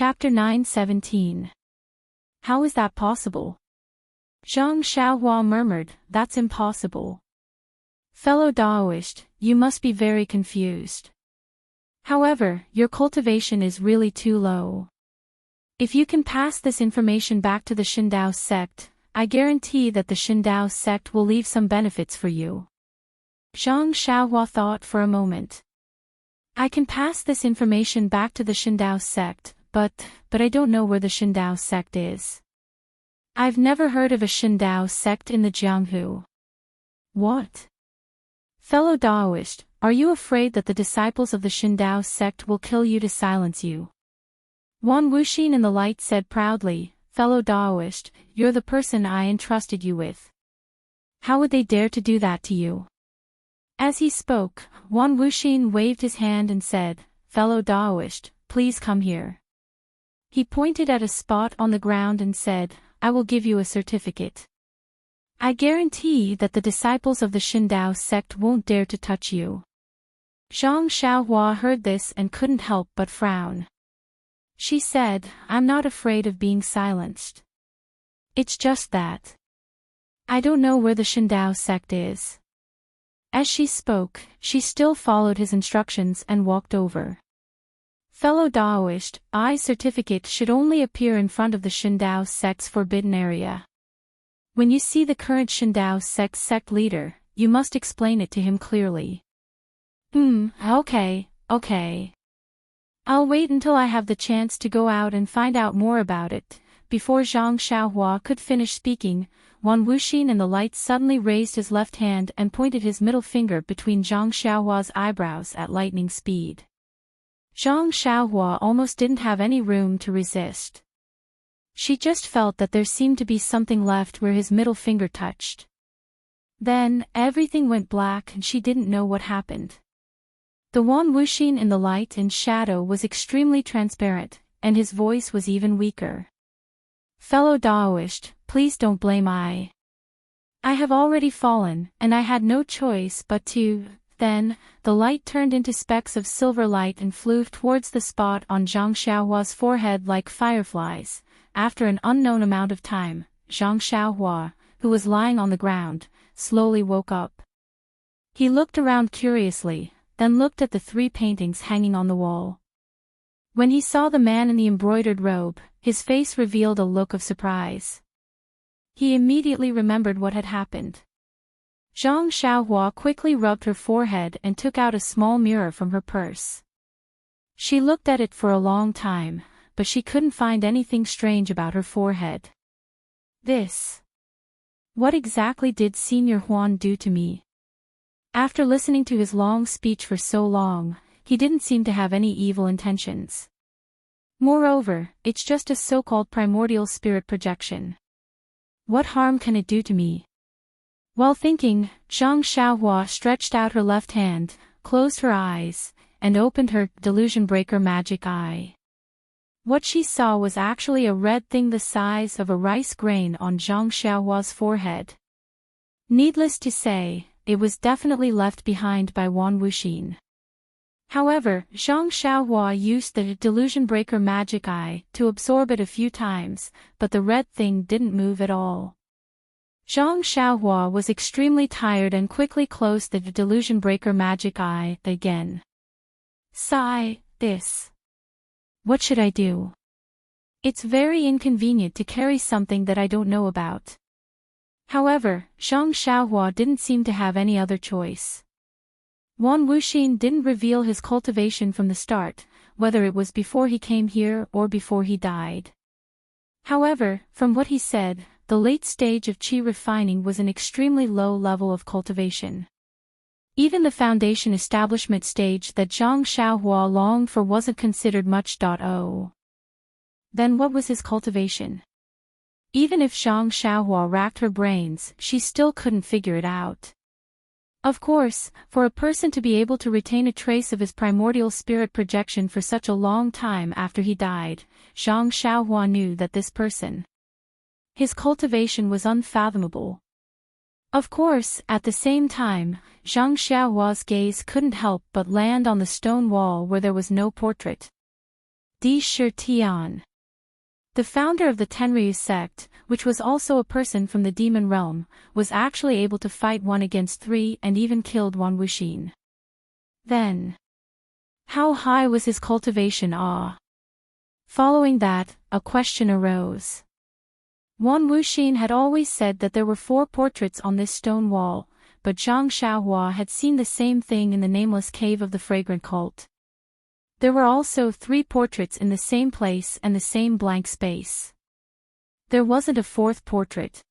Chapter 917. How is that possible? Zhang Xiaohua murmured, that's impossible. Fellow Daoist, you must be very confused. However, your cultivation is really too low. If you can pass this information back to the Shindao sect, I guarantee that the Shindao sect will leave some benefits for you. Zhang Xiaohua thought for a moment. I can pass this information back to the Shindao sect, but I don't know where the Shindao sect is. I've never heard of a Shindao sect in the Jianghu. What? Fellow Daoist, are you afraid that the disciples of the Shindao sect will kill you to silence you? Wan Wuxin in the light said proudly, Fellow Daoist, you're the person I entrusted you with. How would they dare to do that to you? As he spoke, Wan Wuxin waved his hand and said, Fellow Daoist, please come here. He pointed at a spot on the ground and said, I will give you a certificate. I guarantee that the disciples of the Shindao sect won't dare to touch you. Zhang Xiaohua heard this and couldn't help but frown. She said, I'm not afraid of being silenced. It's just that I don't know where the Shindao sect is. As she spoke, she still followed his instructions and walked over. Fellow Daoist, I certificate should only appear in front of the Shindao sect's forbidden area. When you see the current Shindao sect leader, you must explain it to him clearly. Okay. I'll wait until I have the chance to go out and find out more about it. Before Zhang Xiaohua could finish speaking, Wan Wuxin in the light suddenly raised his left hand and pointed his middle finger between Zhang Xiaohua's eyebrows at lightning speed. Zhang Xiaohua almost didn't have any room to resist. She just felt that there seemed to be something left where his middle finger touched. Then, everything went black and she didn't know what happened. The Wan Wuxin in the light and shadow was extremely transparent, and his voice was even weaker. Fellow Daoist, please don't blame I have already fallen, and I had no choice but to. Then, the light turned into specks of silver light and flew towards the spot on Zhang Xiaohua's forehead like fireflies. After an unknown amount of time, Zhang Xiaohua, who was lying on the ground, slowly woke up. He looked around curiously, then looked at the 3 paintings hanging on the wall. When he saw the man in the embroidered robe, his face revealed a look of surprise. He immediately remembered what had happened. Zhang Xiaohua quickly rubbed her forehead and took out a small mirror from her purse. She looked at it for a long time, but she couldn't find anything strange about her forehead. What exactly did Senior Huan do to me? After listening to his long speech for so long, he didn't seem to have any evil intentions. Moreover, it's just a so-called primordial spirit projection. What harm can it do to me? While thinking, Zhang Xiaohua stretched out her left hand, closed her eyes, and opened her delusion breaker magic eye. What she saw was actually a red thing the size of a rice grain on Zhang Xiaohua's forehead. Needless to say, it was definitely left behind by Wan Wuxin. However, Zhang Xiaohua used the delusion breaker magic eye to absorb it a few times, but the red thing didn't move at all. Zhang Xiaohua was extremely tired and quickly closed the delusion breaker magic eye again. Sigh, what should I do? It's very inconvenient to carry something that I don't know about. However, Zhang Xiaohua didn't seem to have any other choice. Wan Wuxin didn't reveal his cultivation from the start, whether it was before he came here or before he died. However, from what he said, the late stage of qi refining was an extremely low level of cultivation. Even the foundation establishment stage that Zhang Xiaohua longed for wasn't considered much. Then what was his cultivation? Even if Zhang Xiaohua racked her brains, she still couldn't figure it out. Of course, for a person to be able to retain a trace of his primordial spirit projection for such a long time after he died, Zhang Xiaohua knew that this person, his cultivation was unfathomable. Of course, at the same time, Zhang Xiaohua's gaze couldn't help but land on the stone wall where there was no portrait. Di Shi Tian. The founder of the Tenryu sect, which was also a person from the demon realm, was actually able to fight 1 against 3 and even killed Wan Wuxin. Then, how high was his cultivation? Following that, a question arose. Wan Wuxin had always said that there were 4 portraits on this stone wall, but Zhang Xiaohua had seen the same thing in the nameless cave of the fragrant cult. There were also 3 portraits in the same place and the same blank space. There wasn't a 4th portrait.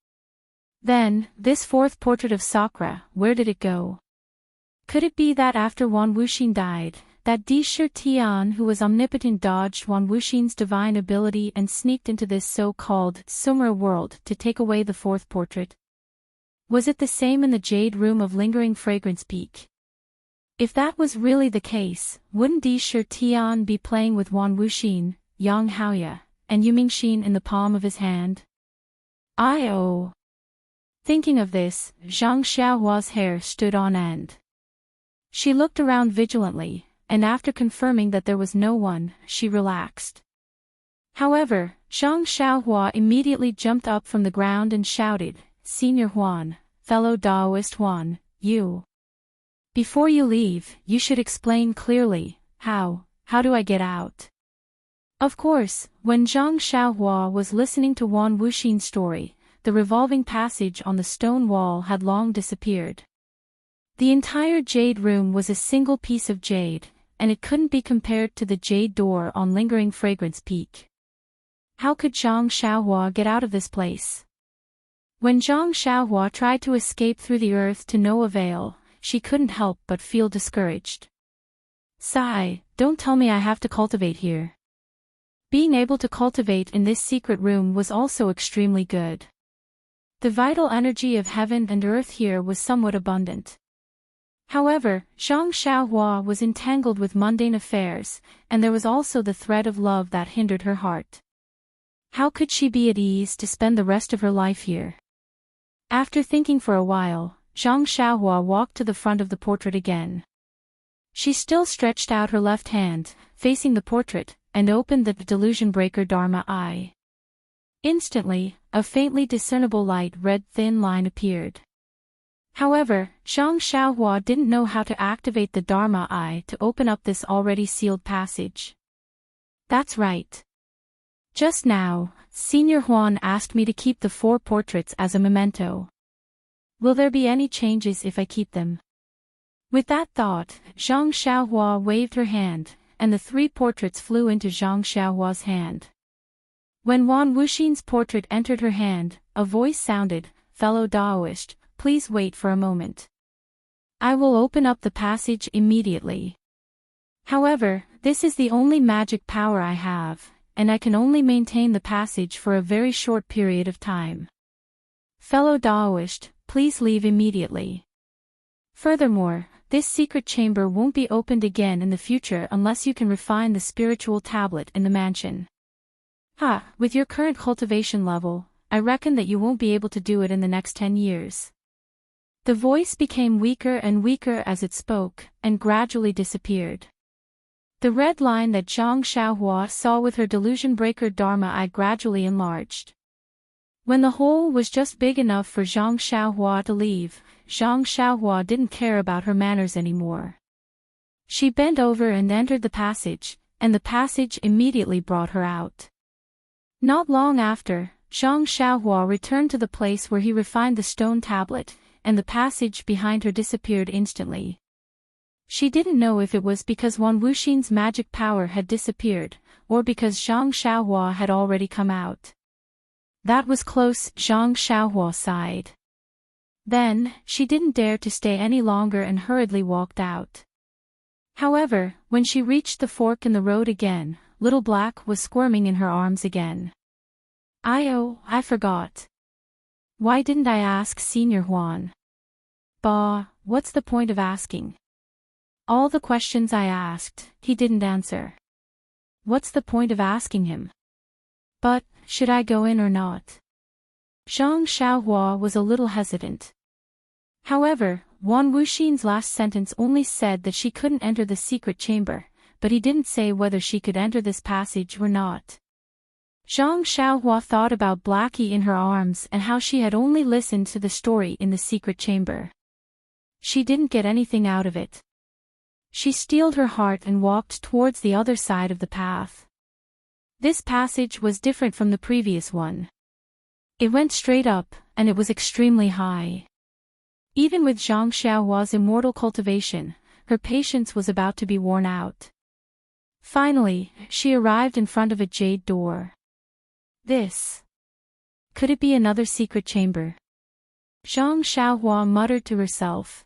Then, this 4th portrait of Sakura, where did it go? Could it be that after Wan Wuxin died, that Di Shi Tian who was omnipotent dodged Wan Wuxin's divine ability and sneaked into this so-called Sumra world to take away the 4th portrait? Was it the same in the Jade Room of Lingering Fragrance Peak? If that was really the case, wouldn't Di Shi Tian be playing with Wan Wuxin, Yang Haoya, and Yumingxin in the palm of his hand? Thinking of this, Zhang Xiaohua's hair stood on end. She looked around vigilantly, and after confirming that there was no one, she relaxed. However, Zhang Xiaohua immediately jumped up from the ground and shouted, "Senior Huan, fellow Daoist Huan, you. Before you leave, you should explain clearly, how do I get out?" Of course, when Zhang Xiaohua was listening to Wan Wuxin's story, the revolving passage on the stone wall had long disappeared. The entire jade room was a single piece of jade, and it couldn't be compared to the jade door on Lingering Fragrance Peak. How could Zhang Xiaohua get out of this place? When Zhang Xiaohua tried to escape through the earth to no avail, she couldn't help but feel discouraged. Sigh, don't tell me I have to cultivate here. Being able to cultivate in this secret room was also extremely good. The vital energy of heaven and earth here was somewhat abundant. However, Zhang Xiaohua was entangled with mundane affairs, and there was also the thread of love that hindered her heart. How could she be at ease to spend the rest of her life here? After thinking for a while, Zhang Xiaohua walked to the front of the portrait again. She still stretched out her left hand, facing the portrait, and opened the delusion breaker Dharma eye. Instantly, a faintly discernible light red thin line appeared. However, Zhang Xiaohua didn't know how to activate the Dharma eye to open up this already sealed passage. That's right. Just now, Senior Huan asked me to keep the 4 portraits as a memento. Will there be any changes if I keep them? With that thought, Zhang Xiaohua waved her hand, and the 3 portraits flew into Zhang Xiaohua's hand. When Wan Wuxin's portrait entered her hand, a voice sounded, "Fellow Daoist, please wait for a moment. I will open up the passage immediately. However, this is the only magic power I have, and I can only maintain the passage for a very short period of time. Fellow Daoist, please leave immediately. Furthermore, this secret chamber won't be opened again in the future unless you can refine the spiritual tablet in the mansion. With your current cultivation level, I reckon that you won't be able to do it in the next 10 years. The voice became weaker and weaker as it spoke, and gradually disappeared. The red line that Zhang Xiaohua saw with her delusion breaker Dharma eye gradually enlarged. When the hole was just big enough for Zhang Xiaohua to leave, Zhang Xiaohua didn't care about her manners anymore. She bent over and entered the passage, and the passage immediately brought her out. Not long after, Zhang Xiaohua returned to the place where he refined the stone tablet, and the passage behind her disappeared instantly. She didn't know if it was because Wan Wuxin's magic power had disappeared, or because Zhang Xiaohua had already come out. That was close, Zhang Xiaohua sighed. Then, she didn't dare to stay any longer and hurriedly walked out. However, when she reached the fork in the road again, Little Black was squirming in her arms again. I forgot. Why didn't I ask Senior Huan? Bah, what's the point of asking? All the questions I asked, he didn't answer. What's the point of asking him? But, should I go in or not? Zhang Xiaohua was a little hesitant. However, Wan Wuxin's last sentence only said that she couldn't enter the secret chamber, but he didn't say whether she could enter this passage or not. Zhang Xiaohua thought about Blackie in her arms and how she had only listened to the story in the secret chamber. She didn't get anything out of it. She steeled her heart and walked towards the other side of the path. This passage was different from the previous one. It went straight up, and it was extremely high. Even with Zhang Xiaohua's immortal cultivation, her patience was about to be worn out. Finally, she arrived in front of a jade door. Could it be another secret chamber? Zhang Xiaohua muttered to herself.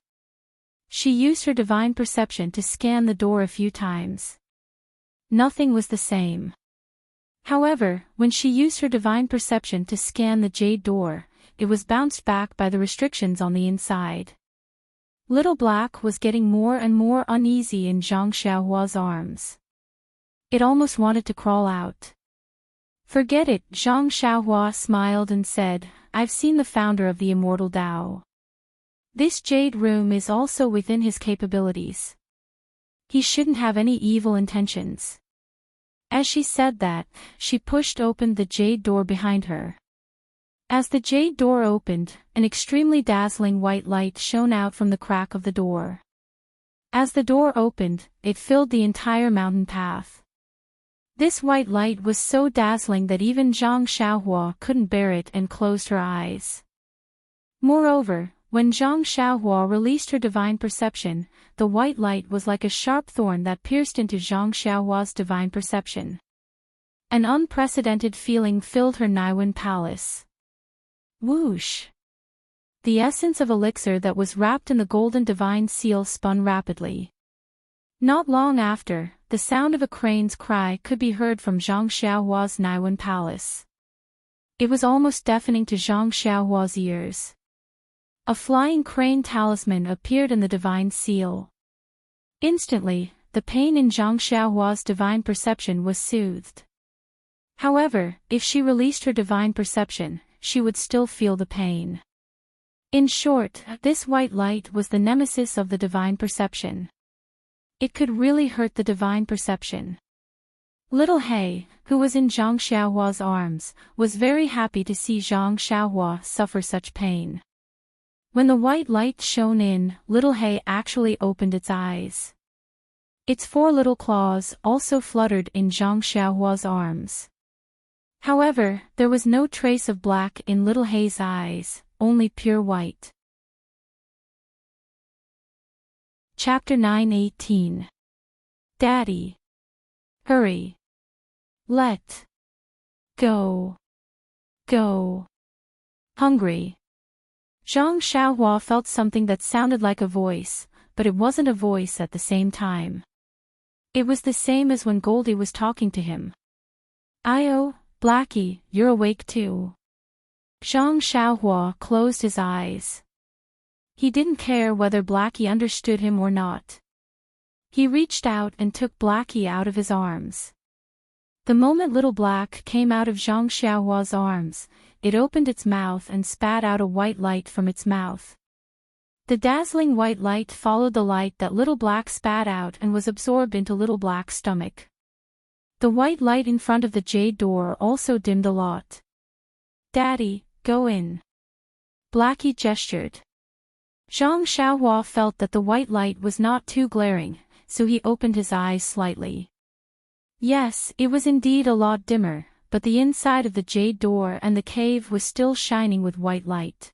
She used her divine perception to scan the door a few times. Nothing was the same. However, when she used her divine perception to scan the jade door, it was bounced back by the restrictions on the inside. Little Black was getting more and more uneasy in Zhang Xiaohua's arms. It almost wanted to crawl out. Forget it, Zhang Xiaohua smiled and said, I've seen the founder of the immortal Tao. This jade room is also within his capabilities. He shouldn't have any evil intentions. As she said that, she pushed open the jade door behind her. As the jade door opened, an extremely dazzling white light shone out from the crack of the door. As the door opened, it filled the entire mountain path. This white light was so dazzling that even Zhang Xiaohua couldn't bear it and closed her eyes. Moreover, when Zhang Xiaohua released her divine perception, the white light was like a sharp thorn that pierced into Zhang Xiaohua's divine perception. An unprecedented feeling filled her Naiwen palace. Whoosh! The essence of elixir that was wrapped in the golden divine seal spun rapidly. Not long after, the sound of a crane's cry could be heard from Zhang Xiaohua's Naiwen palace. It was almost deafening to Zhang Xiaohua's ears. A flying crane talisman appeared in the divine seal. Instantly, the pain in Zhang Xiaohua's divine perception was soothed. However, if she released her divine perception, she would still feel the pain. In short, this white light was the nemesis of the divine perception. It could really hurt the divine perception. Little He, who was in Zhang Xiaohua's arms, was very happy to see Zhang Xiaohua suffer such pain. When the white light shone in, Little He actually opened its eyes. Its 4 little claws also fluttered in Zhang Xiaohua's arms. However, there was no trace of black in Little He's eyes, only pure white. Chapter 9:18. Daddy. Hurry. Let go. Go. Hungry. Zhang Xiaohua felt something that sounded like a voice, but it wasn't a voice at the same time. It was the same as when Goldie was talking to him. "Io, Blackie, you're awake too." Zhang Xiaohua closed his eyes. He didn't care whether Blackie understood him or not. He reached out and took Blackie out of his arms. The moment Little Black came out of Zhang Xiaohua's arms, it opened its mouth and spat out a white light from its mouth. The dazzling white light followed the light that Little Black spat out and was absorbed into Little Black's stomach. The white light in front of the jade door also dimmed a lot. "Daddy, go in." Blackie gestured. Zhang Xiaohua felt that the white light was not too glaring, so he opened his eyes slightly. Yes, it was indeed a lot dimmer, but the inside of the jade door and the cave was still shining with white light.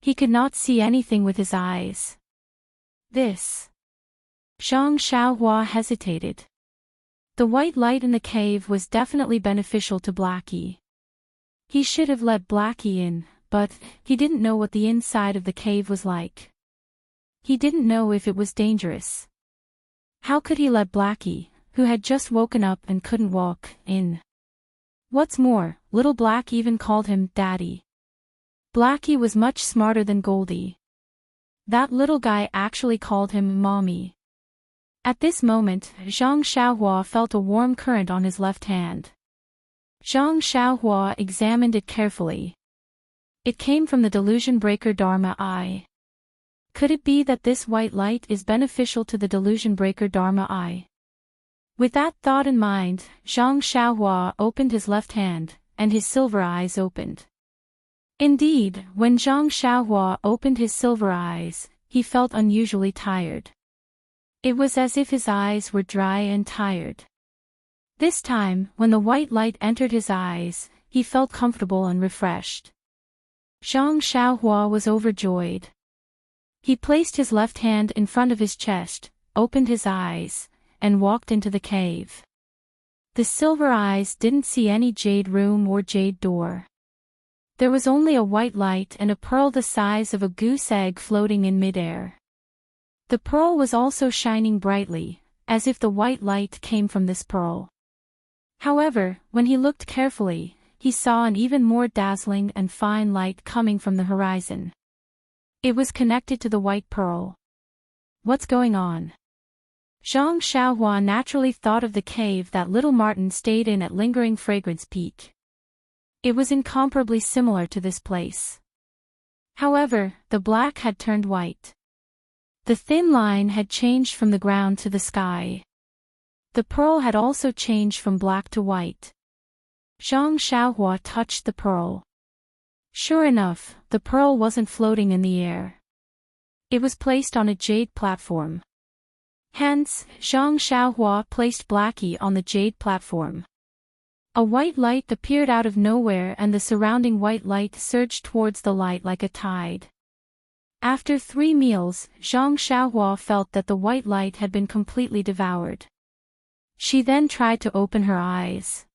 He could not see anything with his eyes. Zhang Xiaohua hesitated. The white light in the cave was definitely beneficial to Blackie. He should have let Blackie in, but he didn't know what the inside of the cave was like. He didn't know if it was dangerous. How could he let Blackie, who had just woken up and couldn't walk, in? What's more, Little Black even called him Daddy. Blackie was much smarter than Goldie. That little guy actually called him Mommy. At this moment, Zhang Xiaohua felt a warm current on his left hand. Zhang Xiaohua examined it carefully. It came from the delusion breaker Dharma Eye. Could it be that this white light is beneficial to the delusion breaker Dharma Eye? With that thought in mind, Zhang Xiaohua opened his left hand, and his silver eyes opened. Indeed, when Zhang Xiaohua opened his silver eyes, he felt unusually tired. It was as if his eyes were dry and tired. This time, when the white light entered his eyes, he felt comfortable and refreshed. Zhang Xiaohua was overjoyed. He placed his left hand in front of his chest, opened his eyes, and walked into the cave. The silver eyes didn't see any jade room or jade door. There was only a white light and a pearl the size of a goose egg floating in midair. The pearl was also shining brightly, as if the white light came from this pearl. However, when he looked carefully, he saw an even more dazzling and fine light coming from the horizon. It was connected to the white pearl. What's going on? Zhang Xiaohua naturally thought of the cave that little Martin stayed in at Lingering Fragrance Peak. It was incomparably similar to this place. However, the black had turned white. The thin line had changed from the ground to the sky. The pearl had also changed from black to white. Zhang Xiaohua touched the pearl. Sure enough, the pearl wasn't floating in the air. It was placed on a jade platform. Hence, Zhang Xiaohua placed Blackie on the jade platform. A white light appeared out of nowhere and the surrounding white light surged towards the light like a tide. After 3 meals, Zhang Xiaohua felt that the white light had been completely devoured. She then tried to open her eyes.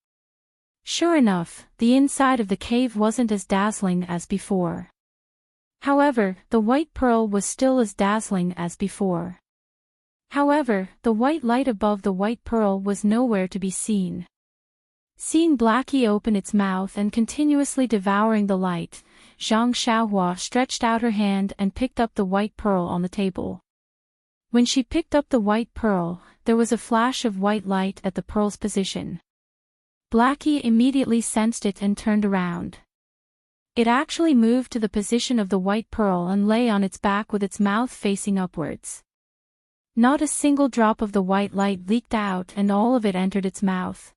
Sure enough, the inside of the cave wasn't as dazzling as before. However, the white pearl was still as dazzling as before. However, the white light above the white pearl was nowhere to be seen. Seeing Blackie open its mouth and continuously devouring the light, Zhang Xiaohua stretched out her hand and picked up the white pearl on the table. When she picked up the white pearl, there was a flash of white light at the pearl's position. Blackie immediately sensed it and turned around. It actually moved to the position of the white pearl and lay on its back with its mouth facing upwards. Not a single drop of the white light leaked out and all of it entered its mouth.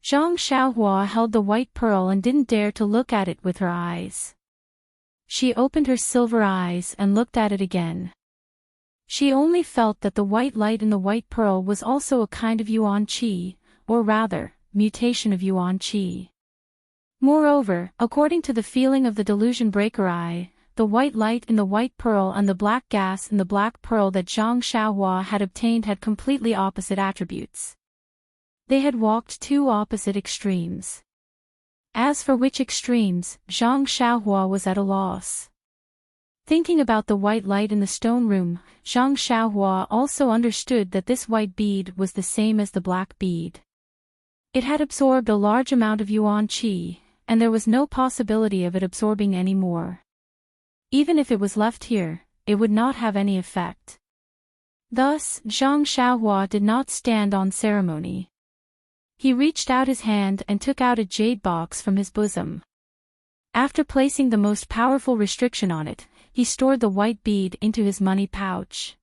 Zhang Xiaohua held the white pearl and didn't dare to look at it with her eyes. She opened her silver eyes and looked at it again. She only felt that the white light in the white pearl was also a kind of yuan qi, or rather, mutation of yuan qi. Moreover, according to the feeling of the delusion breaker eye, the white light in the white pearl and the black gas in the black pearl that Zhang Xiaohua had obtained had completely opposite attributes. They had walked 2 opposite extremes. As for which extremes, Zhang Xiaohua was at a loss. Thinking about the white light in the stone room, Zhang Xiaohua also understood that this white bead was the same as the black bead. It had absorbed a large amount of yuan qi, and there was no possibility of it absorbing any more. Even if it was left here, it would not have any effect. Thus, Zhang Xiaohua did not stand on ceremony. He reached out his hand and took out a jade box from his bosom. After placing the most powerful restriction on it, he stored the white bead into his money pouch.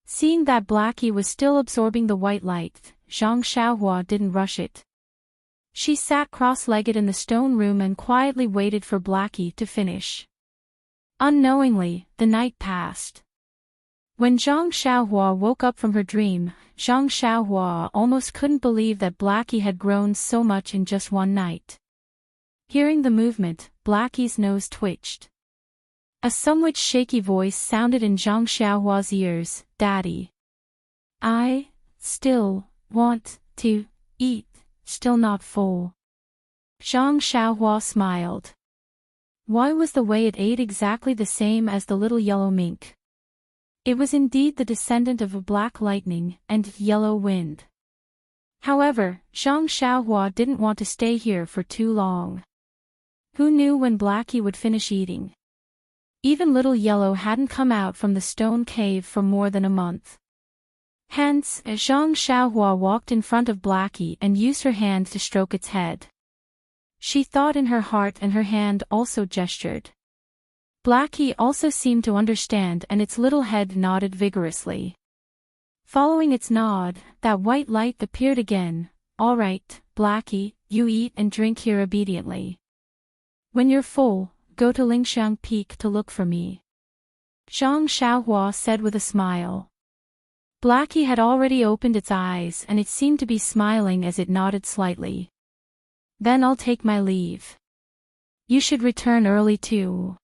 Seeing that Blackie was still absorbing the white light, Zhang Xiaohua didn't rush it. She sat cross-legged in the stone room and quietly waited for Blackie to finish. Unknowingly, the night passed. When Zhang Xiaohua woke up from her dream, Zhang Xiaohua almost couldn't believe that Blackie had grown so much in just one night. Hearing the movement, Blackie's nose twitched. A somewhat shaky voice sounded in Zhang Xiaohua's ears, "Daddy. I still want to eat, still not full." Zhang Xiaohua smiled. Why was the way it ate exactly the same as the little yellow mink? It was indeed the descendant of a black lightning and yellow wind. However, Zhang Xiaohua didn't want to stay here for too long. Who knew when Blackie would finish eating? Even little yellow hadn't come out from the stone cave for more than a month. Hence, Zhang Xiaohua walked in front of Blackie and used her hand to stroke its head. She thought in her heart and her hand also gestured. Blackie also seemed to understand and its little head nodded vigorously. Following its nod, that white light appeared again. All right, Blackie, you eat and drink here obediently. When you're full, go to Lingshan Peak to look for me. Zhang Xiaohua said with a smile. Blackie had already opened its eyes and it seemed to be smiling as it nodded slightly. Then I'll take my leave. You should return early too.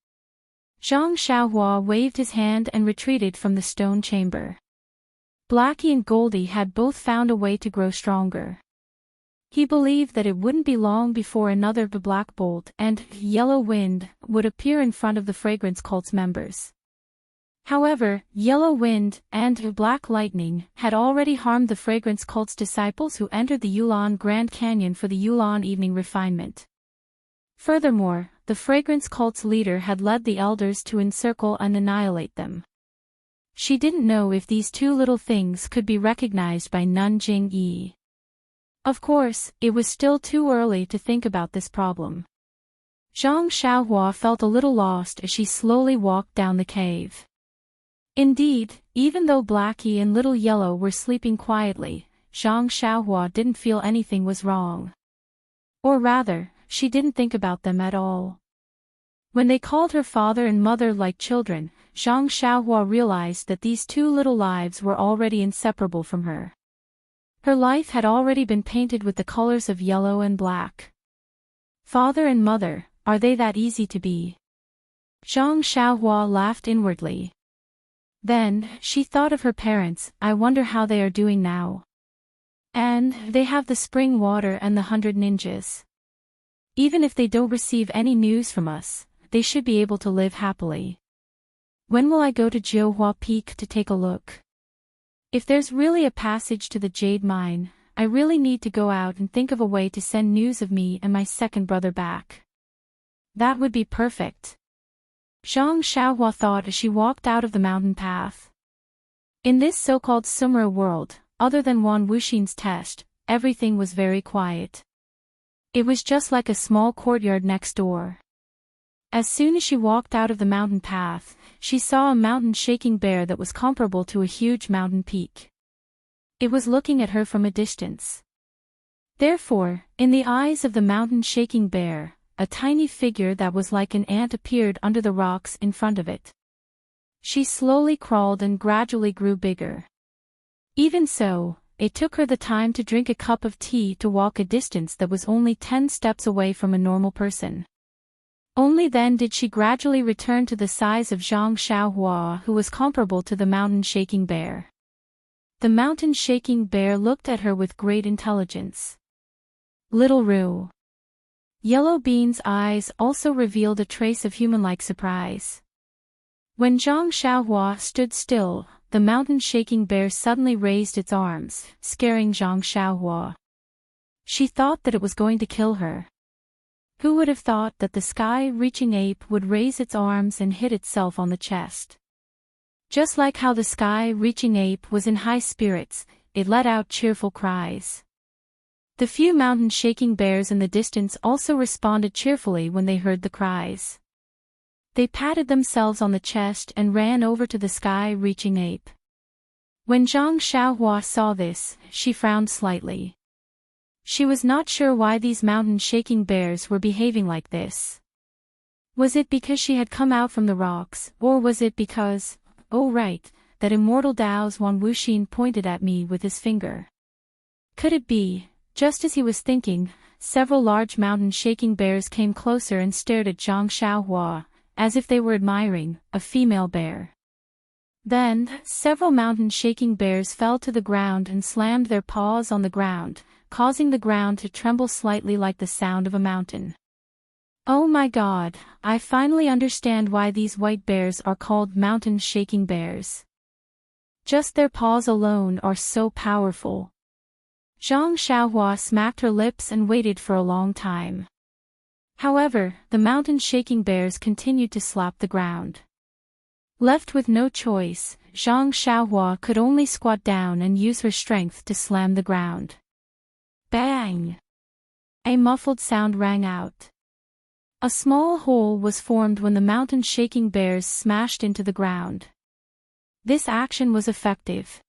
Zhang Xiaohua waved his hand and retreated from the stone chamber. Blackie and Goldie had both found a way to grow stronger. He believed that it wouldn't be long before another Black Bolt and Yellow Wind would appear in front of the Fragrance Cult's members. However, Yellow Wind and Black Lightning had already harmed the Fragrance Cult's disciples who entered the Yulan Grand Canyon for the Yulan Evening Refinement. Furthermore, the Fragrance Cult's leader had led the elders to encircle and annihilate them. She didn't know if these two little things could be recognized by Nun Jing-yi. Of course, it was still too early to think about this problem. Zhang Xiaohua felt a little lost as she slowly walked down the cave. Indeed, even though Blackie and Little Yellow were sleeping quietly, Zhang Xiaohua didn't feel anything was wrong. Or rather, she didn't think about them at all. When they called her father and mother like children, Zhang Xiaohua realized that these two little lives were already inseparable from her. Her life had already been painted with the colors of yellow and black. Father and mother, are they that easy to be? Zhang Xiaohua laughed inwardly. Then, she thought of her parents. I wonder how they are doing now. And they have the spring water and the 100 ninjas. Even if they don't receive any news from us, they should be able to live happily. When will I go to Jiuhua Peak to take a look? If there's really a passage to the Jade Mine, I really need to go out and think of a way to send news of me and my second brother back. That would be perfect. Zhang Xiaohua thought as she walked out of the mountain path. In this so-called Sumra world, other than Wan Wuxin's test, everything was very quiet. It was just like a small courtyard next door. As soon as she walked out of the mountain path, she saw a mountain-shaking bear that was comparable to a huge mountain peak. It was looking at her from a distance. Therefore, in the eyes of the mountain-shaking bear, a tiny figure that was like an ant appeared under the rocks in front of it. She slowly crawled and gradually grew bigger. Even so, it took her the time to drink a cup of tea to walk a distance that was only 10 steps away from a normal person. Only then did she gradually return to the size of Zhang Xiaohua, who was comparable to the mountain-shaking bear. The mountain-shaking bear looked at her with great intelligence. Little Roo. Yellow Bean's eyes also revealed a trace of human-like surprise. When Zhang Xiaohua stood still, the mountain-shaking bear suddenly raised its arms, scaring Zhang Xiaohua. She thought that it was going to kill her. Who would have thought that the sky-reaching ape would raise its arms and hit itself on the chest? Just like how the sky-reaching ape was in high spirits, it let out cheerful cries. The few mountain-shaking bears in the distance also responded cheerfully when they heard the cries. They patted themselves on the chest and ran over to the sky-reaching ape. When Zhang Xiaohua saw this, she frowned slightly. She was not sure why these mountain-shaking bears were behaving like this. Was it because she had come out from the rocks, or was it because, oh right, that immortal Dao's Wan Wuxin pointed at me with his finger? Could it be? Just as he was thinking, several large mountain-shaking bears came closer and stared at Zhang Xiaohua, as if they were admiring a female bear. Then, several mountain-shaking bears fell to the ground and slammed their paws on the ground, causing the ground to tremble slightly like the sound of a mountain. Oh my God, I finally understand why these white bears are called mountain-shaking bears. Just their paws alone are so powerful. Zhang Xiaohua smacked her lips and waited for a long time. However, the mountain-shaking bears continued to slap the ground. Left with no choice, Zhang Xiaohua could only squat down and use her strength to slam the ground. Bang! A muffled sound rang out. A small hole was formed when the mountain-shaking bears smashed into the ground. This action was effective.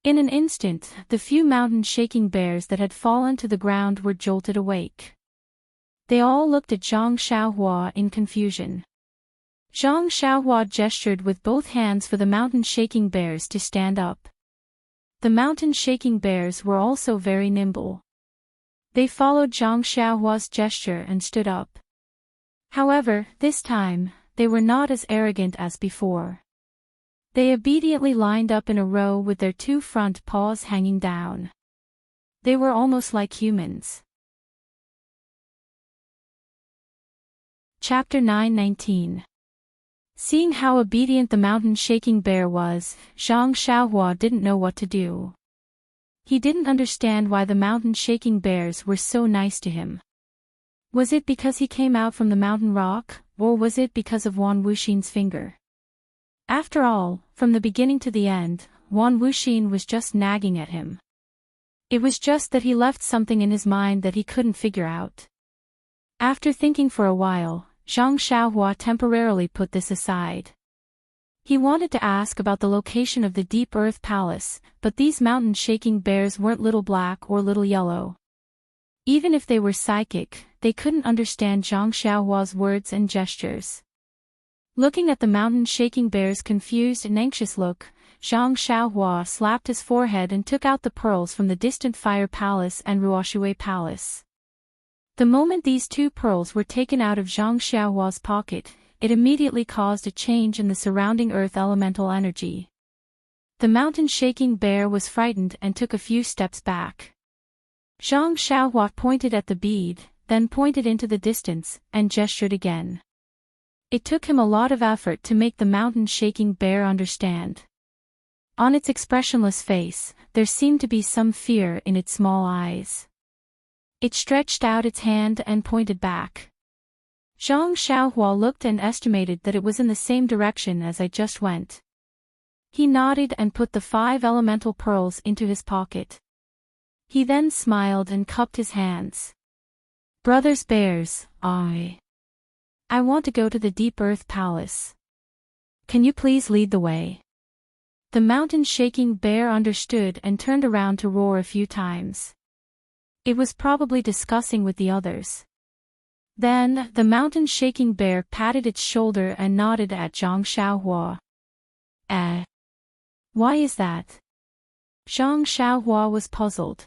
In an instant, the few mountain-shaking bears that had fallen to the ground were jolted awake. They all looked at Zhang Xiaohua in confusion. Zhang Xiaohua gestured with both hands for the mountain-shaking bears to stand up. The mountain-shaking bears were also very nimble. They followed Zhang Xiaohua's gesture and stood up. However, this time, they were not as arrogant as before. They obediently lined up in a row with their two front paws hanging down. They were almost like humans. Chapter 9:19. Seeing how obedient the mountain-shaking bear was, Zhang Xiaohua didn't know what to do. He didn't understand why the mountain-shaking bears were so nice to him. Was it because he came out from the mountain rock, or was it because of Wan Wuxin's finger? After all, from the beginning to the end, Wan Wuxin was just nagging at him. It was just that he left something in his mind that he couldn't figure out. After thinking for a while, Zhang Xiaohua temporarily put this aside. He wanted to ask about the location of the Deep Earth Palace, but these mountain-shaking bears weren't little black or little yellow. Even if they were psychic, they couldn't understand Zhang Xiaohua's words and gestures. Looking at the mountain-shaking bear's confused and anxious look, Zhang Xiaohua slapped his forehead and took out the pearls from the distant Fire Palace and Ruoshui Palace. The moment these two pearls were taken out of Zhang Xiaohua's pocket, it immediately caused a change in the surrounding earth elemental energy. The mountain-shaking bear was frightened and took a few steps back. Zhang Xiaohua pointed at the bead, then pointed into the distance, and gestured again. It took him a lot of effort to make the mountain-shaking bear understand. On its expressionless face, there seemed to be some fear in its small eyes. It stretched out its hand and pointed back. Zhang Xiaohua looked and estimated that it was in the same direction as I just went. He nodded and put the 5 elemental pearls into his pocket. He then smiled and cupped his hands. Brothers bears, I want to go to the Deep Earth Palace. Can you please lead the way? The mountain-shaking bear understood and turned around to roar a few times. It was probably discussing with the others. Then, the mountain-shaking bear patted its shoulder and nodded at Zhang Xiaohua. Why is that? Zhang Xiaohua was puzzled.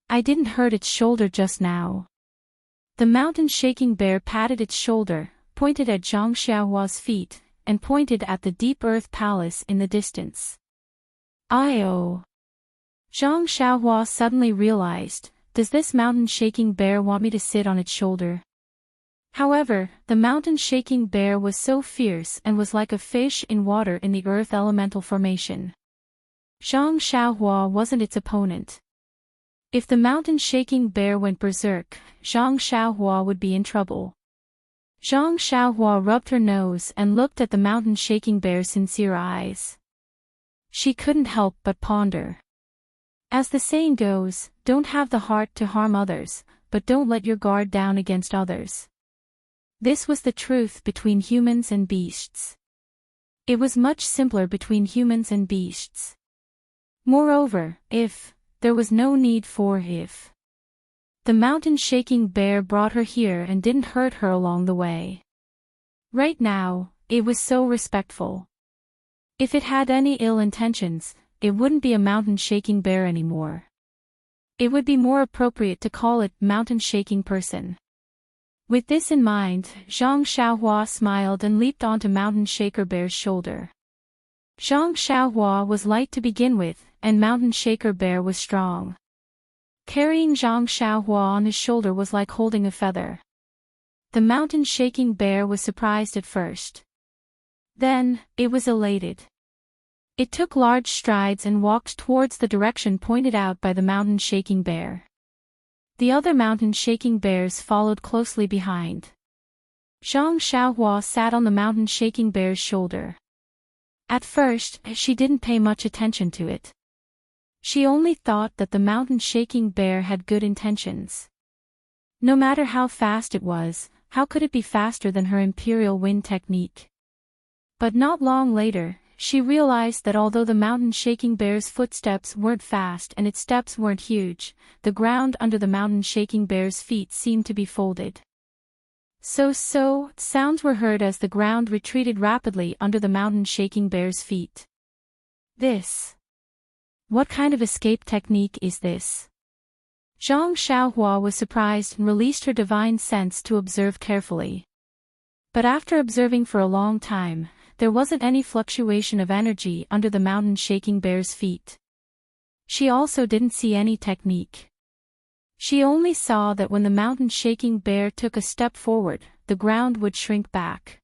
I didn't hurt its shoulder just now. The mountain-shaking bear patted its shoulder, pointed at Zhang Xiaohua's feet, and pointed at the Deep Earth Palace in the distance. Zhang Xiaohua suddenly realized, does this mountain-shaking bear want me to sit on its shoulder? However, the mountain-shaking bear was so fierce and was like a fish in water in the earth elemental formation. Zhang Xiaohua wasn't its opponent. If the mountain-shaking bear went berserk, Zhang Xiaohua would be in trouble. Zhang Xiaohua rubbed her nose and looked at the mountain-shaking bear's sincere eyes. She couldn't help but ponder. As the saying goes, don't have the heart to harm others, but don't let your guard down against others. This was the truth between humans and beasts. It was much simpler between humans and beasts. Moreover, there was no need for if. The mountain-shaking bear brought her here and didn't hurt her along the way. Right now, it was so respectful. If it had any ill intentions, it wouldn't be a mountain-shaking bear anymore. It would be more appropriate to call it mountain-shaking person. With this in mind, Zhang Xiaohua smiled and leaped onto Mountain Shaker Bear's shoulder. Zhang Xiaohua was light to begin with, and Mountain Shaker Bear was strong. Carrying Zhang Xiaohua on his shoulder was like holding a feather. The mountain-shaking bear was surprised at first. Then, it was elated. It took large strides and walked towards the direction pointed out by the mountain-shaking bear. The other mountain-shaking bears followed closely behind. Zhang Xiaohua sat on the mountain-shaking bear's shoulder. At first, she didn't pay much attention to it. She only thought that the mountain-shaking bear had good intentions. No matter how fast it was, how could it be faster than her imperial wind technique? But not long later, she realized that although the mountain-shaking bear's footsteps weren't fast and its steps weren't huge, the ground under the mountain-shaking bear's feet seemed to be folded. Sounds were heard as the ground retreated rapidly under the mountain-shaking bear's feet. What kind of escape technique is this? Zhang Xiaohua was surprised and released her divine sense to observe carefully. But after observing for a long time, there wasn't any fluctuation of energy under the mountain-shaking bear's feet. She also didn't see any technique. She only saw that when the mountain-shaking bear took a step forward, the ground would shrink back.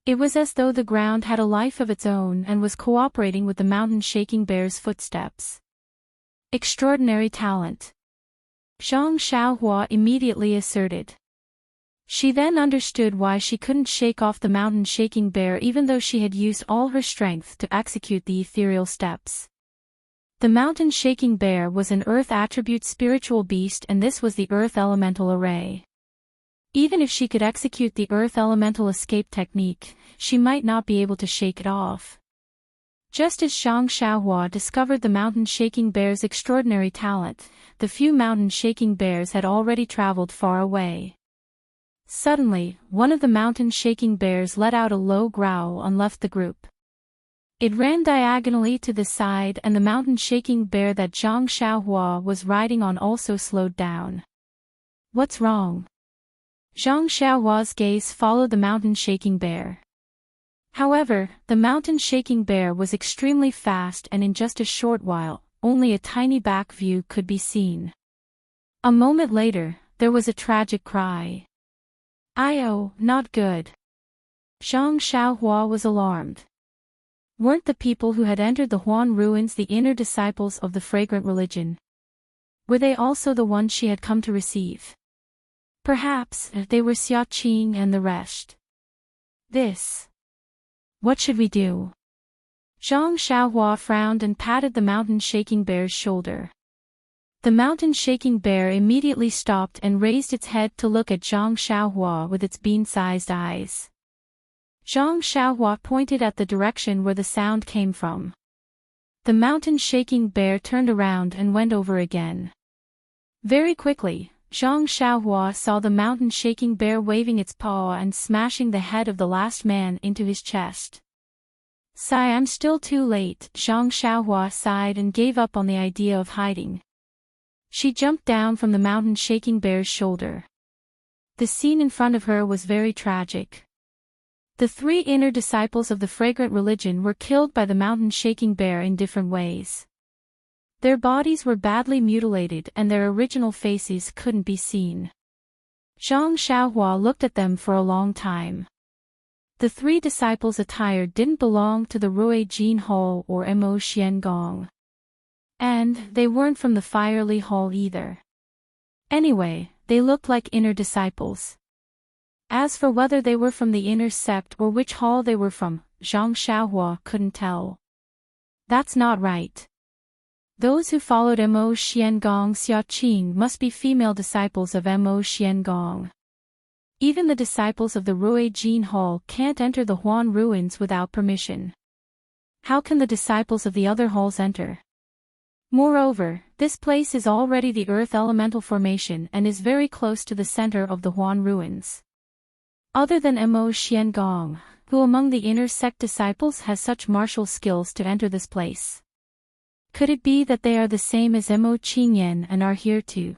It was as though the ground had a life of its own and was cooperating with the mountain-shaking bear's footsteps. Extraordinary talent, Zhang Xiaohua immediately asserted. She then understood why she couldn't shake off the mountain-shaking bear even though she had used all her strength to execute the ethereal steps. The mountain-shaking bear was an earth attribute spiritual beast, and this was the earth elemental array. Even if she could execute the earth elemental escape technique, she might not be able to shake it off. Just as Zhang Xiaohua discovered the mountain-shaking bear's extraordinary talent, the few mountain-shaking bears had already traveled far away. Suddenly, one of the mountain-shaking bears let out a low growl and left the group. It ran diagonally to the side, and the mountain-shaking bear that Zhang Xiaohua was riding on also slowed down. What's wrong? Zhang Xiaohua's gaze followed the mountain-shaking bear. However, the mountain-shaking bear was extremely fast, and in just a short while, only a tiny back view could be seen. A moment later, there was a tragic cry. "Oh, not good." Zhang Xiaohua was alarmed. Weren't the people who had entered the Huan ruins the inner disciples of the fragrant religion? Were they also the ones she had come to receive? Perhaps they were Xiaqing and the rest. What should we do? Zhang Xiaohua frowned and patted the mountain-shaking bear's shoulder. The mountain-shaking bear immediately stopped and raised its head to look at Zhang Xiaohua with its bean-sized eyes. Zhang Xiaohua pointed at the direction where the sound came from. The mountain-shaking bear turned around and went over again. Very quickly, Zhang Xiaohua saw the mountain-shaking bear waving its paw and smashing the head of the last man into his chest. I'm still too late," Zhang Xiaohua sighed and gave up on the idea of hiding. She jumped down from the mountain-shaking bear's shoulder. The scene in front of her was very tragic. The three inner disciples of the fragrant religion were killed by the mountain-shaking bear in different ways. Their bodies were badly mutilated and their original faces couldn't be seen. Zhang Xiaohua looked at them for a long time. The three disciples' attire didn't belong to the Rui Jin Hall or Mo Xian Gong. And they weren't from the Firely Hall either. Anyway, they looked like inner disciples. As for whether they were from the inner sept or which hall they were from, Zhang Xiaohua couldn't tell. That's not right. Those who followed Mo Xian Gong Xiaqing must be female disciples of Mo Xian Gong. Even the disciples of the Rui Jin Hall can't enter the Huan ruins without permission. How can the disciples of the other halls enter? Moreover, this place is already the Earth Elemental Formation and is very close to the center of the Huan ruins. Other than Mo Xian Gong, who among the inner sect disciples has such martial skills to enter this place? Could it be that they are the same as Mo Qingyan and are here too?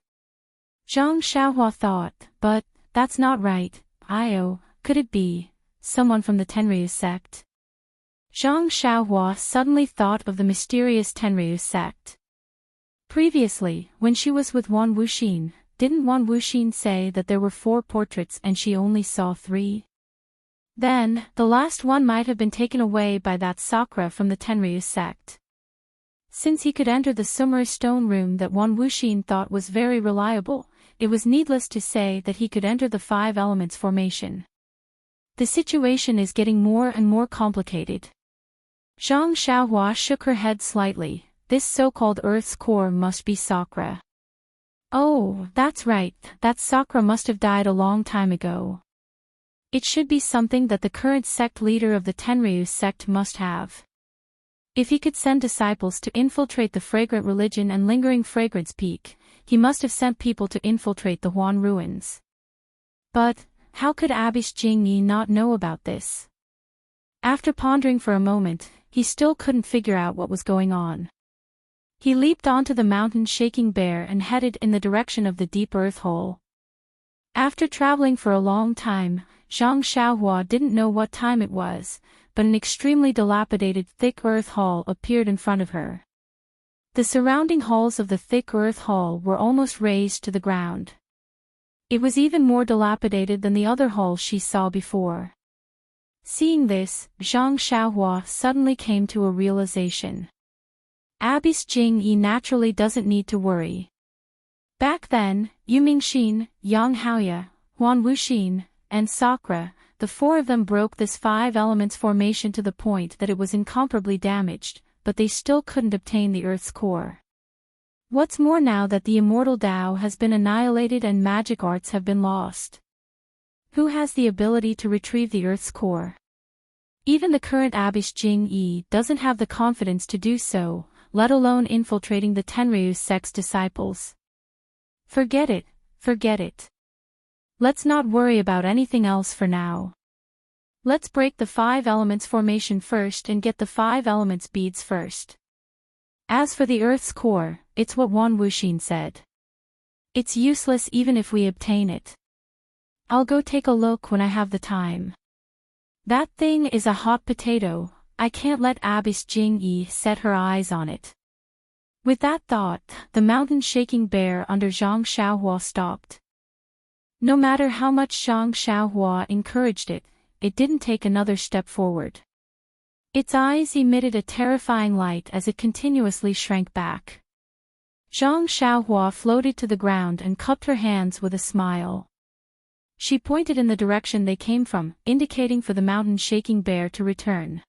Zhang Xiaohua thought, but that's not right. Could it be someone from the Tenryu sect? Zhang Xiaohua suddenly thought of the mysterious Tenryu sect. Previously, when she was with Wan Wuxin, didn't Wan Wuxin say that there were 4 portraits and she only saw 3? Then, the last one might have been taken away by that Sakura from the Tenryu sect. Since he could enter the Summer stone room that Wan Wuxin thought was very reliable, it was needless to say that he could enter the 5 elements formation. The situation is getting more and more complicated. Zhang Xiaohua shook her head slightly. This so-called Earth's core must be Sakura. Oh, that's right, that Sakura must have died a long time ago. It should be something that the current sect leader of the Tenryu sect must have. If he could send disciples to infiltrate the fragrant religion and lingering fragrance peak, he must have sent people to infiltrate the Huan ruins. But, how could Abish Jingyi not know about this? After pondering for a moment, he still couldn't figure out what was going on. He leaped onto the mountain-shaking bear and headed in the direction of the deep earth hole. After traveling for a long time, Zhang Xiaohua didn't know what time it was, but an extremely dilapidated thick earth hall appeared in front of her. The surrounding halls of the thick earth hall were almost razed to the ground. It was even more dilapidated than the other halls she saw before. Seeing this, Zhang Xiaohua suddenly came to a realization. Abish Jingyi naturally doesn't need to worry. Back then, Yu Mingxin, Yang Haoya, Huan Wuxin, and Sakura, the four of them broke this 5 elements formation to the point that it was incomparably damaged, but they still couldn't obtain the Earth's core. What's more, now that the immortal Tao has been annihilated and magic arts have been lost, who has the ability to retrieve the Earth's core? Even the current Abish Jingyi doesn't have the confidence to do so, let alone infiltrating the Tenryu sect's disciples. Forget it, forget it. Let's not worry about anything else for now. Let's break the 5 elements formation first and get the 5 elements beads first. As for the Earth's core, it's what Huan Wuxin said. It's useless even if we obtain it. I'll go take a look when I have the time. That thing is a hot potato, I can't let Abish Jingyi set her eyes on it. With that thought, the mountain-shaking bear under Zhang Xiaohua stopped. No matter how much Zhang Xiaohua encouraged it, it didn't take another step forward. Its eyes emitted a terrifying light as it continuously shrank back. Zhang Xiaohua floated to the ground and cupped her hands with a smile. She pointed in the direction they came from, indicating for the mountain-shaking bear to return.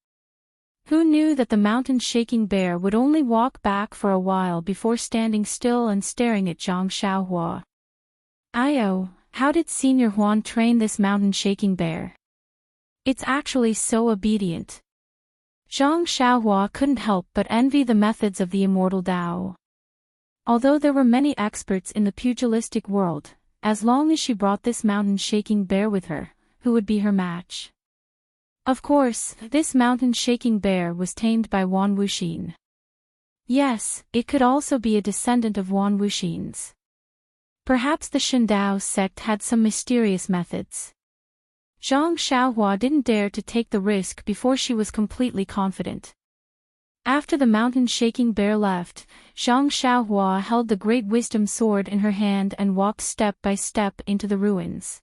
Who knew that the mountain-shaking bear would only walk back for a while before standing still and staring at Zhang Xiaohua? Io, how did Senior Huan train this mountain-shaking bear? It's actually so obedient. Zhang Xiaohua couldn't help but envy the methods of the immortal Tao. Although there were many experts in the pugilistic world, as long as she brought this mountain-shaking bear with her, who would be her match? Of course, this mountain-shaking bear was tamed by Huan Wuxin. Yes, it could also be a descendant of Huan Wuxin's. Perhaps the Shindao sect had some mysterious methods. Zhang Xiaohua didn't dare to take the risk before she was completely confident. After the mountain-shaking bear left, Zhang Xiaohua held the Great Wisdom Sword in her hand and walked step by step into the ruins.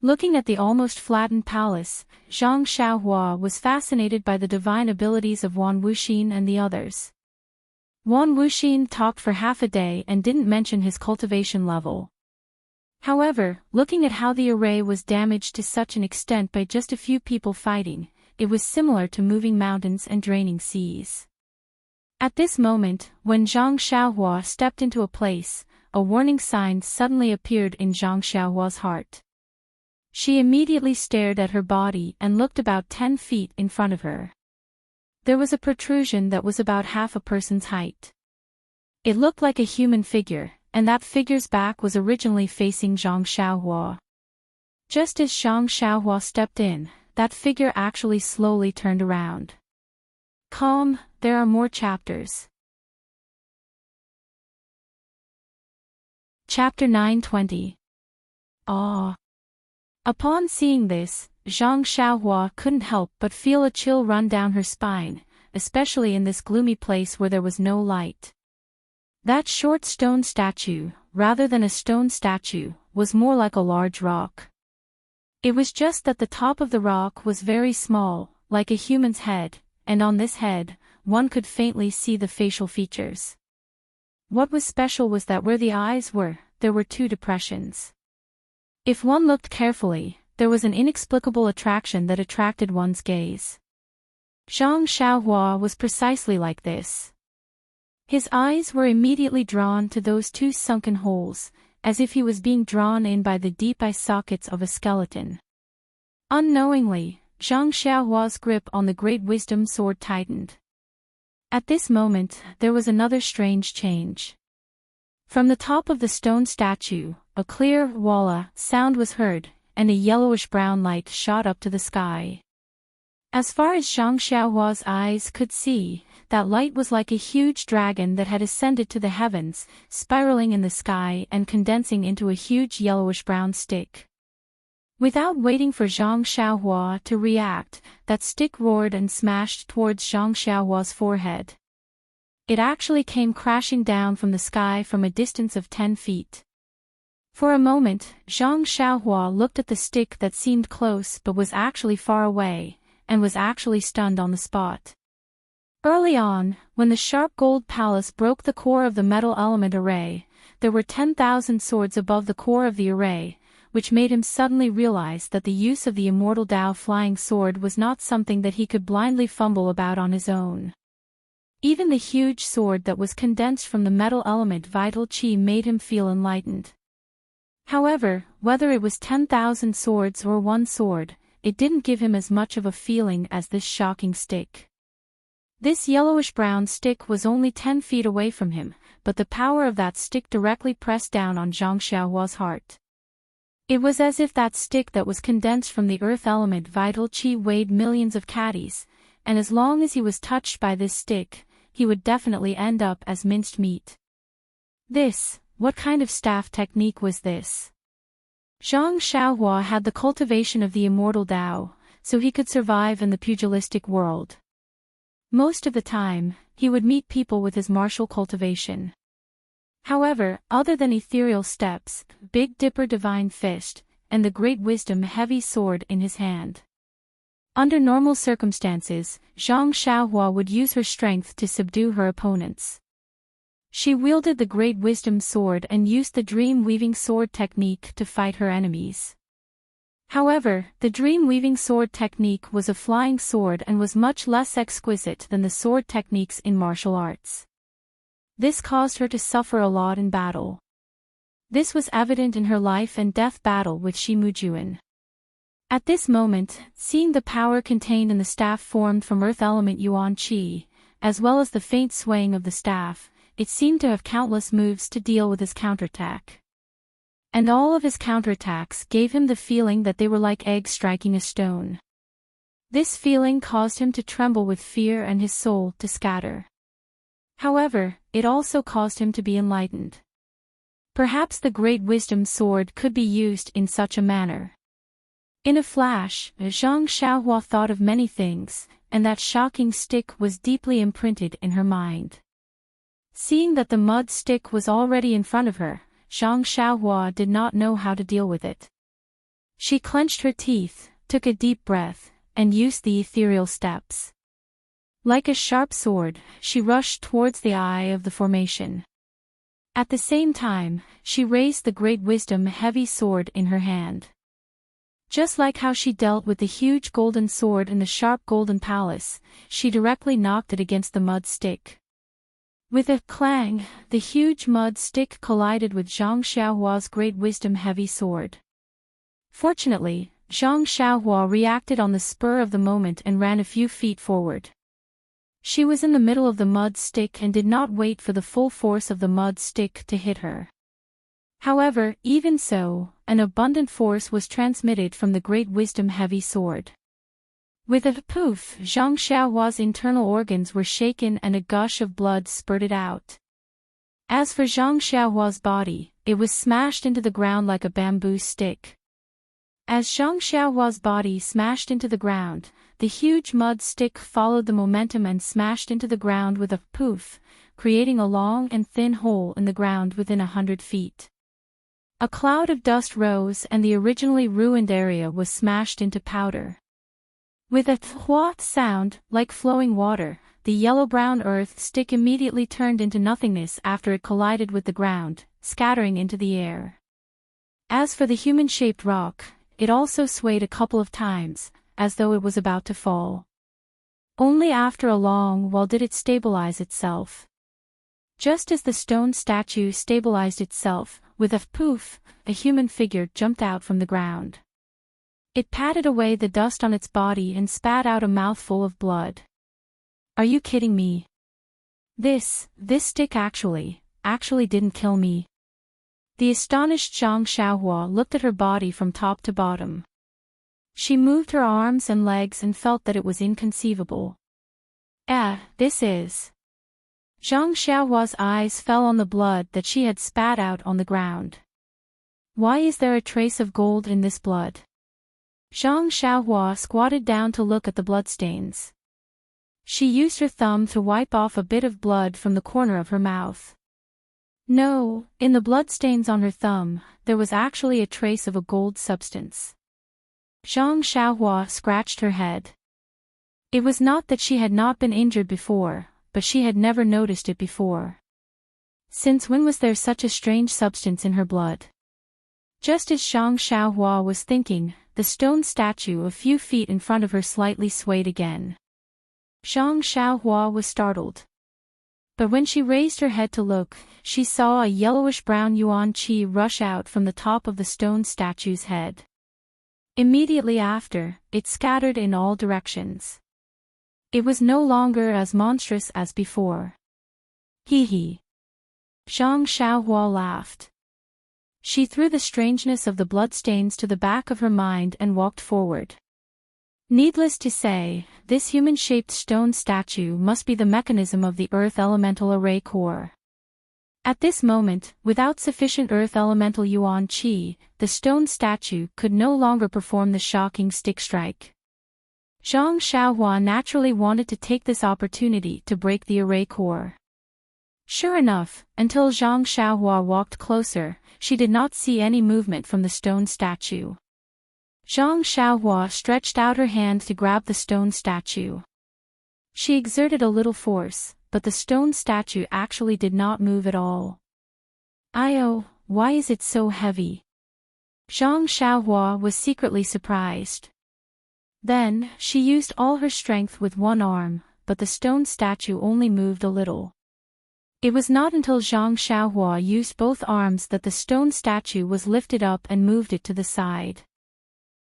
Looking at the almost flattened palace, Zhang Xiaohua was fascinated by the divine abilities of Huan Wuxin and the others. Huan Wuxin talked for half a day and didn't mention his cultivation level. However, looking at how the array was damaged to such an extent by just a few people fighting, it was similar to moving mountains and draining seas. At this moment, when Zhang Xiaohua stepped into a place, a warning sign suddenly appeared in Zhang Xiaohua's heart. She immediately stared at her body and looked about 10 feet in front of her. There was a protrusion that was about half a person's height. It looked like a human figure, and that figure's back was originally facing Zhang Xiaohua. Just as Zhang Xiaohua stepped in, that figure actually slowly turned around. Calm, there are more chapters. Chapter 920. Awe. Upon seeing this, Zhang Xiaohua couldn't help but feel a chill run down her spine, especially in this gloomy place where there was no light. That short stone statue, rather than a stone statue, was more like a large rock. It was just that the top of the rock was very small, like a human's head, and on this head, one could faintly see the facial features. What was special was that where the eyes were, there were 2 depressions. If one looked carefully, there was an inexplicable attraction that attracted one's gaze. Zhang Xiaohua was precisely like this. His eyes were immediately drawn to those 2 sunken holes, as if he was being drawn in by the deep eye sockets of a skeleton. Unknowingly, Zhang Xiaohua's grip on the Great Wisdom Sword tightened. At this moment, there was another strange change. From the top of the stone statue, a clear walla sound was heard, and a yellowish-brown light shot up to the sky. As far as Zhang Xiaohua's eyes could see, that light was like a huge dragon that had ascended to the heavens, spiraling in the sky and condensing into a huge yellowish-brown stick. Without waiting for Zhang Xiaohua to react, that stick roared and smashed towards Zhang Xiaohua's forehead. It actually came crashing down from the sky from a distance of 10 feet. For a moment, Zhang Xiaohua looked at the stick that seemed close but was actually far away, and was actually stunned on the spot. Early on, when the sharp gold palace broke the core of the metal element array, there were 10,000 swords above the core of the array, which made him suddenly realize that the use of the immortal Dao flying sword was not something that he could blindly fumble about on his own. Even the huge sword that was condensed from the metal element vital qi made him feel enlightened. However, whether it was 10,000 swords or one sword, it didn't give him as much of a feeling as this shocking stick. This yellowish-brown stick was only 10 feet away from him, but the power of that stick directly pressed down on Zhang Xiaohua's heart. It was as if that stick that was condensed from the earth element vital qi weighed millions of catties, and as long as he was touched by this stick, he would definitely end up as minced meat. What kind of staff technique was this? Zhang Xiaohua had the cultivation of the immortal Dao, so he could survive in the pugilistic world. Most of the time, he would meet people with his martial cultivation. However, other than ethereal steps, Big Dipper Divine Fist, and the Great Wisdom Heavy Sword in his hand. Under normal circumstances, Zhang Xiaohua would use her strength to subdue her opponents. She wielded the Great Wisdom Sword and used the Dream Weaving Sword technique to fight her enemies. However, the Dream Weaving Sword technique was a flying sword and was much less exquisite than the sword techniques in martial arts. This caused her to suffer a lot in battle. This was evident in her life and death battle with Shi Mujuan. At this moment, seeing the power contained in the staff formed from earth element Yuan Qi, as well as the faint swaying of the staff, it seemed to have countless moves to deal with his counterattack. And all of his counterattacks gave him the feeling that they were like eggs striking a stone. This feeling caused him to tremble with fear and his soul to scatter. However, it also caused him to be enlightened. Perhaps the Great Wisdom Sword could be used in such a manner. In a flash, Zhang Xiaohua thought of many things, and that shocking stick was deeply imprinted in her mind. Seeing that the mud stick was already in front of her, Zhang Xiaohua did not know how to deal with it. She clenched her teeth, took a deep breath, and used the ethereal steps. Like a sharp sword, she rushed towards the eye of the formation. At the same time, she raised the Great Wisdom Heavy Sword in her hand. Just like how she dealt with the huge golden sword in the sharp golden palace, she directly knocked it against the mud stick. With a clang, the huge mud stick collided with Zhang Xiaohua's Great Wisdom Heavy Sword. Fortunately, Zhang Xiaohua reacted on the spur of the moment and ran a few feet forward. She was in the middle of the mud stick and did not wait for the full force of the mud stick to hit her. However, even so, an abundant force was transmitted from the Great Wisdom Heavy Sword. With a poof, Zhang Xiaohua's internal organs were shaken and a gush of blood spurted out. As for Zhang Xiaohua's body, it was smashed into the ground like a bamboo stick. As Zhang Xiaohua's body smashed into the ground, the huge mud stick followed the momentum and smashed into the ground with a poof, creating a long and thin hole in the ground within 100 feet. A cloud of dust rose and the originally ruined area was smashed into powder. With a thwack sound, like flowing water, the yellow-brown earth stick immediately turned into nothingness after it collided with the ground, scattering into the air. As for the human-shaped rock, it also swayed a couple of times, as though it was about to fall. Only after a long while did it stabilize itself. Just as the stone statue stabilized itself, with a poof, a human figure jumped out from the ground. It patted away the dust on its body and spat out a mouthful of blood. Are you kidding me? This stick actually didn't kill me. The astonished Zhang Xiaohua looked at her body from top to bottom. She moved her arms and legs and felt that it was inconceivable. This is... Zhang Xiaohua's eyes fell on the blood that she had spat out on the ground. Why is there a trace of gold in this blood? Zhang Xiaohua squatted down to look at the bloodstains. She used her thumb to wipe off a bit of blood from the corner of her mouth. No, in the bloodstains on her thumb, there was actually a trace of a gold substance. Zhang Xiaohua scratched her head. It was not that she had not been injured before, but she had never noticed it before. Since when was there such a strange substance in her blood? Just as Zhang Xiaohua was thinking, the stone statue a few feet in front of her slightly swayed again. Zhang Xiaohua was startled. But when she raised her head to look, she saw a yellowish-brown yuan qi rush out from the top of the stone statue's head. Immediately after, it scattered in all directions. It was no longer as monstrous as before. Hee hee. Zhang Xiaohua laughed. She threw the strangeness of the bloodstains to the back of her mind and walked forward. Needless to say, this human-shaped stone statue must be the mechanism of the Earth Elemental Array Core. At this moment, without sufficient Earth Elemental Yuan Qi, the stone statue could no longer perform the shocking stick strike. Zhang Xiaohua naturally wanted to take this opportunity to break the array core. Sure enough, until Zhang Xiaohua walked closer, she did not see any movement from the stone statue. Zhang Xiaohua stretched out her hand to grab the stone statue. She exerted a little force, but the stone statue actually did not move at all. "Oh, why is it so heavy?" Zhang Xiaohua was secretly surprised. Then, she used all her strength with one arm, but the stone statue only moved a little. It was not until Zhang Xiaohua used both arms that the stone statue was lifted up and moved it to the side.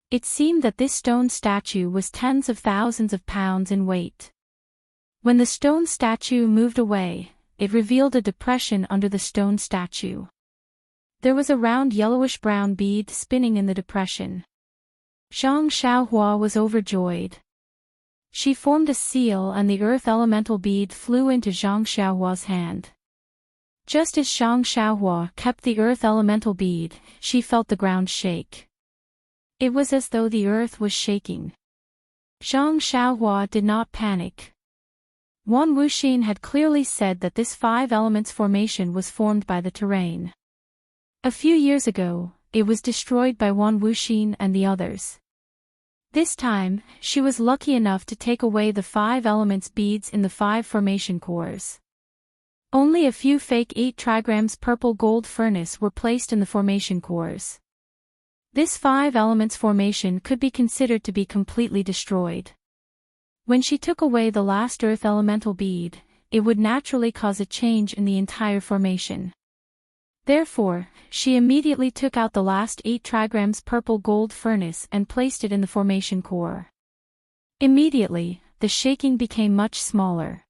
It seemed that this stone statue was tens of thousands of pounds in weight. When the stone statue moved away, it revealed a depression under the stone statue. There was a round yellowish-brown bead spinning in the depression. Zhang Xiaohua was overjoyed. She formed a seal and the earth elemental bead flew into Zhang Xiaohua's hand. Just as Zhang Xiaohua kept the earth elemental bead, she felt the ground shake. It was as though the earth was shaking. Zhang Xiaohua did not panic. Wan Wuxin had clearly said that this 5 elements formation was formed by the terrain. A few years ago, it was destroyed by Wan Wuxin and the others. This time, she was lucky enough to take away the 5 elements beads in the 5 formation cores. Only a few fake 8 trigrams purple gold furnace were placed in the formation cores. This 5 elements formation could be considered to be completely destroyed. When she took away the last earth elemental bead, it would naturally cause a change in the entire formation. Therefore, she immediately took out the last 8 trigrams purple gold furnace and placed it in the formation core. Immediately, the shaking became much smaller.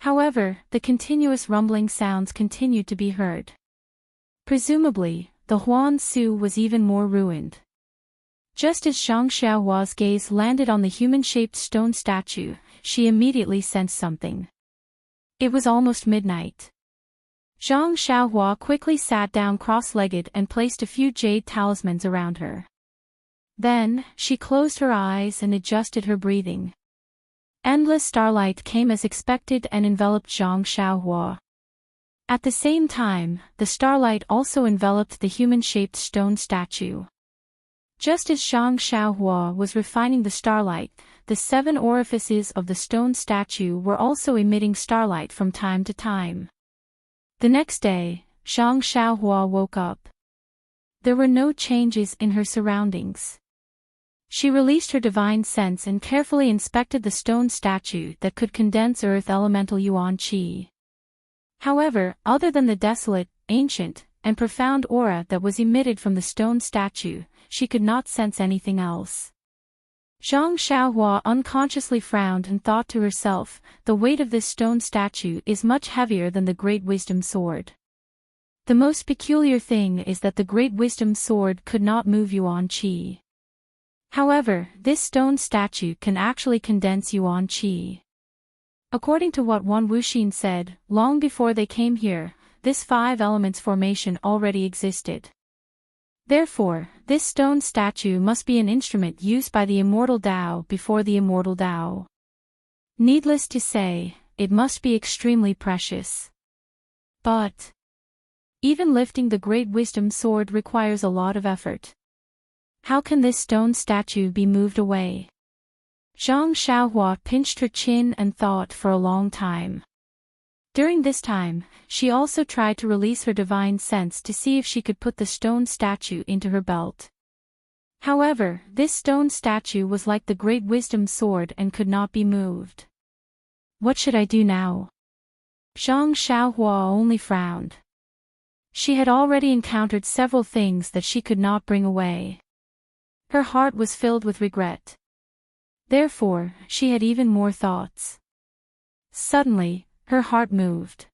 However, the continuous rumbling sounds continued to be heard. Presumably, the Huan Su was even more ruined. Just as Zhang Xiaohua's gaze landed on the human-shaped stone statue, she immediately sensed something. It was almost midnight. Zhang Xiaohua quickly sat down cross-legged and placed a few jade talismans around her. Then, she closed her eyes and adjusted her breathing. Endless starlight came as expected and enveloped Zhang Xiaohua. At the same time, the starlight also enveloped the human-shaped stone statue. Just as Zhang Xiaohua was refining the starlight, the 7 orifices of the stone statue were also emitting starlight from time to time. The next day, Zhang Xiaohua woke up. There were no changes in her surroundings. She released her divine sense and carefully inspected the stone statue that could condense earth elemental yuan qi. However, other than the desolate, ancient, and profound aura that was emitted from the stone statue. She could not sense anything else. Zhang Xiaohua unconsciously frowned and thought to herself, the weight of this stone statue is much heavier than the Great Wisdom Sword. The most peculiar thing is that the Great Wisdom Sword could not move Yuan Qi. However, this stone statue can actually condense Yuan Qi. According to what Wan Wuxin said, long before they came here, this 5 elements formation already existed. Therefore, this stone statue must be an instrument used by the immortal Tao before the immortal Tao. Needless to say, it must be extremely precious. But even lifting the Great Wisdom Sword requires a lot of effort. How can this stone statue be moved away? Zhang Xiaohua pinched her chin and thought for a long time. During this time, she also tried to release her divine sense to see if she could put the stone statue into her belt. However, this stone statue was like the Great Wisdom Sword and could not be moved. What should I do now? Zhang Xiaohua only frowned. She had already encountered several things that she could not bring away. Her heart was filled with regret. Therefore, she had even more thoughts. Suddenly, her heart moved.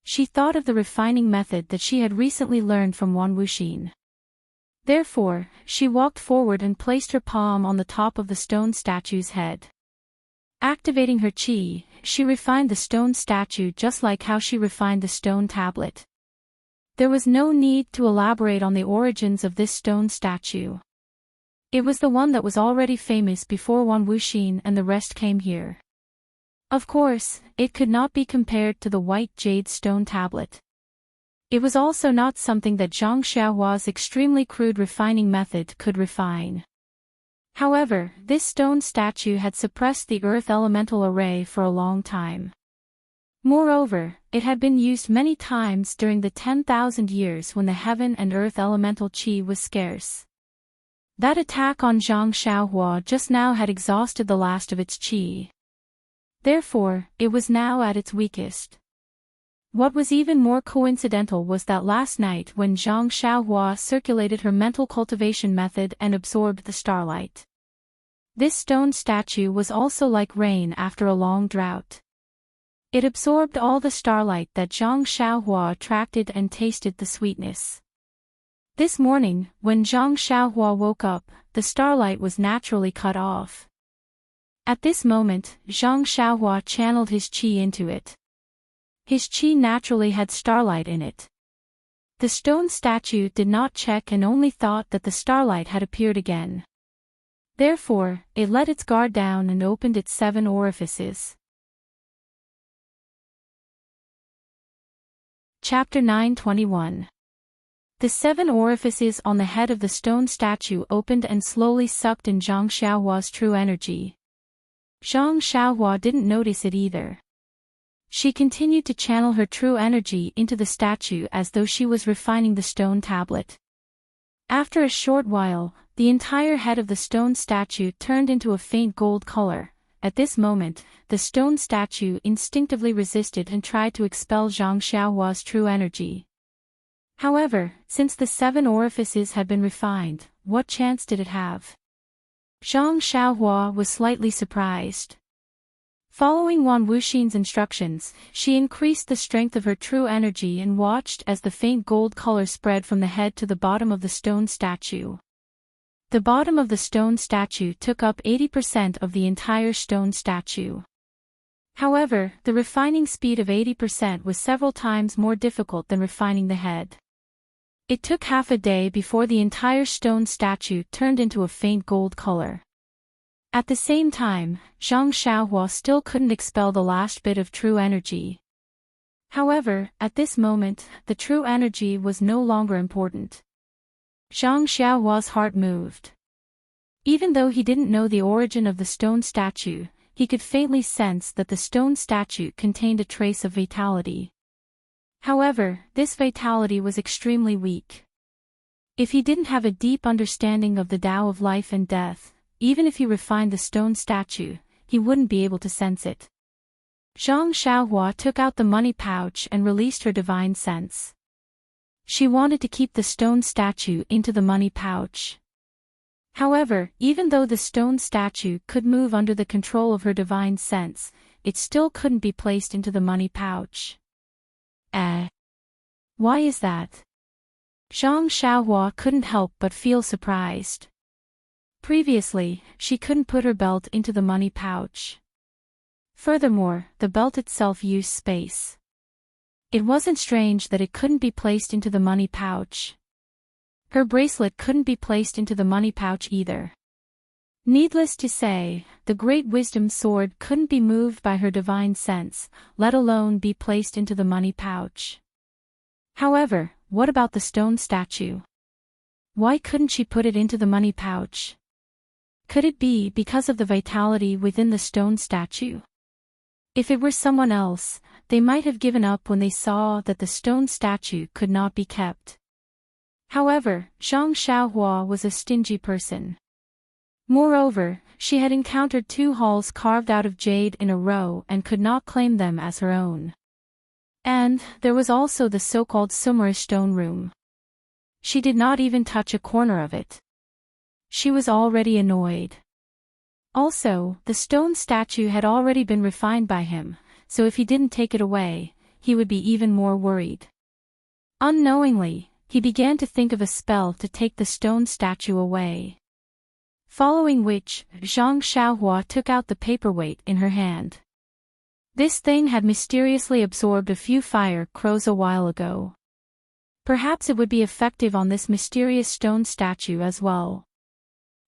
She thought of the refining method that she had recently learned from Wan Wuxin. Therefore, she walked forward and placed her palm on the top of the stone statue's head. Activating her qi, she refined the stone statue just like how she refined the stone tablet. There was no need to elaborate on the origins of this stone statue. It was the one that was already famous before Wan Wuxin and the rest came here. Of course, it could not be compared to the white jade stone tablet. It was also not something that Zhang Xiaohua's extremely crude refining method could refine. However, this stone statue had suppressed the earth elemental array for a long time. Moreover, it had been used many times during the 10,000 years when the heaven and earth elemental qi was scarce. That attack on Zhang Xiaohua just now had exhausted the last of its qi. Therefore, it was now at its weakest. What was even more coincidental was that last night when Zhang Xiaohua circulated her mental cultivation method and absorbed the starlight. This stone statue was also like rain after a long drought. It absorbed all the starlight that Zhang Xiaohua attracted and tasted the sweetness. This morning, when Zhang Xiaohua woke up, the starlight was naturally cut off. At this moment, Zhang Xiaohua channeled his qi into it. His qi naturally had starlight in it. The stone statue did not check and only thought that the starlight had appeared again. Therefore, it let its guard down and opened its 7 orifices. Chapter 9:21. The 7 orifices on the head of the stone statue opened and slowly sucked in Zhang Xiaohua's true energy. Zhang Xiaohua didn't notice it either. She continued to channel her true energy into the statue as though she was refining the stone tablet. After a short while, the entire head of the stone statue turned into a faint gold color. At this moment, the stone statue instinctively resisted and tried to expel Zhang Xiaohua's true energy. However, since the 7 orifices had been refined, what chance did it have? Zhang Xiaohua was slightly surprised. Following Wan Wuxin's instructions, she increased the strength of her true energy and watched as the faint gold color spread from the head to the bottom of the stone statue. The bottom of the stone statue took up 80% of the entire stone statue. However, the refining speed of 80% was several times more difficult than refining the head. It took half a day before the entire stone statue turned into a faint gold color. At the same time, Zhang Xiaohua still couldn't expel the last bit of true energy. However, at this moment, the true energy was no longer important. Zhang Xiaohua's heart moved. Even though he didn't know the origin of the stone statue, he could faintly sense that the stone statue contained a trace of vitality. However, this vitality was extremely weak. If he didn't have a deep understanding of the Tao of life and death, even if he refined the stone statue, he wouldn't be able to sense it. Zhang Xiaohua took out the money pouch and released her divine sense. She wanted to keep the stone statue into the money pouch. However, even though the stone statue could move under the control of her divine sense, it still couldn't be placed into the money pouch. Why is that? Zhang Xiaohua couldn't help but feel surprised. Previously, she couldn't put her belt into the money pouch. Furthermore, the belt itself used space. It wasn't strange that it couldn't be placed into the money pouch. Her bracelet couldn't be placed into the money pouch either. Needless to say, the great wisdom sword couldn't be moved by her divine sense, let alone be placed into the money pouch. However, what about the stone statue? Why couldn't she put it into the money pouch? Could it be because of the vitality within the stone statue? If it were someone else, they might have given up when they saw that the stone statue could not be kept. However, Zhang Xiaohua was a stingy person. Moreover, she had encountered 2 halls carved out of jade in a row and could not claim them as her own. And there was also the so-called Immerse stone room. She did not even touch a corner of it. She was already annoyed. Also, the stone statue had already been refined by him, so if he didn't take it away, he would be even more worried. Unknowingly, he began to think of a spell to take the stone statue away. Following which, Zhang Xiaohua took out the paperweight in her hand. This thing had mysteriously absorbed a few fire crows a while ago. Perhaps it would be effective on this mysterious stone statue as well.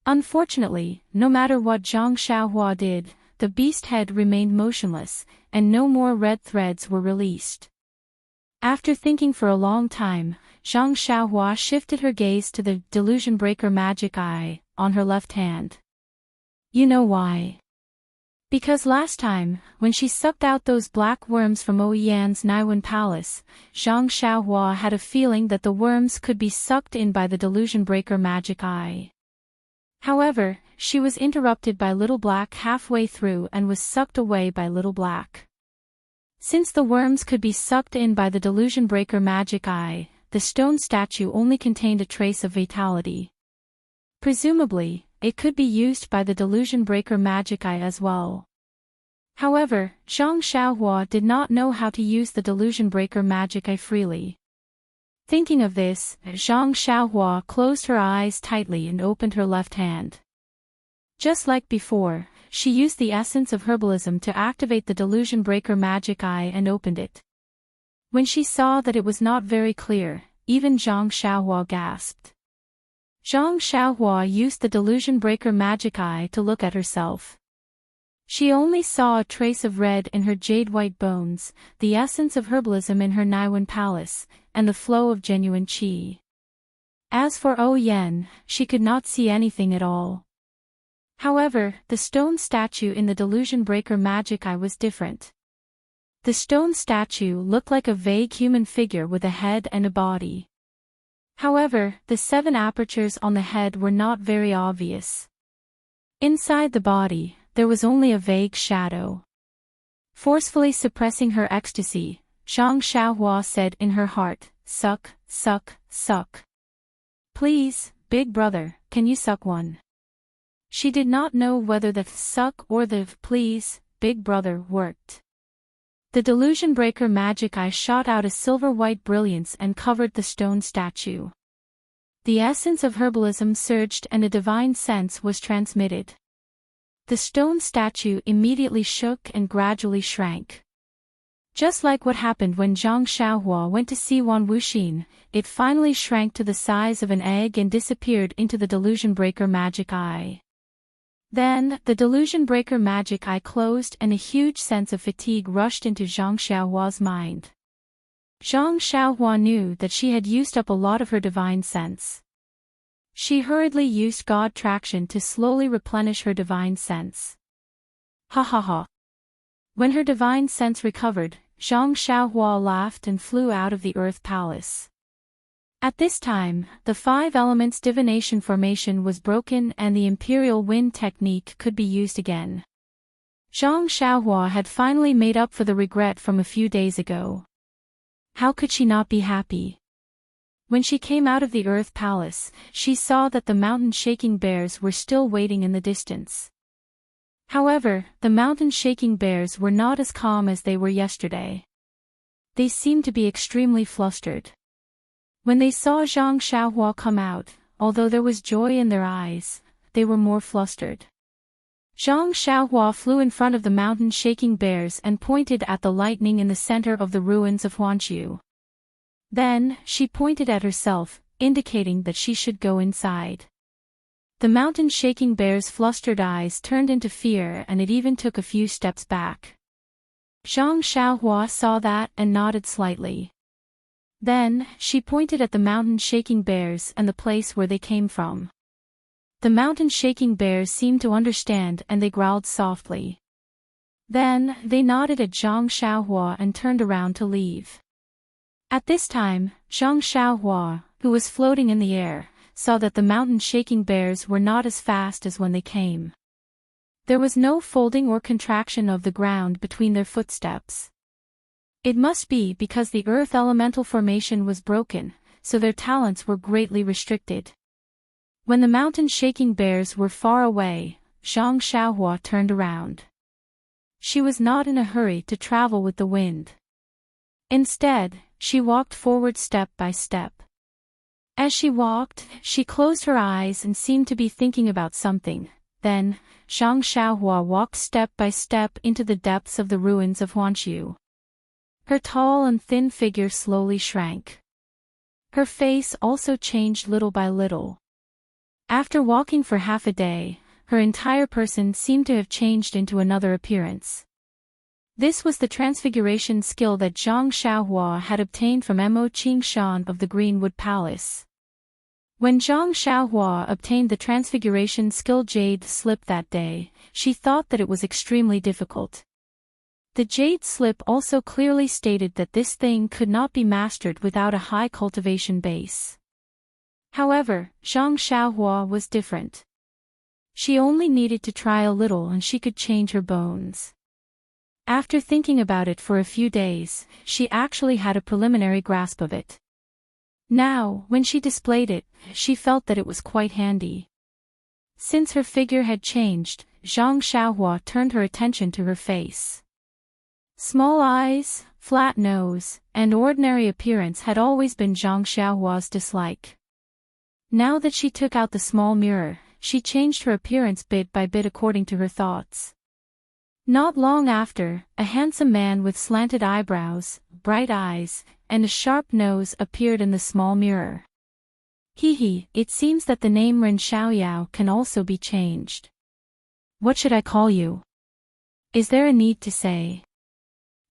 Unfortunately, no matter what Zhang Xiaohua did, the beast head remained motionless, and no more red threads were released. After thinking for a long time, Zhang Xiaohua shifted her gaze to the Delusion Breaker Magic Eye on her left hand. You know why? Because last time, when she sucked out those black worms from Oyan's Naiwan Palace, Zhang Xiaohua had a feeling that the worms could be sucked in by the Delusion Breaker Magic Eye. However, she was interrupted by Little Black halfway through and was sucked away by Little Black. Since the worms could be sucked in by the Delusion Breaker Magic Eye, the stone statue only contained a trace of vitality. Presumably, it could be used by the Delusion Breaker Magic Eye as well. However, Zhang Xiaohua did not know how to use the Delusion Breaker Magic Eye freely. Thinking of this, Zhang Xiaohua closed her eyes tightly and opened her left hand. Just like before, she used the essence of herbalism to activate the Delusion Breaker Magic Eye and opened it. When she saw that it was not very clear, even Zhang Xiaohua gasped. Zhang Xiaohua used the Delusion Breaker Magic Eye to look at herself. She only saw a trace of red in her jade-white bones, the essence of herbalism in her Naiwan Palace, and the flow of genuine qi. As for Oyan, she could not see anything at all. However, the stone statue in the Delusion Breaker Magic Eye was different. The stone statue looked like a vague human figure with a head and a body. However, the 7 apertures on the head were not very obvious. Inside the body, there was only a vague shadow. Forcefully suppressing her ecstasy, Zhang Xiaohua said in her heart, "Suck, suck, suck. Please, big brother, can you suck one?" She did not know whether the suck or the please, big brother worked. The Delusion Breaker Magic Eye shot out a silver-white brilliance and covered the stone statue. The essence of herbalism surged and a divine sense was transmitted. The stone statue immediately shook and gradually shrank. Just like what happened when Zhang Xiaohua went to see Wan Wuxin, it finally shrank to the size of an egg and disappeared into the Delusion Breaker Magic Eye. Then, the Delusion Breaker Magic Eye closed and a huge sense of fatigue rushed into Zhang Xiaohua's mind. Zhang Xiaohua knew that she had used up a lot of her divine sense. She hurriedly used God Traction to slowly replenish her divine sense. Ha ha ha. When her divine sense recovered, Zhang Xiaohua laughed and flew out of the Earth Palace. At this time, the 5 elements divination formation was broken and the Imperial Wind technique could be used again. Zhang Xiaohua had finally made up for the regret from a few days ago. How could she not be happy? When she came out of the Earth Palace, she saw that the mountain-shaking bears were still waiting in the distance. However, the mountain-shaking bears were not as calm as they were yesterday. They seemed to be extremely flustered. When they saw Zhang Xiaohua come out, although there was joy in their eyes, they were more flustered. Zhang Xiaohua flew in front of the mountain-shaking bears and pointed at the lightning in the center of the ruins of Huanqiu. Then, she pointed at herself, indicating that she should go inside. The mountain-shaking bear's flustered eyes turned into fear, and it even took a few steps back. Zhang Xiaohua saw that and nodded slightly. Then, she pointed at the mountain-shaking bears and the place where they came from. The mountain-shaking bears seemed to understand and they growled softly. Then, they nodded at Zhang Xiaohua and turned around to leave. At this time, Zhang Xiaohua, who was floating in the air, saw that the mountain-shaking bears were not as fast as when they came. There was no folding or contraction of the ground between their footsteps. It must be because the earth elemental formation was broken, so their talents were greatly restricted. When the mountain-shaking bears were far away, Zhang Xiaohua turned around. She was not in a hurry to travel with the wind. Instead, she walked forward step by step. As she walked, she closed her eyes and seemed to be thinking about something. Then, Zhang Xiaohua walked step by step into the depths of the ruins of Huanqiu. Her tall and thin figure slowly shrank. Her face also changed little by little. After walking for half a day, her entire person seemed to have changed into another appearance. This was the transfiguration skill that Zhang Xiaohua had obtained from Mo Qingshan of the Greenwood Palace. When Zhang Xiaohua obtained the transfiguration skill Jade Slip that day, she thought that it was extremely difficult. The Jade Slip also clearly stated that this thing could not be mastered without a high cultivation base. However, Zhang Xiaohua was different. She only needed to try a little and she could change her bones. After thinking about it for a few days, she actually had a preliminary grasp of it. Now, when she displayed it, she felt that it was quite handy. Since her figure had changed, Zhang Xiaohua turned her attention to her face. Small eyes, flat nose, and ordinary appearance had always been Zhang Xiaohua's dislike. Now that she took out the small mirror, she changed her appearance bit by bit according to her thoughts. Not long after, a handsome man with slanted eyebrows, bright eyes, and a sharp nose appeared in the small mirror. It seems that the name Ren Xiaoyao can also be changed. What should I call you? Is there a need to say?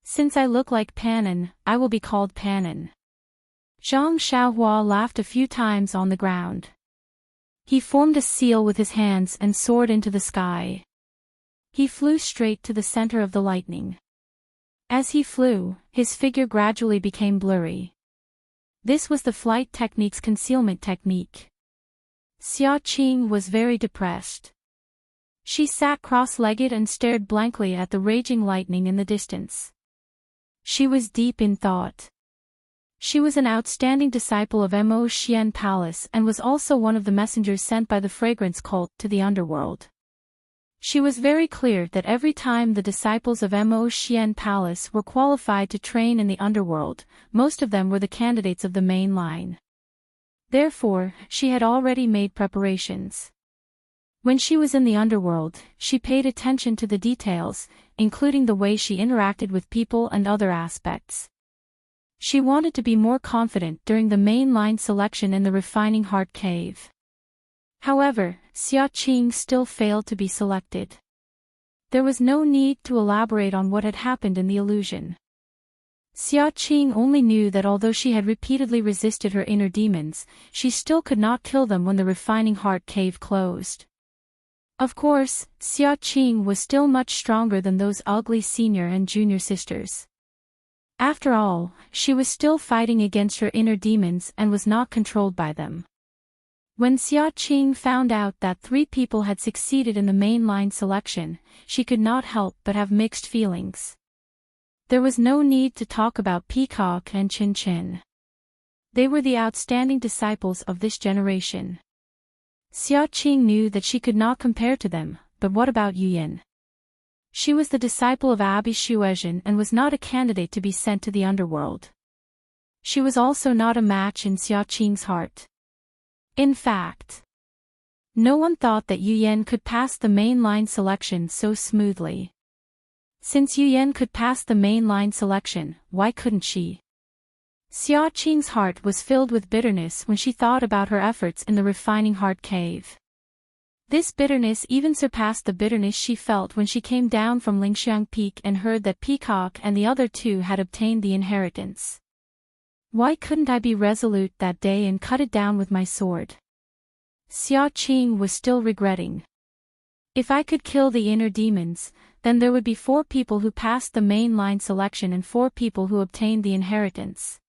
Since I look like Panin, I will be called Panin. Zhang Xiaohua laughed a few times on the ground. He formed a seal with his hands and soared into the sky. He flew straight to the center of the lightning. As he flew, his figure gradually became blurry. This was the flight technique's concealment technique. Xia Qing was very depressed. She sat cross-legged and stared blankly at the raging lightning in the distance. She was deep in thought. She was an outstanding disciple of Mo Xian Palace and was also one of the messengers sent by the fragrance cult to the underworld. She was very clear that every time the disciples of Mo Xian Palace were qualified to train in the underworld, most of them were the candidates of the main line. Therefore, she had already made preparations. When she was in the underworld, she paid attention to the details, including the way she interacted with people and other aspects. She wanted to be more confident during the main line selection in the Refining Heart Cave. However, Xia Qing still failed to be selected. There was no need to elaborate on what had happened in the illusion. Xia Qing only knew that although she had repeatedly resisted her inner demons, she still could not kill them when the Refining Heart Cave closed. Of course, Xia Qing was still much stronger than those ugly senior and junior sisters. After all, she was still fighting against her inner demons and was not controlled by them. When Xia Qing found out that 3 people had succeeded in the mainline selection, she could not help but have mixed feelings. There was no need to talk about Peacock and Chin Chin. They were the outstanding disciples of this generation. Xia Qing knew that she could not compare to them, but what about Yu Yin? She was the disciple of Abbe Shuezhen and was not a candidate to be sent to the underworld. She was also not a match in Xia Qing's heart. In fact, no one thought that Yu Yan could pass the mainline selection so smoothly. Since Yu Yan could pass the mainline selection, why couldn't she? Xia Qing's heart was filled with bitterness when she thought about her efforts in the refining heart cave. This bitterness even surpassed the bitterness she felt when she came down from Lingxiang Peak and heard that Peacock and the other two had obtained the inheritance. Why couldn't I be resolute that day and cut it down with my sword? Xia Qing was still regretting. If I could kill the inner demons, then there would be 4 people who passed the mainline selection and 4 people who obtained the inheritance.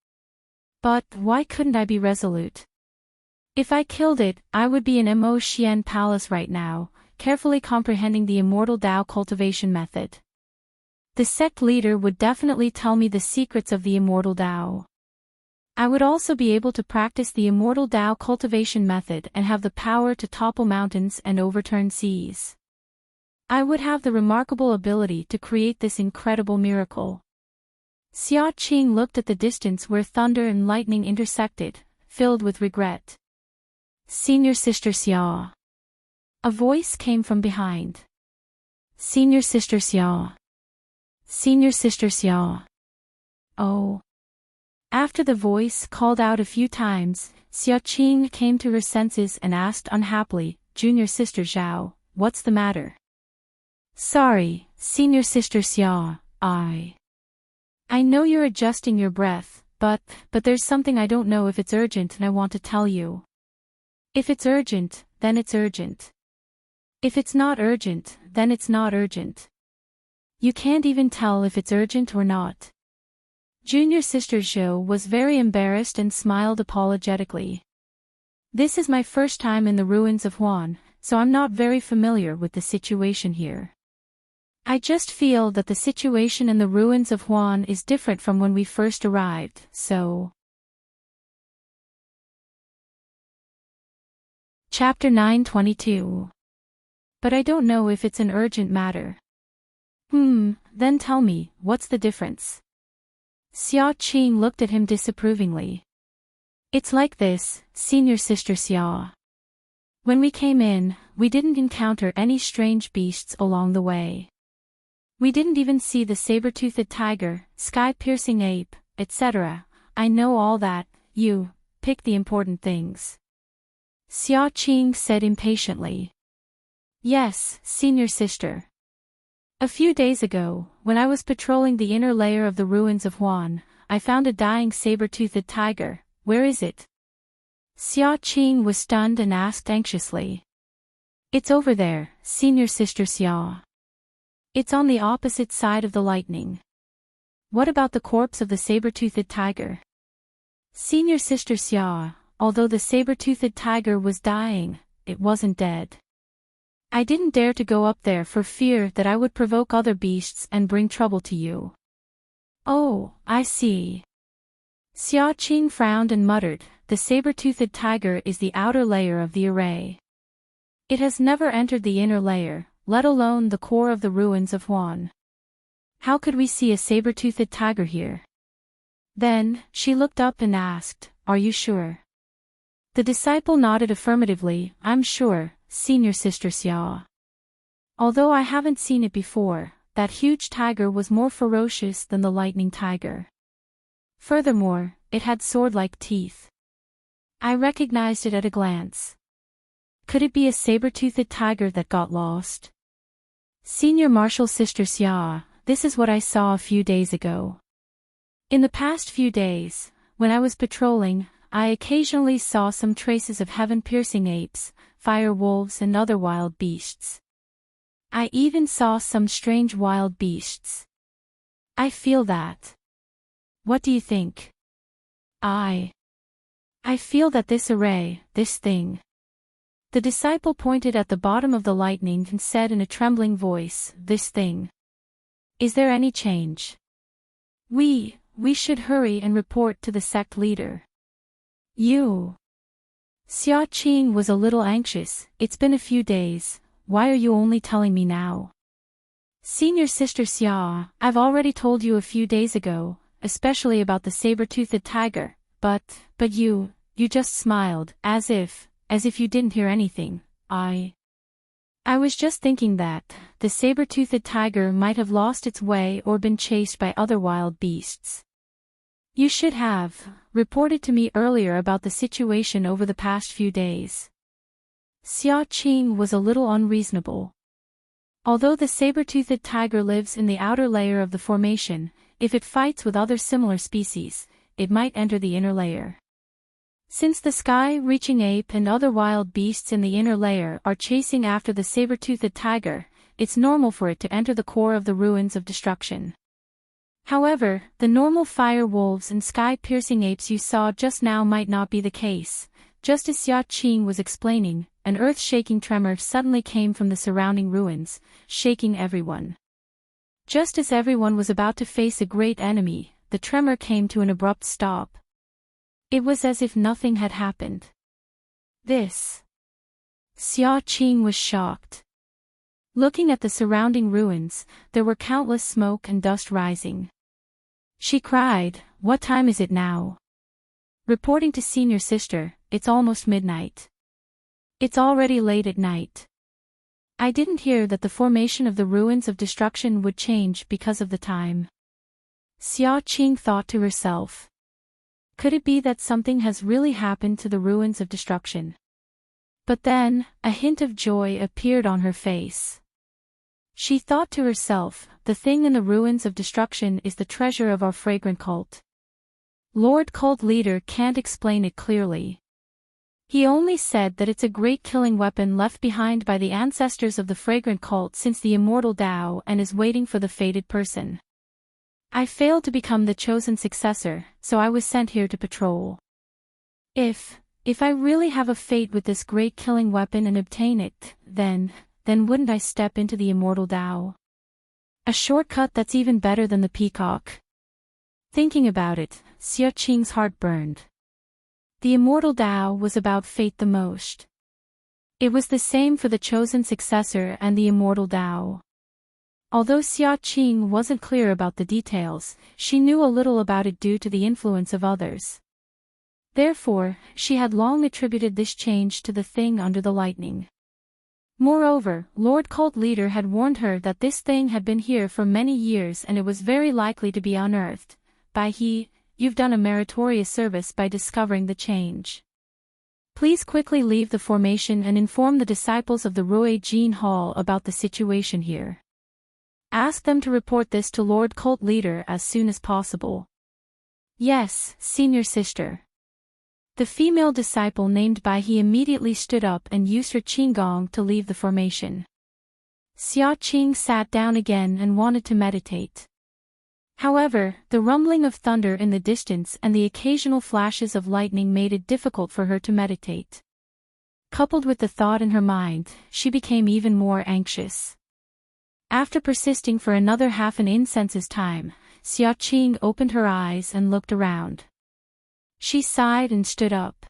But why couldn't I be resolute? If I killed it, I would be in Mo Xian Palace right now, carefully comprehending the immortal Dao cultivation method. The sect leader would definitely tell me the secrets of the immortal Dao. I would also be able to practice the immortal Dao cultivation method and have the power to topple mountains and overturn seas. I would have the remarkable ability to create this incredible miracle. Xia Qing looked at the distance where thunder and lightning intersected, filled with regret. Senior Sister Xia. A voice came from behind. Senior Sister Xia. Senior Sister Xia. Oh. After the voice called out a few times, Xia Qing came to her senses and asked unhappily, Junior Sister Zhao, what's the matter? Sorry, Senior Sister Xia, I know you're adjusting your breath, but there's something I don't know if it's urgent and I want to tell you. If it's urgent, then it's urgent. If it's not urgent, then it's not urgent. You can't even tell if it's urgent or not. Junior Sister Zhou was very embarrassed and smiled apologetically. This is my first time in the ruins of Huan, so I'm not very familiar with the situation here. I just feel that the situation in the ruins of Huan is different from when we first arrived, so... Chapter 922. But I don't know if it's an urgent matter. Then tell me, what's the difference? Xia Qing looked at him disapprovingly. It's like this, Senior Sister Xia. When we came in, we didn't encounter any strange beasts along the way. We didn't even see the saber-toothed tiger, sky-piercing ape, etc. I know all that, you pick the important things. Xia Qing said impatiently. Yes, Senior Sister. A few days ago, when I was patrolling the inner layer of the ruins of Huan, I found a dying saber-toothed tiger. Where is it? Xia Qing was stunned and asked anxiously. It's over there, Senior Sister Xia. It's on the opposite side of the lightning. What about the corpse of the saber-toothed tiger? Senior Sister Xia, although the saber-toothed tiger was dying, it wasn't dead. I didn't dare to go up there for fear that I would provoke other beasts and bring trouble to you. Oh, I see. Xia Qing frowned and muttered, the saber-toothed tiger is the outer layer of the array. It has never entered the inner layer, let alone the core of the ruins of Huan. How could we see a saber-toothed tiger here? Then, she looked up and asked, are you sure? The disciple nodded affirmatively, I'm sure, Senior Sister Xia. Although I haven't seen it before, that huge tiger was more ferocious than the lightning tiger. Furthermore, it had sword-like teeth. I recognized it at a glance. Could it be a saber-toothed tiger that got lost? Senior Martial Sister Xia, this is what I saw a few days ago. In the past few days, when I was patrolling, I occasionally saw some traces of heaven-piercing apes, fire wolves and other wild beasts. I even saw some strange wild beasts. I feel that. What do you think? I feel that this array, this thing. The disciple pointed at the bottom of the lightning and said in a trembling voice, this thing. Is there any change? We should hurry and report to the sect leader. You. Xia Qing was a little anxious. It's been a few days, why are you only telling me now? Senior sister Xia, I've already told you a few days ago, especially about the saber-toothed tiger, but you just smiled, as if you didn't hear anything. I was just thinking that the saber-toothed tiger might have lost its way or been chased by other wild beasts. You should have reported to me earlier about the situation over the past few days. Xia Qing was a little unreasonable. Although the saber-toothed tiger lives in the outer layer of the formation, if it fights with other similar species, it might enter the inner layer. Since the sky-reaching ape and other wild beasts in the inner layer are chasing after the saber-toothed tiger, it's normal for it to enter the core of the ruins of destruction. However, the normal fire wolves and sky-piercing apes you saw just now might not be the case. Just as Xia Qing was explaining, an earth-shaking tremor suddenly came from the surrounding ruins, shaking everyone. Just as everyone was about to face a great enemy, the tremor came to an abrupt stop. It was as if nothing had happened. Xia Qing was shocked. Looking at the surrounding ruins, there were countless smoke and dust rising. She cried, "What time is it now?" Reporting to senior sister, "It's almost midnight. It's already late at night. I didn't hear that the formation of the ruins of destruction would change because of the time." Xia Qing thought to herself. Could it be that something has really happened to the ruins of destruction? But then, a hint of joy appeared on her face. She thought to herself, the thing in the ruins of destruction is the treasure of our fragrant cult. Lord Cult Leader can't explain it clearly. He only said that it's a great killing weapon left behind by the ancestors of the fragrant cult since the immortal Tao and is waiting for the fated person. I failed to become the chosen successor, so I was sent here to patrol. If I really have a fate with this great killing weapon and obtain it, then wouldn't I step into the immortal Tao? A shortcut that's even better than the peacock. Thinking about it, Xia Qing's heart burned. The immortal Tao was about fate the most. It was the same for the chosen successor and the immortal Tao. Although Xia Qing wasn't clear about the details, she knew a little about it due to the influence of others. Therefore, she had long attributed this change to the thing under the lightning. Moreover, Lord Cult Leader had warned her that this thing had been here for many years and it was very likely to be unearthed. You've done a meritorious service by discovering the change. Please quickly leave the formation and inform the disciples of the Rui Jin Hall about the situation here. Ask them to report this to Lord Cult Leader as soon as possible. Yes, senior sister. The female disciple named Bai He immediately stood up and used her qigong to leave the formation. Xia Qing sat down again and wanted to meditate. However, the rumbling of thunder in the distance and the occasional flashes of lightning made it difficult for her to meditate. Coupled with the thought in her mind, she became even more anxious. After persisting for another half an incense's time, Xia Qing opened her eyes and looked around. She sighed and stood up.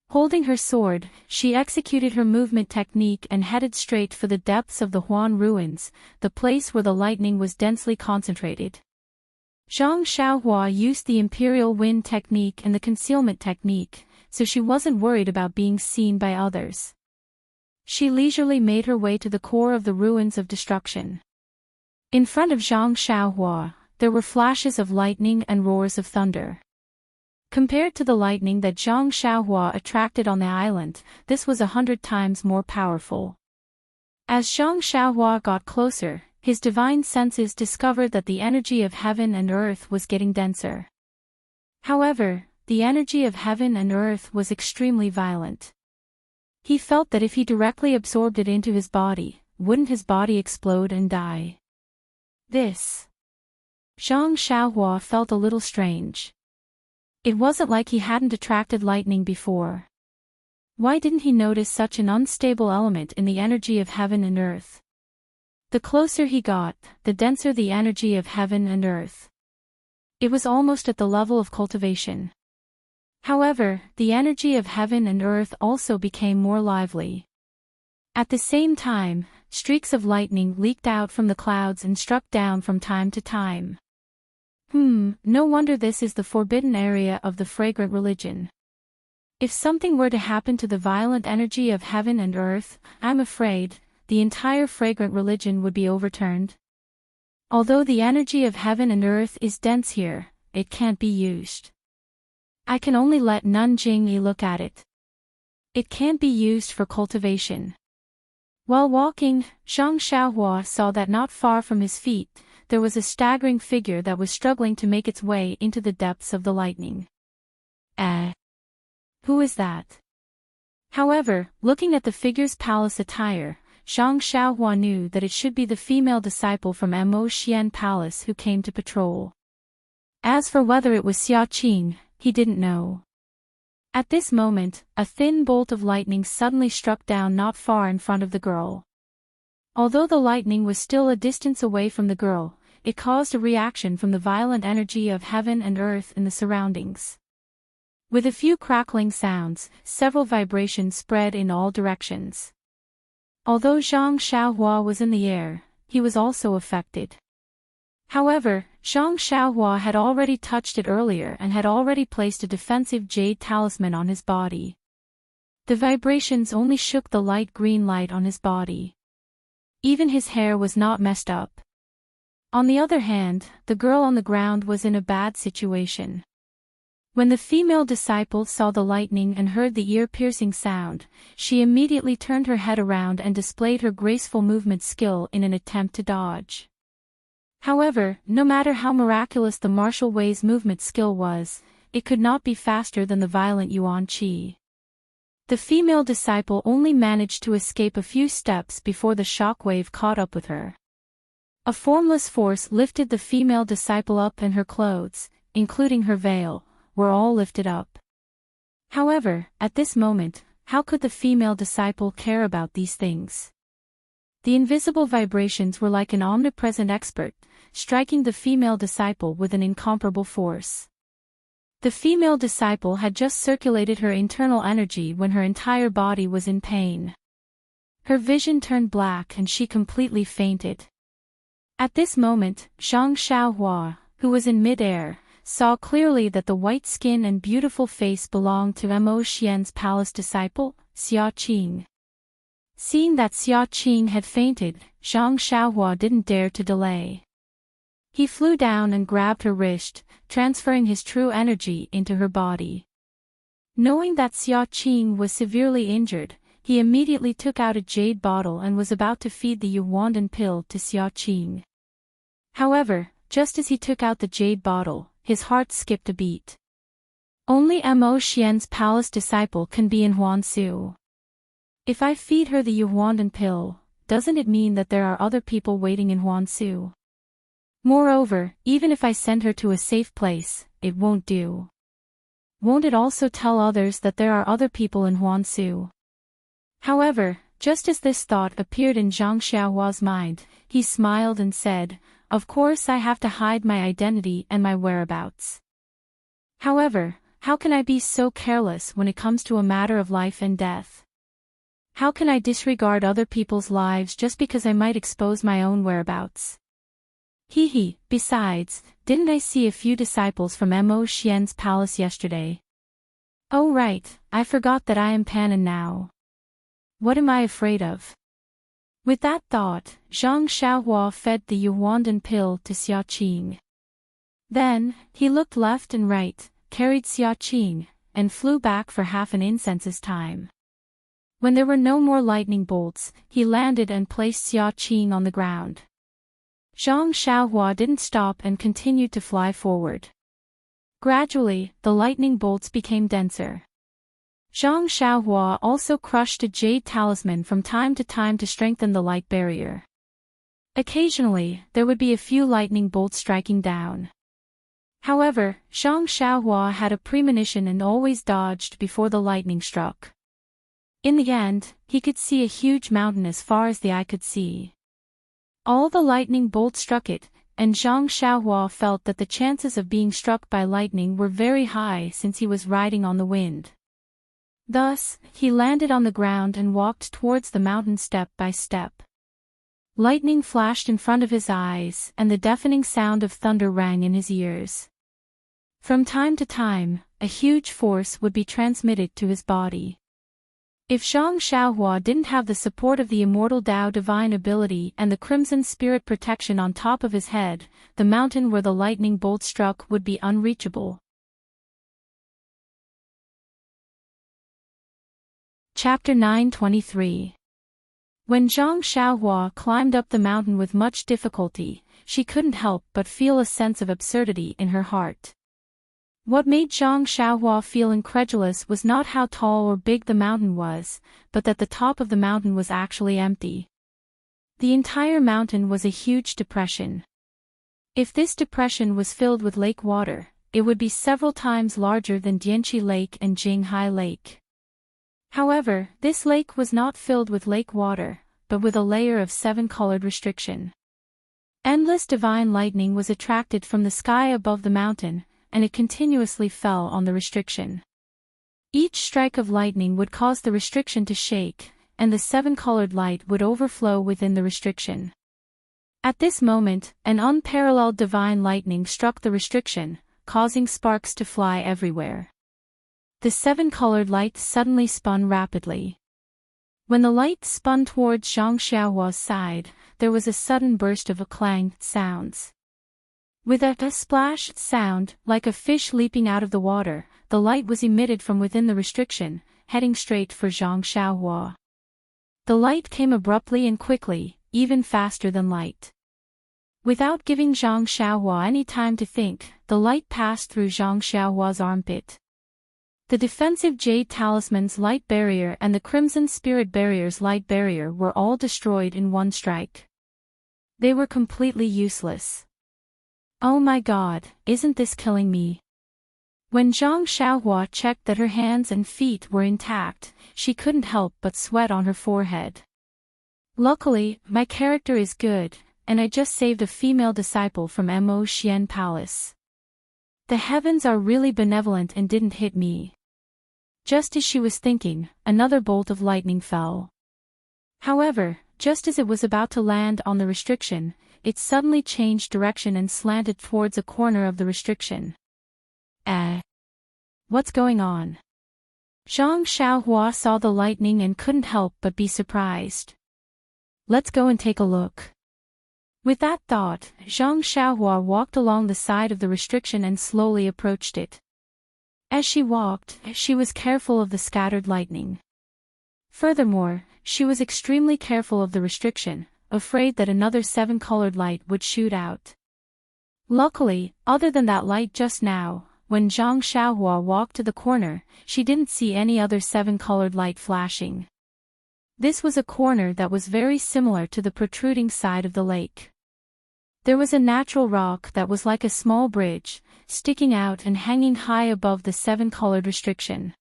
Holding her sword, she executed her movement technique and headed straight for the depths of the Huan ruins, the place where the lightning was densely concentrated. Zhang Xiaohua used the Imperial Wind technique and the concealment technique, so she wasn't worried about being seen by others. She leisurely made her way to the core of the ruins of destruction. In front of Zhang Xiaohua, there were flashes of lightning and roars of thunder. Compared to the lightning that Zhang Xiaohua attracted on the island, this was 100 times more powerful. As Zhang Xiaohua got closer, his divine senses discovered that the energy of heaven and earth was getting denser. However, the energy of heaven and earth was extremely violent. He felt that if he directly absorbed it into his body, wouldn't his body explode and die? Zhang Xiaohua felt a little strange. It wasn't like he hadn't attracted lightning before. Why didn't he notice such an unstable element in the energy of heaven and earth? The closer he got, the denser the energy of heaven and earth. It was almost at the level of cultivation. However, the energy of heaven and earth also became more lively. At the same time, streaks of lightning leaked out from the clouds and struck down from time to time. No wonder this is the forbidden area of the fragrant religion. If something were to happen to the violent energy of heaven and earth, I'm afraid, the entire fragrant religion would be overturned. Although the energy of heaven and earth is dense here, it can't be used. I can only let Nanjing look at it. It can't be used for cultivation. While walking, Zhang Xiaohua saw that not far from his feet, there was a staggering figure that was struggling to make its way into the depths of the lightning. Who is that? However, looking at the figure's palace attire, Zhang Xiaohua knew that it should be the female disciple from Mo Xian Palace who came to patrol. As for whether it was Xia Qing, he didn't know. At this moment, a thin bolt of lightning suddenly struck down not far in front of the girl. Although the lightning was still a distance away from the girl, it caused a reaction from the violent energy of heaven and earth in the surroundings. With a few crackling sounds, several vibrations spread in all directions. Although Zhang Xiaohua was in the air, he was also affected. However, Zhang Xiaohua had already touched it earlier and had already placed a defensive jade talisman on his body. The vibrations only shook the light green light on his body. Even his hair was not messed up. On the other hand, the girl on the ground was in a bad situation. When the female disciple saw the lightning and heard the ear-piercing sound, she immediately turned her head around and displayed her graceful movement skill in an attempt to dodge. However, no matter how miraculous the martial way's movement skill was, it could not be faster than the violent Yuan Qi. The female disciple only managed to escape a few steps before the shockwave caught up with her. A formless force lifted the female disciple up, and her clothes, including her veil, were all lifted up. However, at this moment, how could the female disciple care about these things? The invisible vibrations were like an omnipresent expert, striking the female disciple with an incomparable force. The female disciple had just circulated her internal energy when her entire body was in pain. Her vision turned black and she completely fainted. At this moment, Zhang Xiaohua, who was in mid-air, saw clearly that the white skin and beautiful face belonged to Mo Xian's palace disciple, Xia Qing. Seeing that Xia Qing had fainted, Zhang Xiaohua didn't dare to delay. He flew down and grabbed her wrist, transferring his true energy into her body. Knowing that Xia Qing was severely injured, he immediately took out a jade bottle and was about to feed the Yuandan pill to Xia Qing. However, just as he took out the jade bottle, his heart skipped a beat. Only Mo Xian's palace disciple can be in Huansu. If I feed her the Yuandan pill, doesn't it mean that there are other people waiting in Huansu? Moreover, even if I send her to a safe place, it won't do. Won't it also tell others that there are other people in Huansu? However, just as this thought appeared in Zhang Xiaohua's mind, he smiled and said, "Of course I have to hide my identity and my whereabouts. However, how can I be so careless when it comes to a matter of life and death? How can I disregard other people's lives just because I might expose my own whereabouts? Besides, didn't I see a few disciples from Mo Xian's palace yesterday? Oh right, I forgot that I am Panan now. What am I afraid of?" With that thought, Zhang Xiaohua fed the Yuandan pill to Xia Qing. Then, he looked left and right, carried Xia Qing, and flew back for half an incense's time. When there were no more lightning bolts, he landed and placed Xia Qing on the ground. Zhang Xiaohua didn't stop and continued to fly forward. Gradually, the lightning bolts became denser. Zhang Xiaohua also crushed a jade talisman from time to strengthen the light barrier. Occasionally, there would be a few lightning bolts striking down. However, Zhang Xiaohua had a premonition and always dodged before the lightning struck. In the end, he could see a huge mountain as far as the eye could see. All the lightning bolts struck it, and Zhang Xiaohua felt that the chances of being struck by lightning were very high since he was riding on the wind. Thus, he landed on the ground and walked towards the mountain step by step. Lightning flashed in front of his eyes, and the deafening sound of thunder rang in his ears. From time to time, a huge force would be transmitted to his body. If Zhang Xiaohua didn't have the support of the immortal Tao divine ability and the crimson spirit protection on top of his head, the mountain where the lightning bolt struck would be unreachable. Chapter 923. When Zhang Xiaohua climbed up the mountain with much difficulty, she couldn't help but feel a sense of absurdity in her heart. What made Zhang Xiaohua feel incredulous was not how tall or big the mountain was, but that the top of the mountain was actually empty. The entire mountain was a huge depression. If this depression was filled with lake water, it would be several times larger than Dianqi Lake and Jinghai Lake. However, this lake was not filled with lake water, but with a layer of seven-colored restriction. Endless divine lightning was attracted from the sky above the mountain, and it continuously fell on the restriction. Each strike of lightning would cause the restriction to shake, and the seven-colored light would overflow within the restriction. At this moment, an unparalleled divine lightning struck the restriction, causing sparks to fly everywhere. The seven-colored light suddenly spun rapidly. When the light spun towards Zhang Xiaohua's side, there was a sudden burst of clang sounds. With a splash sound, like a fish leaping out of the water, the light was emitted from within the restriction, heading straight for Zhang Xiaohua. The light came abruptly and quickly, even faster than light. Without giving Zhang Xiaohua any time to think, the light passed through Zhang Xiaohua's armpit. The defensive Jade Talisman's light barrier and the Crimson Spirit Barrier's light barrier were all destroyed in one strike. They were completely useless. Oh my god, isn't this killing me? When Zhang Xiaohua checked that her hands and feet were intact, she couldn't help but sweat on her forehead. Luckily, my character is good, and I just saved a female disciple from Mo Xian Palace. The heavens are really benevolent and didn't hit me. Just as she was thinking, another bolt of lightning fell. However, just as it was about to land on the restriction, it suddenly changed direction and slanted towards a corner of the restriction. What's going on? Zhang Xiaohua saw the lightning and couldn't help but be surprised. Let's go and take a look. With that thought, Zhang Xiaohua walked along the side of the restriction and slowly approached it. As she walked, she was careful of the scattered lightning. Furthermore, she was extremely careful of the restriction, afraid that another seven-colored light would shoot out. Luckily, other than that light just now, when Zhang Xiaohua walked to the corner, she didn't see any other seven-colored light flashing. This was a corner that was very similar to the protruding side of the lake. There was a natural rock that was like a small bridge, sticking out and hanging high above the seven-colored restriction.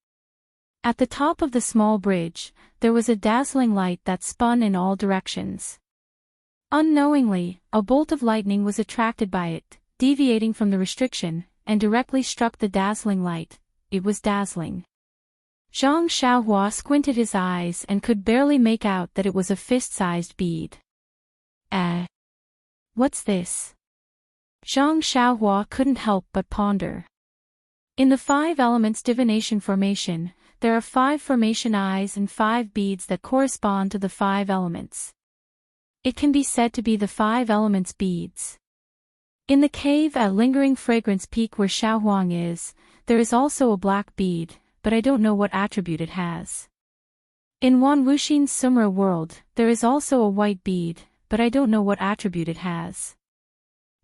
At the top of the small bridge, there was a dazzling light that spun in all directions. Unknowingly, a bolt of lightning was attracted by it, deviating from the restriction, and directly struck the dazzling light. It was dazzling. Zhang Xiaohua squinted his eyes and could barely make out that it was a fist-sized bead. What's this? Zhang Xiaohua couldn't help but ponder. In the 5 elements divination formation, there are 5 formation eyes and 5 beads that correspond to the 5 elements. It can be said to be the 5 elements beads. In the cave at Lingering Fragrance Peak where Xiaohuang is, there is also a black bead, but I don't know what attribute it has. In Wan Wuxin's Sumra world, there is also a white bead, but I don't know what attribute it has.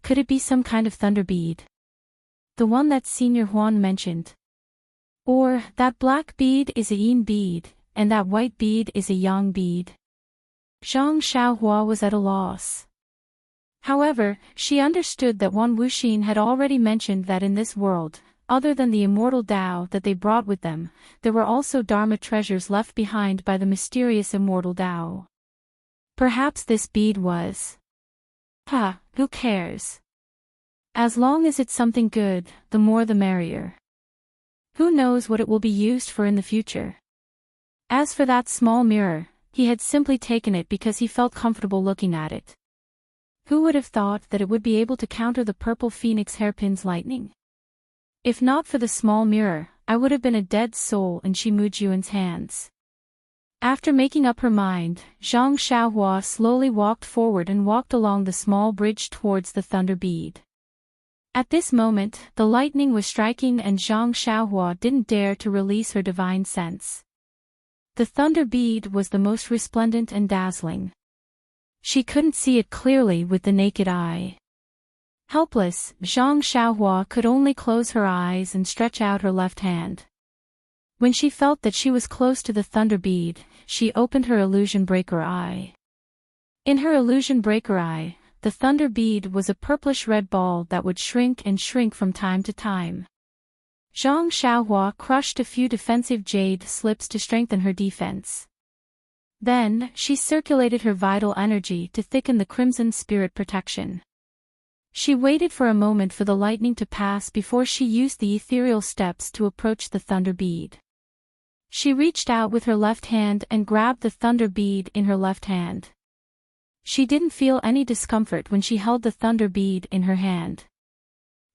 Could it be some kind of thunder bead? The one that Senior Huan mentioned. Or, that black bead is a yin bead, and that white bead is a yang bead. Zhang Xiaohua was at a loss. However, she understood that Wan Wuxin had already mentioned that in this world, other than the immortal Tao that they brought with them, there were also Dharma treasures left behind by the mysterious immortal Tao. Perhaps this bead was... who cares? As long as it's something good, the more the merrier. Who knows what it will be used for in the future? As for that small mirror, he had simply taken it because he felt comfortable looking at it. Who would have thought that it would be able to counter the purple phoenix hairpin's lightning? If not for the small mirror, I would have been a dead soul in Shimujuan's hands. After making up her mind, Zhang Xiaohua slowly walked forward and walked along the small bridge towards the thunder bead. At this moment, the lightning was striking and Zhang Xiaohua didn't dare to release her divine sense. The thunder bead was the most resplendent and dazzling. She couldn't see it clearly with the naked eye. Helpless, Zhang Xiaohua could only close her eyes and stretch out her left hand. When she felt that she was close to the thunder bead, she opened her illusion breaker eye. In her illusion breaker eye, the thunder bead was a purplish-red ball that would shrink and shrink from time to time. Zhang Xiaohua crushed a few defensive jade slips to strengthen her defense. Then, she circulated her vital energy to thicken the crimson spirit protection. She waited for a moment for the lightning to pass before she used the ethereal steps to approach the thunder bead. She reached out with her left hand and grabbed the thunder bead in her left hand. She didn't feel any discomfort when she held the thunder bead in her hand.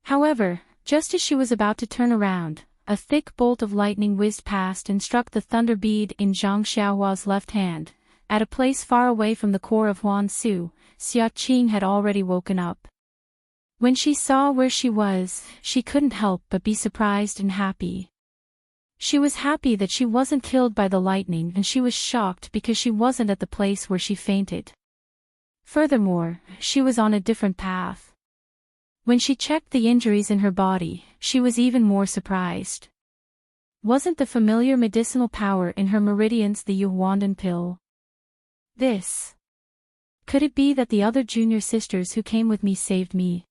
However, just as she was about to turn around, a thick bolt of lightning whizzed past and struck the thunder bead in Zhang Xiaohua's left hand. At a place far away from the core of Huansu, Xia Qing had already woken up. When she saw where she was, she couldn't help but be surprised and happy. She was happy that she wasn't killed by the lightning, and she was shocked because she wasn't at the place where she fainted. Furthermore, she was on a different path. When she checked the injuries in her body, she was even more surprised. Wasn't the familiar medicinal power in her meridians the Yuhuandan pill? Could it be that the other junior sisters who came with me saved me?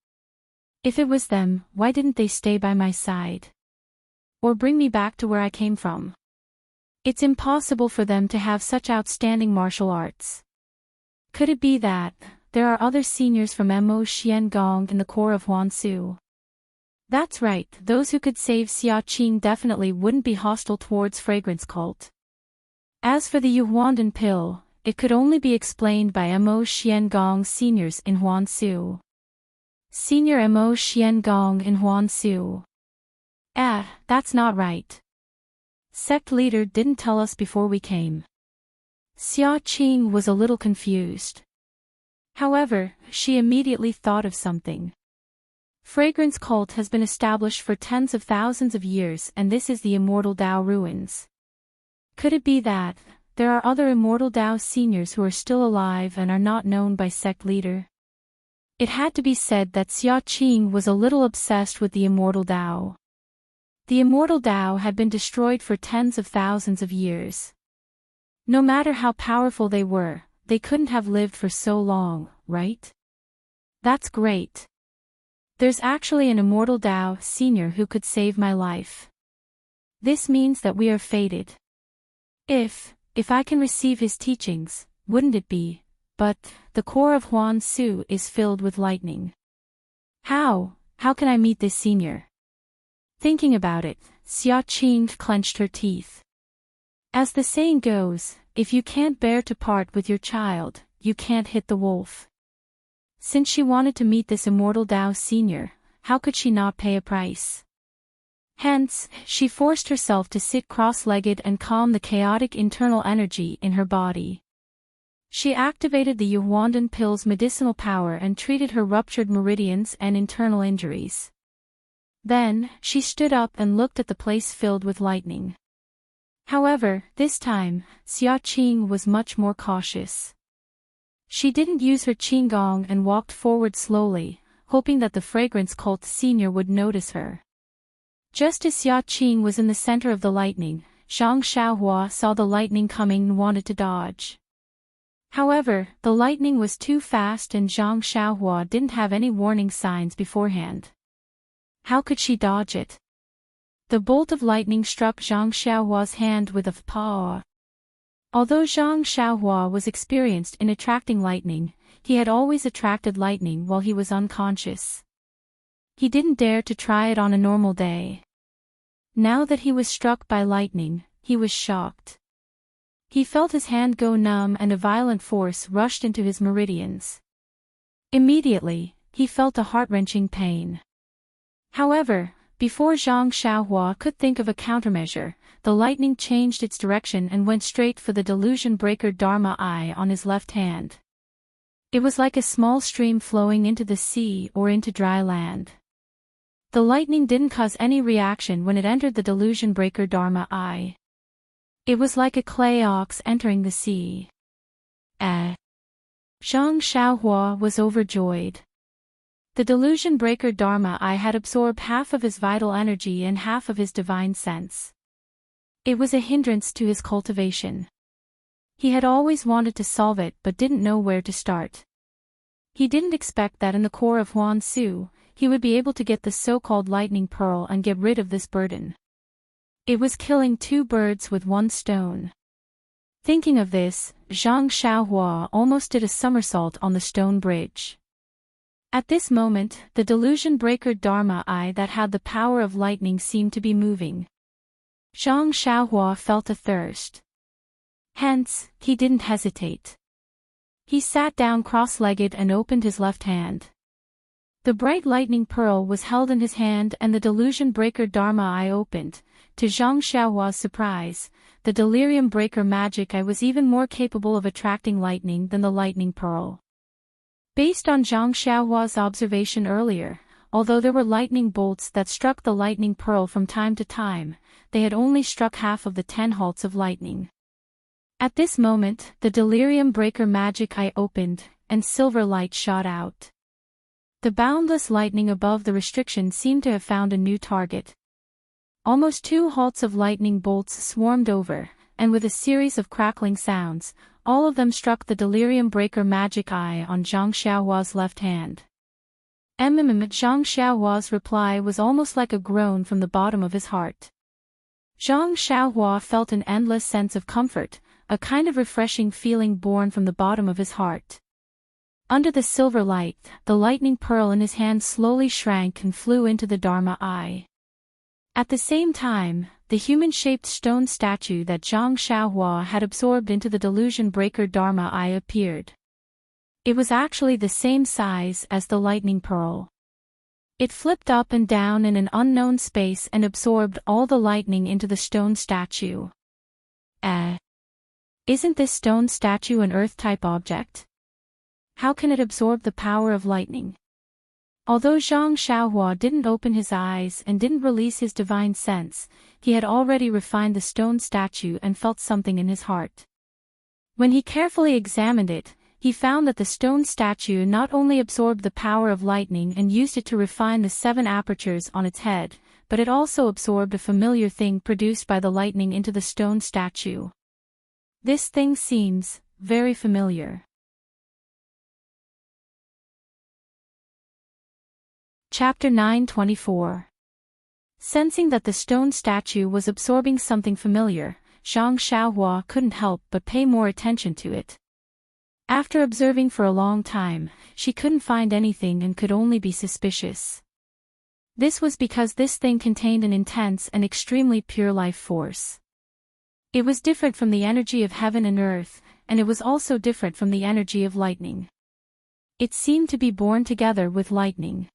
If it was them, why didn't they stay by my side? Or bring me back to where I came from? It's impossible for them to have such outstanding martial arts. Could it be that there are other seniors from Mo Xiangong in the core of Huansu? That's right, those who could save Xia Qing definitely wouldn't be hostile towards Fragrance Cult. As for the Yuhuandan pill, it could only be explained by Mo Xiangong seniors in Huansu. Senior Mo Xiangong in Huansu. That's not right. Sect leader didn't tell us before we came. Xia Qing was a little confused. However, she immediately thought of something. Fragrance Cult has been established for tens of thousands of years, and this is the Immortal Dao ruins. Could it be that there are other Immortal Dao seniors who are still alive and are not known by sect leader? It had to be said that Xia Qing was a little obsessed with the Immortal Dao. The Immortal Dao had been destroyed for tens of thousands of years. No matter how powerful they were, they couldn't have lived for so long, right? That's great. There's actually an Immortal Dao senior who could save my life. This means that we are fated. If I can receive his teachings, wouldn't it be? But the core of Huansu is filled with lightning. How can I meet this senior? Thinking about it, Xia Qing clenched her teeth. As the saying goes, if you can't bear to part with your child, you can't hit the wolf. Since she wanted to meet this Immortal Dao senior, how could she not pay a price? Hence, she forced herself to sit cross-legged and calm the chaotic internal energy in her body. She activated the Yuhuandan pill's medicinal power and treated her ruptured meridians and internal injuries. Then, she stood up and looked at the place filled with lightning. However, this time, Xia Qing was much more cautious. She didn't use her qinggong and walked forward slowly, hoping that the Fragrance Cult senior would notice her. Just as Xia Qing was in the center of the lightning, Zhang Xiaohua saw the lightning coming and wanted to dodge. However, the lightning was too fast and Zhang Xiaohua didn't have any warning signs beforehand. How could she dodge it? The bolt of lightning struck Zhang Xiaohua's hand with a paw. Although Zhang Xiaohua was experienced in attracting lightning, he had always attracted lightning while he was unconscious. He didn't dare to try it on a normal day. Now that he was struck by lightning, he was shocked. He felt his hand go numb and a violent force rushed into his meridians. Immediately, he felt a heart-wrenching pain. However, before Zhang Xiaohua could think of a countermeasure, the lightning changed its direction and went straight for the delusion breaker Dharma Eye on his left hand. It was like a small stream flowing into the sea or into dry land. The lightning didn't cause any reaction when it entered the delusion breaker Dharma Eye. It was like a clay ox entering the sea. Zhang Xiaohua was overjoyed. The delusion breaker Dharma Eye had absorbed half of his vital energy and half of his divine sense. It was a hindrance to his cultivation. He had always wanted to solve it but didn't know where to start. He didn't expect that in the core of Huan Su, he would be able to get the so-called lightning pearl and get rid of this burden. It was killing two birds with one stone. Thinking of this, Zhang Xiaohua almost did a somersault on the stone bridge. At this moment, the delusion breaker Dharma Eye that had the power of lightning seemed to be moving. Zhang Xiaohua felt a thirst. Hence, he didn't hesitate. He sat down cross-legged and opened his left hand. The bright lightning pearl was held in his hand and the delusion breaker Dharma Eye opened. To Zhang Xiaohua's surprise, the delirium breaker magic eye was even more capable of attracting lightning than the lightning pearl. Based on Zhang Xiaohua's observation earlier, although there were lightning bolts that struck the lightning pearl from time to time, they had only struck half of the 10 halts of lightning. At this moment, the delirium breaker magic eye opened, and silver light shot out. The boundless lightning above the restriction seemed to have found a new target. Almost 2 halts of lightning bolts swarmed over, and with a series of crackling sounds, all of them struck the delirium breaker magic eye on Zhang Xiaohua's left hand. Zhang Xiaohua's reply was almost like a groan from the bottom of his heart. Zhang Xiaohua felt an endless sense of comfort, a kind of refreshing feeling born from the bottom of his heart. Under the silver light, the lightning pearl in his hand slowly shrank and flew into the Dharma Eye. At the same time, the human-shaped stone statue that Zhang Xiaohua had absorbed into the delusion breaker Dharma Eye appeared. It was actually the same size as the lightning pearl. It flipped up and down in an unknown space and absorbed all the lightning into the stone statue. Isn't this stone statue an Earth-type object? How can it absorb the power of lightning? Although Zhang Xiaohua didn't open his eyes and didn't release his divine sense, he had already refined the stone statue and felt something in his heart. When he carefully examined it, he found that the stone statue not only absorbed the power of lightning and used it to refine the 7 apertures on its head, but it also absorbed a familiar thing produced by the lightning into the stone statue. This thing seems very familiar. Chapter 9:24. Sensing that the stone statue was absorbing something familiar, Zhang Xiaohua couldn't help but pay more attention to it. After observing for a long time, she couldn't find anything and could only be suspicious. This was because this thing contained an intense and extremely pure life force. It was different from the energy of heaven and earth, and it was also different from the energy of lightning. It seemed to be born together with lightning.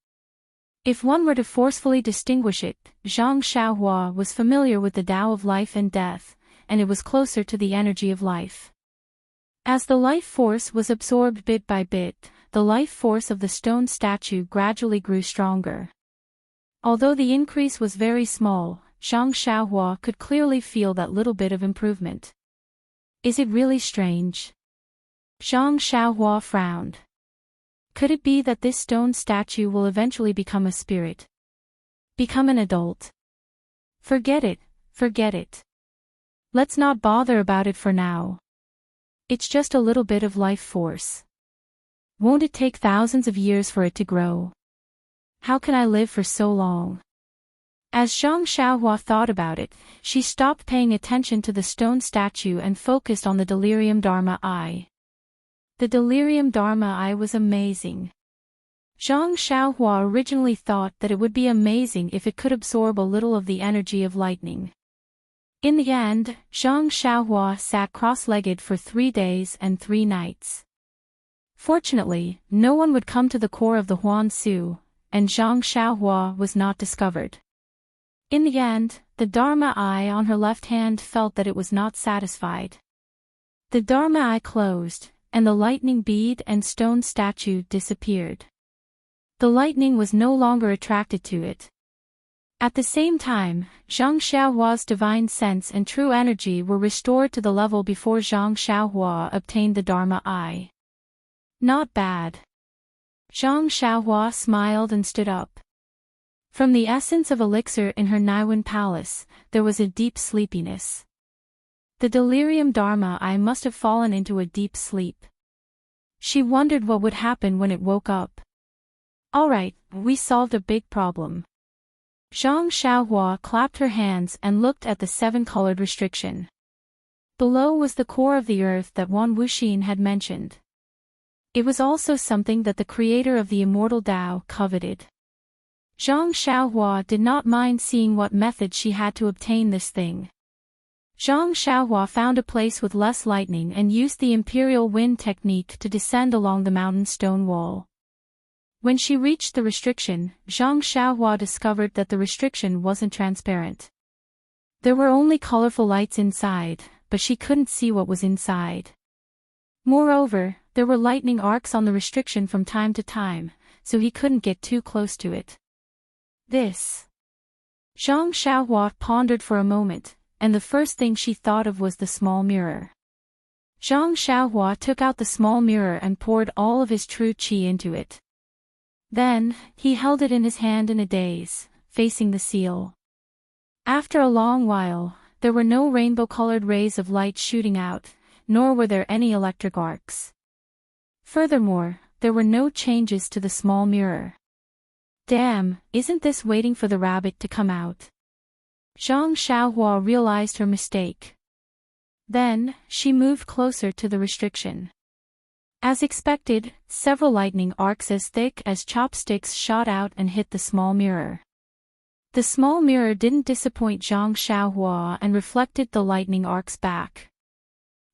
If one were to forcefully distinguish it, Zhang Xiaohua was familiar with the Tao of life and death, and it was closer to the energy of life. As the life force was absorbed bit by bit, the life force of the stone statue gradually grew stronger. Although the increase was very small, Zhang Xiaohua could clearly feel that little bit of improvement. Is it really strange? Zhang Xiaohua frowned. Could it be that this stone statue will eventually become a spirit? Become an adult? Forget it, forget it. Let's not bother about it for now. It's just a little bit of life force. Won't it take thousands of years for it to grow? How can I live for so long? As Zhang Xiaohua thought about it, she stopped paying attention to the stone statue and focused on the delirium Dharma Eye. The delirium Dharma Eye was amazing. Zhang Xiaohua originally thought that it would be amazing if it could absorb a little of the energy of lightning. In the end, Zhang Xiaohua sat cross-legged for 3 days and 3 nights. Fortunately, no one would come to the core of the Huangsu, and Zhang Xiaohua was not discovered. In the end, the Dharma eye on her left hand felt that it was not satisfied. The Dharma eye closed, and the lightning bead and stone statue disappeared. The lightning was no longer attracted to it. At the same time, Zhang Xiaohua's divine sense and true energy were restored to the level before Zhang Xiaohua obtained the Dharma eye. Not bad. Zhang Xiaohua smiled and stood up. From the essence of elixir in her Naiwen palace, there was a deep sleepiness. The delirium Dharma eye must have fallen into a deep sleep. She wondered what would happen when it woke up. Alright, we solved a big problem. Zhang Xiaohua clapped her hands and looked at the 7-colored restriction. Below was the core of the earth that Wan Wuxin had mentioned. It was also something that the creator of the immortal Tao coveted. Zhang Xiaohua did not mind seeing what method she had to obtain this thing. Zhang Xiaohua found a place with less lightning and used the imperial wind technique to descend along the mountain stone wall. When she reached the restriction, Zhang Xiaohua discovered that the restriction wasn't transparent. There were only colorful lights inside, but she couldn't see what was inside. Moreover, there were lightning arcs on the restriction from time to time, so he couldn't get too close to it. This. Zhang Xiaohua pondered for a moment, and the first thing she thought of was the small mirror. Zhang Xiaohua took out the small mirror and poured all of his true qi into it. Then, he held it in his hand in a daze, facing the seal. After a long while, there were no rainbow-colored rays of light shooting out, nor were there any electric arcs. Furthermore, there were no changes to the small mirror. Damn, isn't this waiting for the rabbit to come out? Zhang Xiaohua realized her mistake. Then, she moved closer to the restriction. As expected, several lightning arcs as thick as chopsticks shot out and hit the small mirror. The small mirror didn't disappoint Zhang Xiaohua and reflected the lightning arcs back.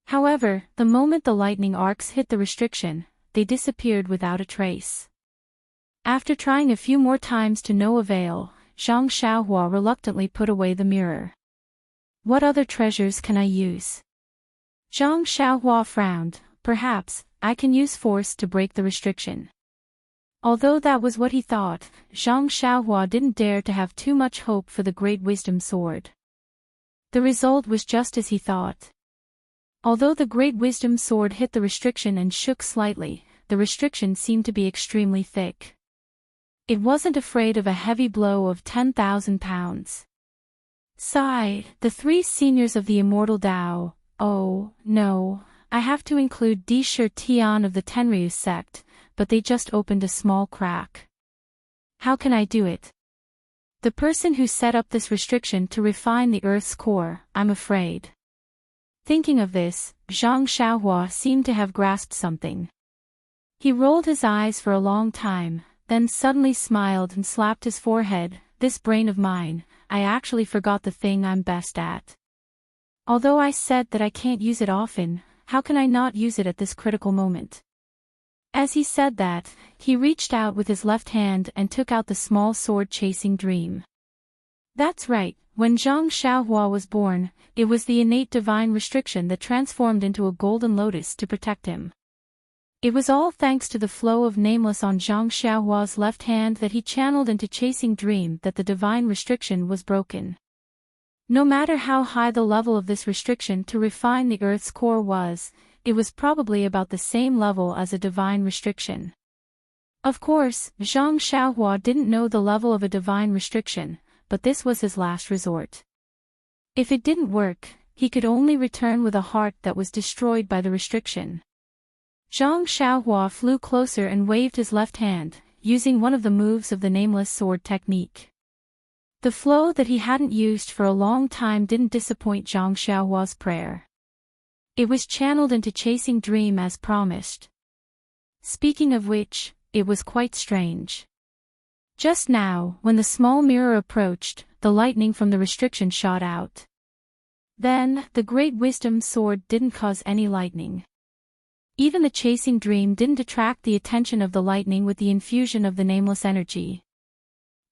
However, the moment the lightning arcs hit the restriction, they disappeared without a trace. After trying a few more times to no avail, Zhang Xiaohua reluctantly put away the mirror. What other treasures can I use? Zhang Xiaohua frowned. Perhaps, I can use force to break the restriction. Although that was what he thought, Zhang Xiaohua didn't dare to have too much hope for the Great Wisdom Sword. The result was just as he thought. Although the Great Wisdom Sword hit the restriction and shook slightly, the restriction seemed to be extremely thick. It wasn't afraid of a heavy blow of 10,000 pounds. Sigh, the 3 seniors of the immortal Tao, oh, no. I have to include Di Shi Tian of the Tenryu sect, but they just opened a small crack. How can I do it? The person who set up this restriction to refine the Earth's core, I'm afraid. Thinking of this, Zhang Xiaohua seemed to have grasped something. He rolled his eyes for a long time, then suddenly smiled and slapped his forehead. This brain of mine, I actually forgot the thing I'm best at. Although I said that I can't use it often, how can I not use it at this critical moment? As he said that, he reached out with his left hand and took out the small sword chasing Dream. That's right, when Zhang Xiaohua was born, it was the innate divine restriction that transformed into a golden lotus to protect him. It was all thanks to the flow of nameless on Zhang Xiaohua's left hand that he channeled into chasing Dream that the divine restriction was broken. No matter how high the level of this restriction to refine the Earth's core was, it was probably about the same level as a divine restriction. Of course, Zhang Xiaohua didn't know the level of a divine restriction, but this was his last resort. If it didn't work, he could only return with a heart that was destroyed by the restriction. Zhang Xiaohua flew closer and waved his left hand, using one of the moves of the nameless sword technique. The flow that he hadn't used for a long time didn't disappoint Zhang Xiaohua's prayer. It was channeled into chasing Dream as promised. Speaking of which, it was quite strange. Just now, when the small mirror approached, the lightning from the restriction shot out. Then, the great wisdom sword didn't cause any lightning. Even the chasing dream didn't attract the attention of the lightning with the infusion of the nameless energy.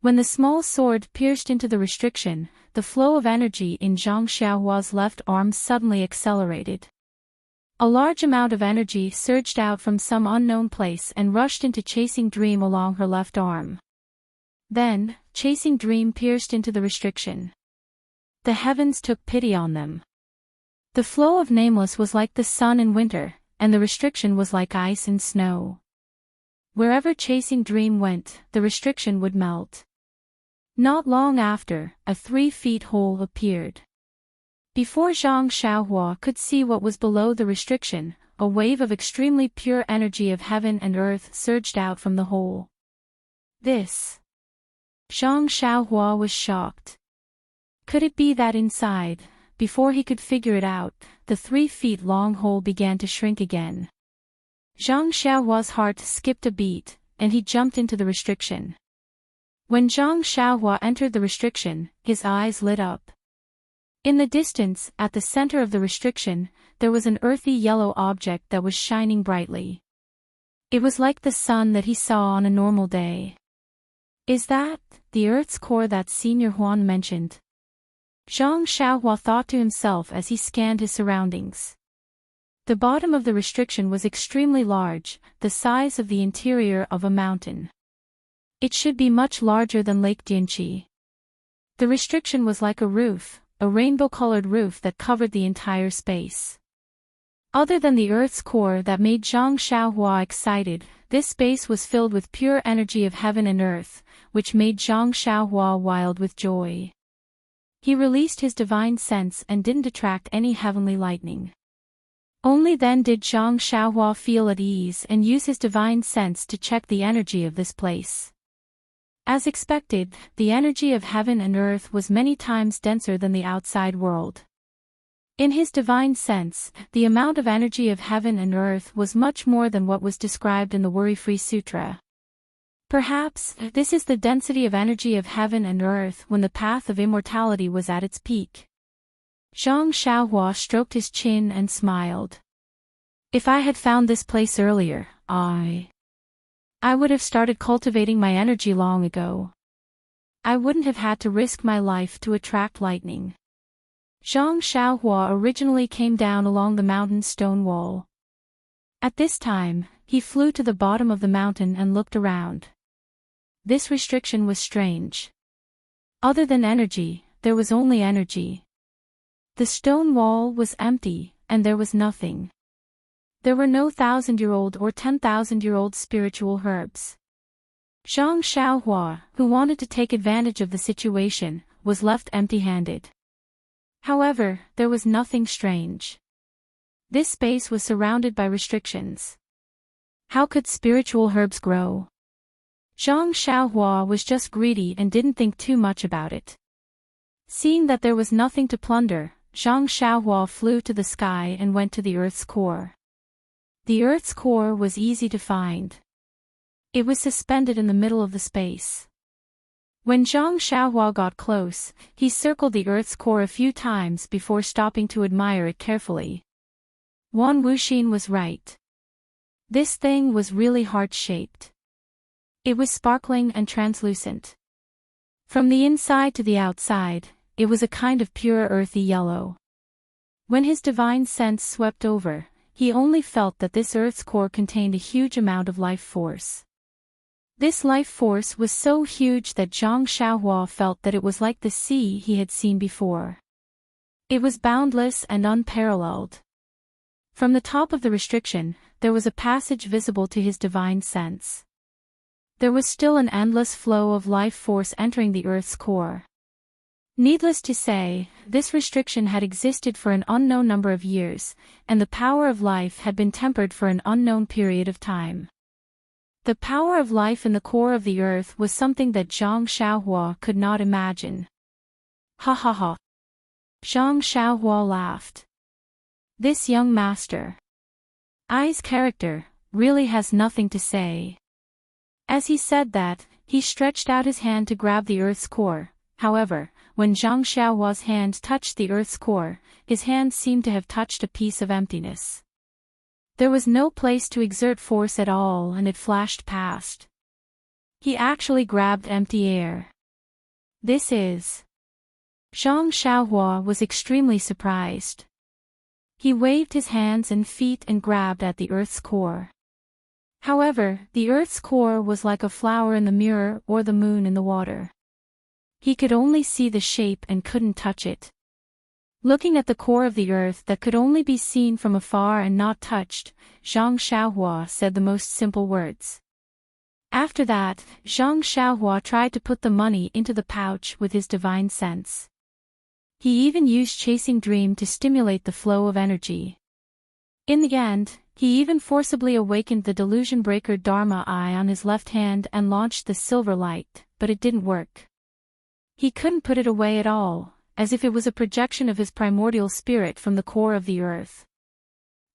When the small sword pierced into the restriction, the flow of energy in Zhang Xiaohua's left arm suddenly accelerated. A large amount of energy surged out from some unknown place and rushed into Chasing Dream along her left arm. Then, Chasing Dream pierced into the restriction. The heavens took pity on them. The flow of Nameless was like the sun in winter, and the restriction was like ice and snow. Wherever Chasing Dream went, the restriction would melt. Not long after, a 3-foot hole appeared. Before Zhang Xiaohua could see what was below the restriction, a wave of extremely pure energy of heaven and earth surged out from the hole. This. Zhang Xiaohua was shocked. Could it be that inside, before he could figure it out, the 3-foot-long hole began to shrink again? Zhang Xiaohua's heart skipped a beat, and he jumped into the restriction. When Zhang Xiaohua entered the restriction, his eyes lit up. In the distance, at the center of the restriction, there was an earthy yellow object that was shining brightly. It was like the sun that he saw on a normal day. Is that the Earth's core that Senior Huan mentioned? Zhang Xiaohua thought to himself as he scanned his surroundings. The bottom of the restriction was extremely large, the size of the interior of a mountain. It should be much larger than Lake Dianqi. The restriction was like a roof, a rainbow-colored roof that covered the entire space. Other than the Earth's core that made Zhang Xiaohua excited, this space was filled with pure energy of heaven and earth, which made Zhang Xiaohua wild with joy. He released his divine sense and didn't attract any heavenly lightning. Only then did Zhang Xiaohua feel at ease and use his divine sense to check the energy of this place. As expected, the energy of heaven and earth was many times denser than the outside world. In his divine sense, the amount of energy of heaven and earth was much more than what was described in the Worry-Free Sutra. Perhaps, this is the density of energy of heaven and earth when the path of immortality was at its peak. Zhang Xiaohua stroked his chin and smiled. If I had found this place earlier, I would have started cultivating my energy long ago. I wouldn't have had to risk my life to attract lightning. Zhang Xiaohua originally came down along the mountain's stone wall. At this time, he flew to the bottom of the mountain and looked around. This restriction was strange. Other than energy, there was only energy. The stone wall was empty, and there was nothing. There were no 1,000-year-old or 10,000-year-old spiritual herbs. Zhang Xiaohua, who wanted to take advantage of the situation, was left empty-handed. However, there was nothing strange. This space was surrounded by restrictions. How could spiritual herbs grow? Zhang Xiaohua was just greedy and didn't think too much about it. Seeing that there was nothing to plunder, Zhang Xiaohua flew to the sky and went to the Earth's core. The Earth's core was easy to find. It was suspended in the middle of the space. When Zhang Xiaohua got close, he circled the Earth's core a few times before stopping to admire it carefully. Wan Wuxin was right. This thing was really heart-shaped. It was sparkling and translucent. From the inside to the outside, it was a kind of pure earthy yellow. When his divine sense swept over, he only felt that this Earth's core contained a huge amount of life force. This life force was so huge that Zhang Xiaohua felt that it was like the sea he had seen before. It was boundless and unparalleled. From the top of the restriction, there was a passage visible to his divine sense. There was still an endless flow of life force entering the Earth's core. Needless to say, this restriction had existed for an unknown number of years, and the power of life had been tempered for an unknown period of time. The power of life in the core of the earth was something that Zhang Xiaohua could not imagine. Ha ha ha. Zhang Xiaohua laughed. This young master. I's character really has nothing to say. As he said that, he stretched out his hand to grab the Earth's core. However, when Zhang Xiaohua's hand touched the Earth's core, his hand seemed to have touched a piece of emptiness. There was no place to exert force at all, and it flashed past. He actually grabbed empty air. This is... Zhang Xiaohua was extremely surprised. He waved his hands and feet and grabbed at the Earth's core. However, the Earth's core was like a flower in the mirror or the moon in the water. He could only see the shape and couldn't touch it. Looking at the core of the Earth that could only be seen from afar and not touched, Zhang Xiaohua said the most simple words. After that, Zhang Xiaohua tried to put the money into the pouch with his divine sense. He even used chasing dream to stimulate the flow of energy. In the end, he even forcibly awakened the delusion breaker Dharma eye on his left hand and launched the silver light, but it didn't work. He couldn't put it away at all, as if it was a projection of his primordial spirit from the core of the Earth.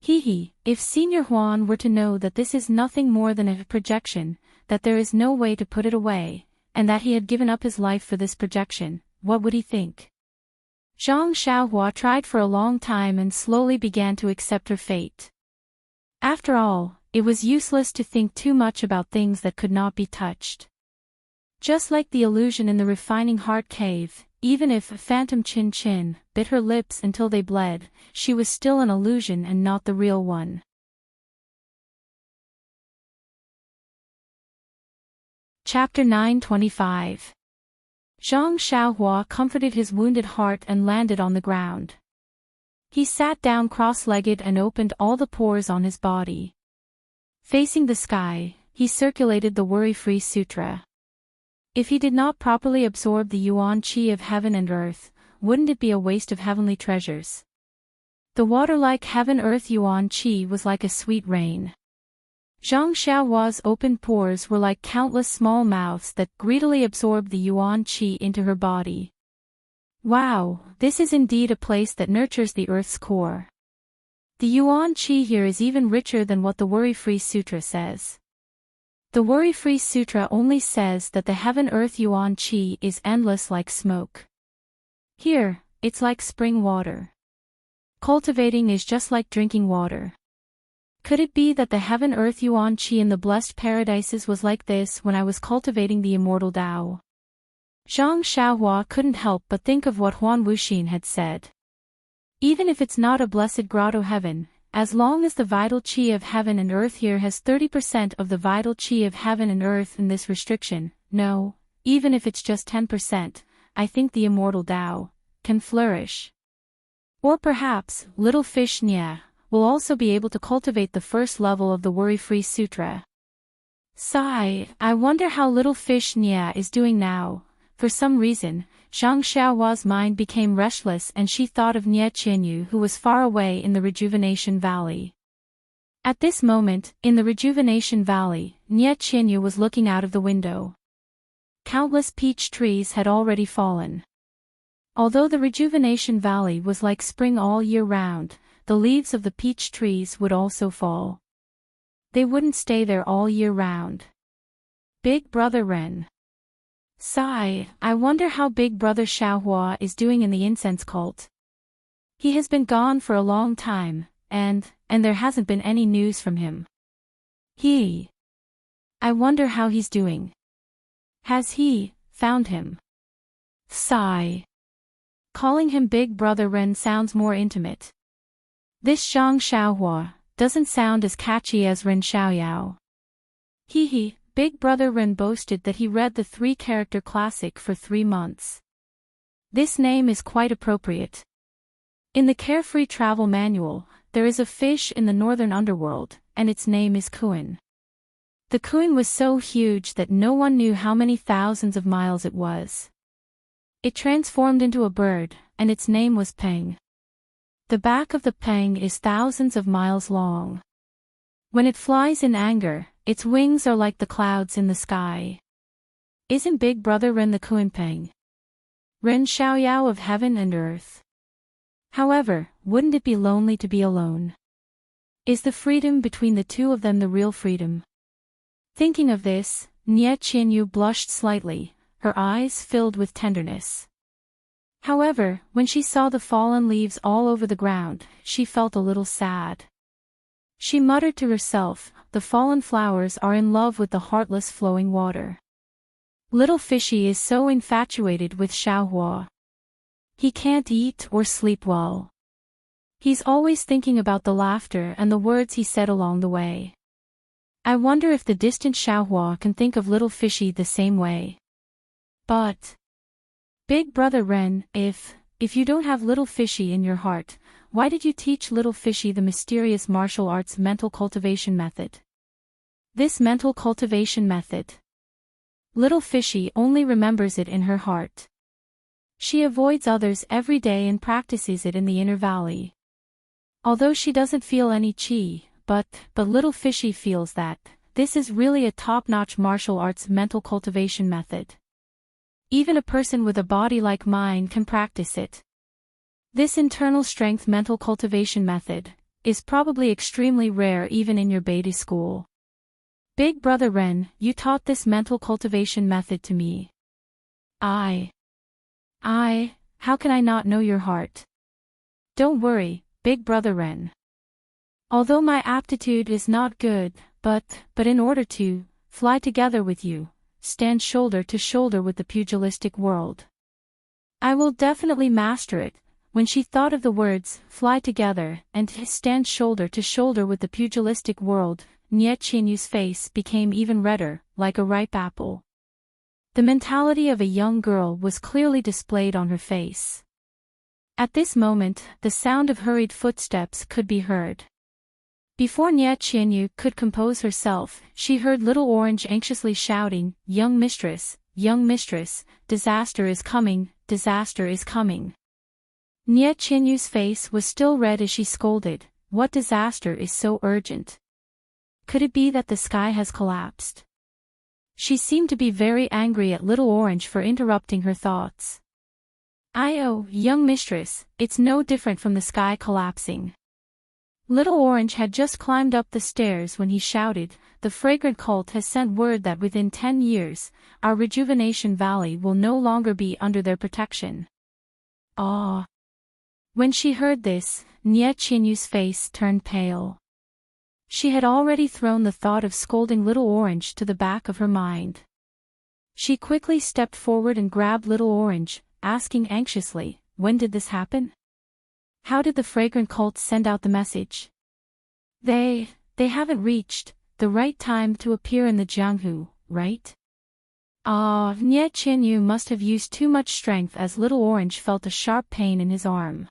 If Senior Huan were to know that this is nothing more than a projection, that there is no way to put it away, and that he had given up his life for this projection, what would he think? Zhang Xiaohua tried for a long time and slowly began to accept her fate. After all, it was useless to think too much about things that could not be touched. Just like the illusion in the refining heart cave, even if Phantom Chin Chin bit her lips until they bled, she was still an illusion and not the real one. Chapter 925. Zhang Xiaohua comforted his wounded heart and landed on the ground. He sat down cross-legged and opened all the pores on his body. Facing the sky, he circulated the Worry-Free Sutra. If he did not properly absorb the yuan qi of heaven and earth, wouldn't it be a waste of heavenly treasures? The water-like heaven-earth yuan qi was like a sweet rain. Zhang Xiaohua's open pores were like countless small mouths that greedily absorbed the yuan qi into her body. Wow, this is indeed a place that nurtures the earth's core. The yuan qi here is even richer than what the Worry-Free Sutra says. The Worry-Free Sutra only says that the heaven-earth yuan qi is endless like smoke. Here, it's like spring water. Cultivating is just like drinking water. Could it be that the heaven-earth yuan qi in the blessed paradises was like this when I was cultivating the immortal Tao? Zhang Xiaohua couldn't help but think of what Huan Wuxin had said. Even if it's not a blessed grotto heaven, as long as the vital qi of heaven and earth here has 30% of the vital qi of heaven and earth in this restriction, no, even if it's just 10%, I think the immortal Tao can flourish. Or perhaps, little fish Nya will also be able to cultivate the first level of the Worry-Free Sutra. Sigh, I wonder how little fish Nya is doing now. For some reason, Zhang Xiaohua's mind became restless and she thought of Nye Qianyu who was far away in the Rejuvenation Valley. At this moment, in the Rejuvenation Valley, Nye Qianyu was looking out of the window. Countless peach trees had already fallen. Although the Rejuvenation Valley was like spring all year round, the leaves of the peach trees would also fall. They wouldn't stay there all year round. Big Brother Ren. Sigh, I wonder how Big Brother Xiaohua is doing in the incense cult. He has been gone for a long time, and there hasn't been any news from him. I wonder how he's doing. Has he found him? Sigh. Calling him Big Brother Ren sounds more intimate. This Zhang Xiaohua doesn't sound as catchy as Ren Xiaoyao. Big Brother Ren boasted that he read the 3-character classic for 3 months. This name is quite appropriate. In the Carefree Travel Manual, there is a fish in the northern underworld, and its name is Kuan. The Kuan was so huge that no one knew how many thousands of miles it was. It transformed into a bird, and its name was Peng. The back of the Peng is thousands of miles long. When it flies in anger, its wings are like the clouds in the sky. Isn't Big Brother Ren the Kuan Peng? Ren Xiaoyao of heaven and earth. However, wouldn't it be lonely to be alone? Is the freedom between the two of them the real freedom? Thinking of this, Nie Qianyu blushed slightly, her eyes filled with tenderness. However, when she saw the fallen leaves all over the ground, she felt a little sad. She muttered to herself, the fallen flowers are in love with the heartless flowing water. Little fishy is so infatuated with Xiaohua. He can't eat or sleep well. He's always thinking about the laughter and the words he said along the way. I wonder if the distant Xiaohua can think of little fishy the same way. But Big Brother Ren, if you don't have little fishy in your heart, why did you teach little fishy the mysterious martial arts mental cultivation method? This mental cultivation method. Little fishy only remembers it in her heart. She avoids others every day and practices it in the inner valley. Although she doesn't feel any chi, but little fishy feels that this is really a top-notch martial arts mental cultivation method. Even a person with a body like mine can practice it. This internal strength mental cultivation method is probably extremely rare even in your Beide school. Big Brother Ren, you taught this mental cultivation method to me. How can I not know your heart? Don't worry, Big Brother Ren. Although my aptitude is not good, but in order to fly together with you, stand shoulder to shoulder with the pugilistic world, I will definitely master it. When she thought of the words, fly together, and stand shoulder to shoulder with the pugilistic world, Nie Qianyu's face became even redder, like a ripe apple. The mentality of a young girl was clearly displayed on her face. At this moment, the sound of hurried footsteps could be heard. Before Nie Qianyu could compose herself, she heard Little Orange anxiously shouting, young mistress, disaster is coming, disaster is coming. Nie Qianyu's face was still red as she scolded, what disaster is so urgent? Could it be that the sky has collapsed? She seemed to be very angry at Little Orange for interrupting her thoughts. Young mistress, it's no different from the sky collapsing. Little Orange had just climbed up the stairs when he shouted, the fragrant cult has sent word that within 10 years, our rejuvenation valley will no longer be under their protection. When she heard this, Nie Qianyu's face turned pale. She had already thrown the thought of scolding Little Orange to the back of her mind. She quickly stepped forward and grabbed Little Orange, asking anxiously, when did this happen? How did the fragrant cult send out the message? They haven't reached the right time to appear in the Jianghu, right? Nie Qianyu must have used too much strength as Little Orange felt a sharp pain in his arm.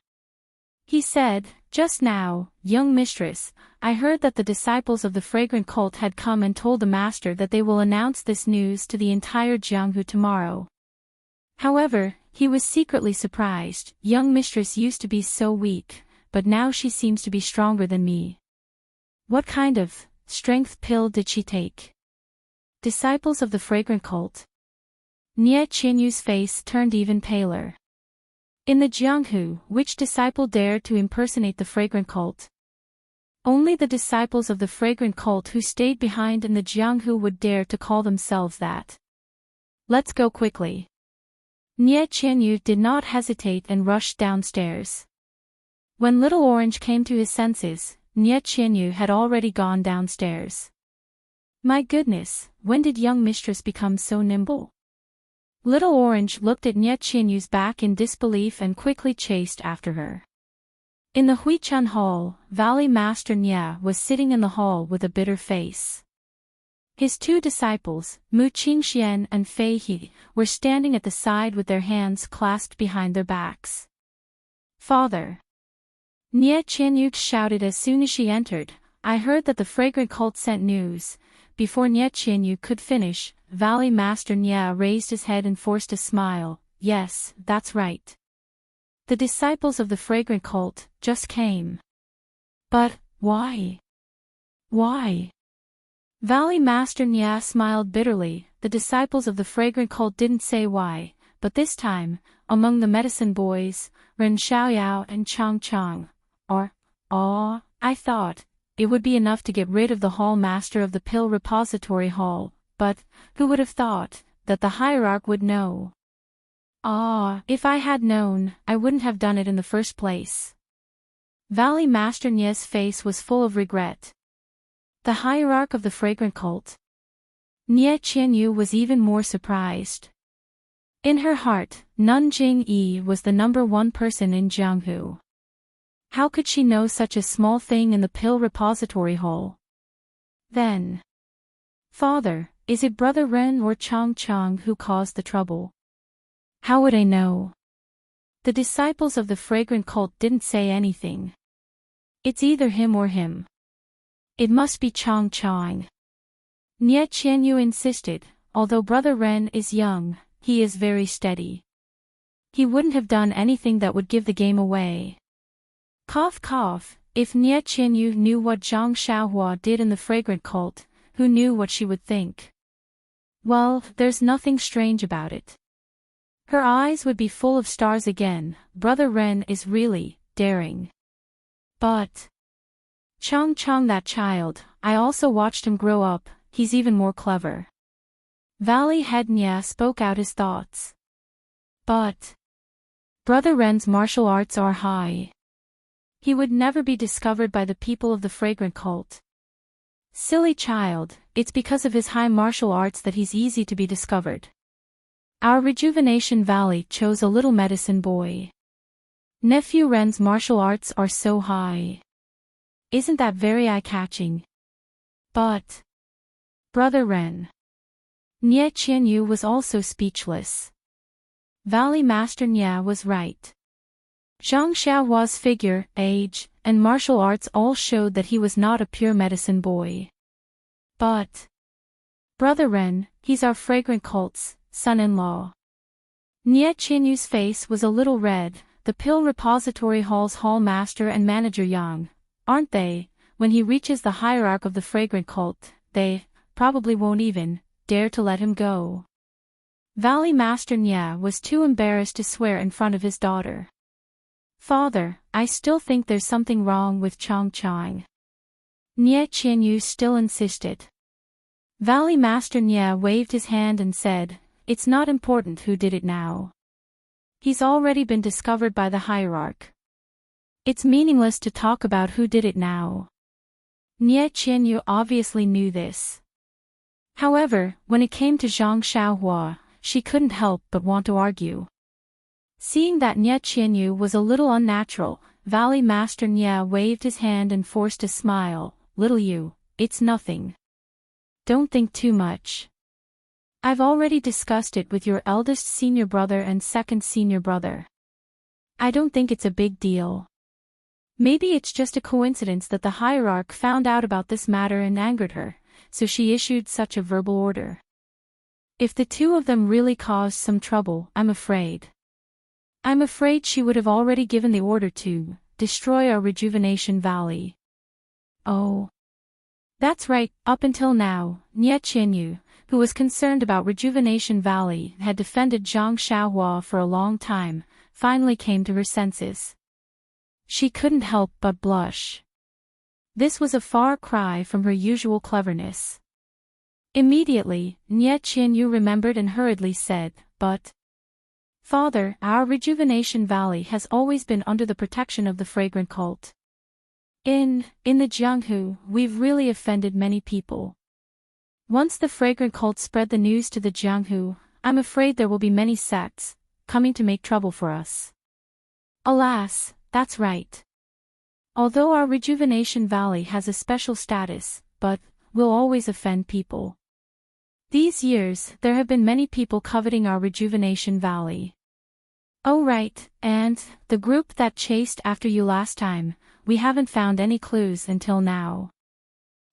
He said, just now, young mistress, I heard that the disciples of the fragrant cult had come and told the master that they will announce this news to the entire Jianghu tomorrow. However, he was secretly surprised. Young mistress used to be so weak, but now she seems to be stronger than me. What kind of strength pill did she take? Disciples of the fragrant cult. Nie Qianyu's face turned even paler. In the Jianghu, which disciple dared to impersonate the fragrant cult? Only the disciples of the fragrant cult who stayed behind in the Jianghu would dare to call themselves that. Let's go quickly. Nie Qianyu did not hesitate and rushed downstairs. When Little Orange came to his senses, Nie Qianyu had already gone downstairs. My goodness, when did young mistress become so nimble? Little Orange looked at Nie Qianyu's back in disbelief and quickly chased after her. In the Huichun Hall, Valley Master Nie was sitting in the hall with a bitter face. His two disciples, Mu Qingxian and Fei He, were standing at the side with their hands clasped behind their backs. Father! Nie Qianyu shouted as soon as she entered, I heard that the fragrant cult sent news. Before Nie Qianyu could finish, Valley Master Nie raised his head and forced a smile. Yes, that's right. The disciples of the fragrant cult just came. But why? Why? Valley Master Nie smiled bitterly. The disciples of the fragrant cult didn't say why, but this time, among the medicine boys, Ren Xiaoyao and Chang Chang, I thought it would be enough to get rid of the hall master of the pill repository hall, but who would have thought that the hierarch would know? Ah, if I had known, I wouldn't have done it in the first place. Valley Master Nye's face was full of regret. The hierarch of the fragrant cult. Nye Qianyu was even more surprised. In her heart, Nun Jing-yi was the #1 person in Jianghu. How could she know such a small thing in the pill repository hole? Then, Father, is it Brother Ren or Chang Chang who caused the trouble? How would I know? The disciples of the fragrant cult didn't say anything. It's either him or him. It must be Chang Chang. Nye Qianyu insisted, although Brother Ren is young, he is very steady. He wouldn't have done anything that would give the game away. Cough cough, if Nye Qianyu knew what Zhang Xiaohua did in the fragrant cult, who knew what she would think? Well, there's nothing strange about it. Her eyes would be full of stars again. Brother Ren is really daring. But Chang Chang, that child, I also watched him grow up, he's even more clever. Valley Head Nya spoke out his thoughts. But Brother Ren's martial arts are high. He would never be discovered by the people of the fragrant cult. Silly child, it's because of his high martial arts that he's easy to be discovered. Our Rejuvenation Valley chose a little medicine boy. Nephew Ren's martial arts are so high. Isn't that very eye-catching? But Brother Ren. Nye Qianyu was also speechless. Valley Master Nya was right. Zhang Xiaohua's figure, age, and martial arts all showed that he was not a pure medicine boy. But Brother Ren, he's our fragrant cult's son-in-law. Nye Qianyu's face was a little red. The pill repository hall's hall master and manager Yang, aren't they? When he reaches the hierarch of the fragrant cult, they probably won't even dare to let him go. Valley Master Nya was too embarrassed to swear in front of his daughter. Father, I still think there's something wrong with Chang Chang. Nye Qianyu still insisted. Valley Master Nya waved his hand and said, it's not important who did it now. He's already been discovered by the hierarch. It's meaningless to talk about who did it now. Nye Qianyu obviously knew this. However, when it came to Zhang Xiaohua, she couldn't help but want to argue. Seeing that Nye Qianyu was a little unnatural, Valley Master Nya waved his hand and forced a smile. Little you, it's nothing. Don't think too much. I've already discussed it with your eldest senior brother and second senior brother. I don't think it's a big deal. Maybe it's just a coincidence that the hierarch found out about this matter and angered her, so she issued such a verbal order. If the two of them really caused some trouble, I'm afraid she would have already given the order to destroy our Rejuvenation Valley. Oh. That's right, up until now, Nye Qianyu, who was concerned about Rejuvenation Valley, had defended Zhang Xiaohua for a long time, finally came to her senses. She couldn't help but blush. This was a far cry from her usual cleverness. Immediately, Nye Qianyu remembered and hurriedly said, but Father, our Rejuvenation Valley has always been under the protection of the fragrant cult. In the Jianghu, we've really offended many people. Once the fragrant cult spread the news to the Jianghu, I'm afraid there will be many sects coming to make trouble for us. Alas, that's right. Although our Rejuvenation Valley has a special status, but we'll always offend people. These years, there have been many people coveting our Rejuvenation Valley. Oh right, and the group that chased after you last time, we haven't found any clues until now.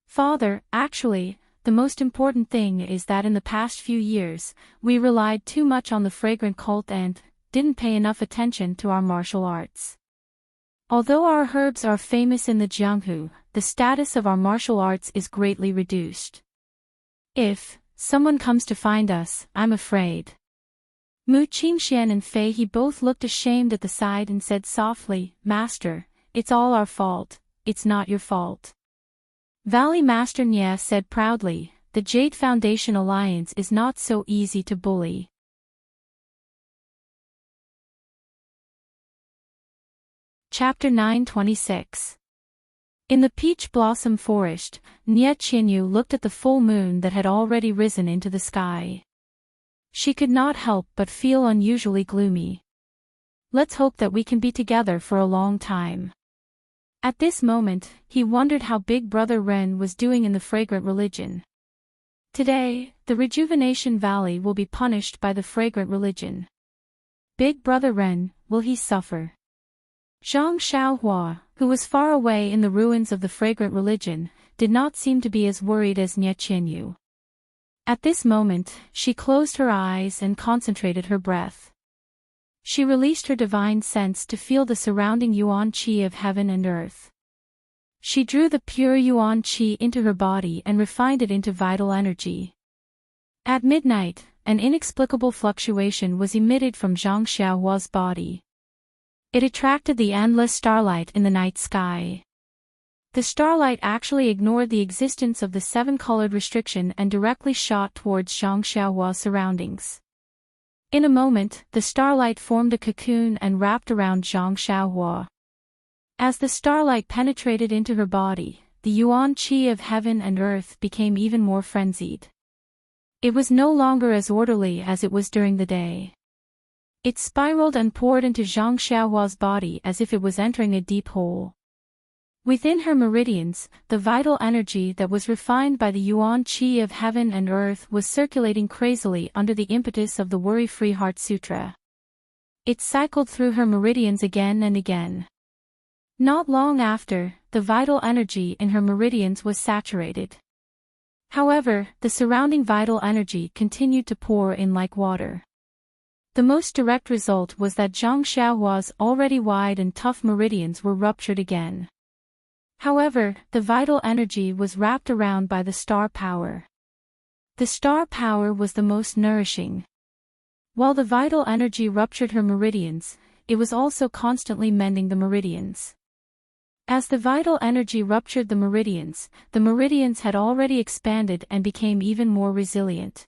Father, actually, the most important thing is that in the past few years, we relied too much on the fragrant cult and didn't pay enough attention to our martial arts. Although our herbs are famous in the Jianghu, the status of our martial arts is greatly reduced. If someone comes to find us, I'm afraid. Mu Qingxian and Fei He both looked ashamed at the side and said softly, Master, it's all our fault, it's not your fault. Valley Master Nya said proudly, the Jade Foundation Alliance is not so easy to bully. Chapter 926. In the Peach Blossom Forest, Nie Qianyu looked at the full moon that had already risen into the sky. She could not help but feel unusually gloomy. Let's hope that we can be together for a long time. At this moment, he wondered how Big Brother Ren was doing in the Fragrant Religion. Today, the Rejuvenation Valley will be punished by the Fragrant Religion. Big Brother Ren, will he suffer? Zhang Xiaohua, who was far away in the ruins of the Fragrant Religion, did not seem to be as worried as Nie Qianyu. At this moment, she closed her eyes and concentrated her breath. She released her divine sense to feel the surrounding yuan qi of heaven and earth. She drew the pure yuan qi into her body and refined it into vital energy. At midnight, an inexplicable fluctuation was emitted from Zhang Xiaohua's body. It attracted the endless starlight in the night sky. The starlight actually ignored the existence of the seven-colored restriction and directly shot towards Zhang Xiaohua's surroundings. In a moment, the starlight formed a cocoon and wrapped around Zhang Xiaohua. As the starlight penetrated into her body, the yuan qi of heaven and earth became even more frenzied. It was no longer as orderly as it was during the day. It spiraled and poured into Zhang Xiaohua's body as if it was entering a deep hole. Within her meridians, the vital energy that was refined by the yuan qi of heaven and earth was circulating crazily under the impetus of the Worry-Free Heart Sutra. It cycled through her meridians again and again. Not long after, the vital energy in her meridians was saturated. However, the surrounding vital energy continued to pour in like water. The most direct result was that Zhang Xiaohua's already wide and tough meridians were ruptured again. However, the vital energy was wrapped around by the star power. The star power was the most nourishing. While the vital energy ruptured her meridians, it was also constantly mending the meridians. As the vital energy ruptured the meridians had already expanded and became even more resilient.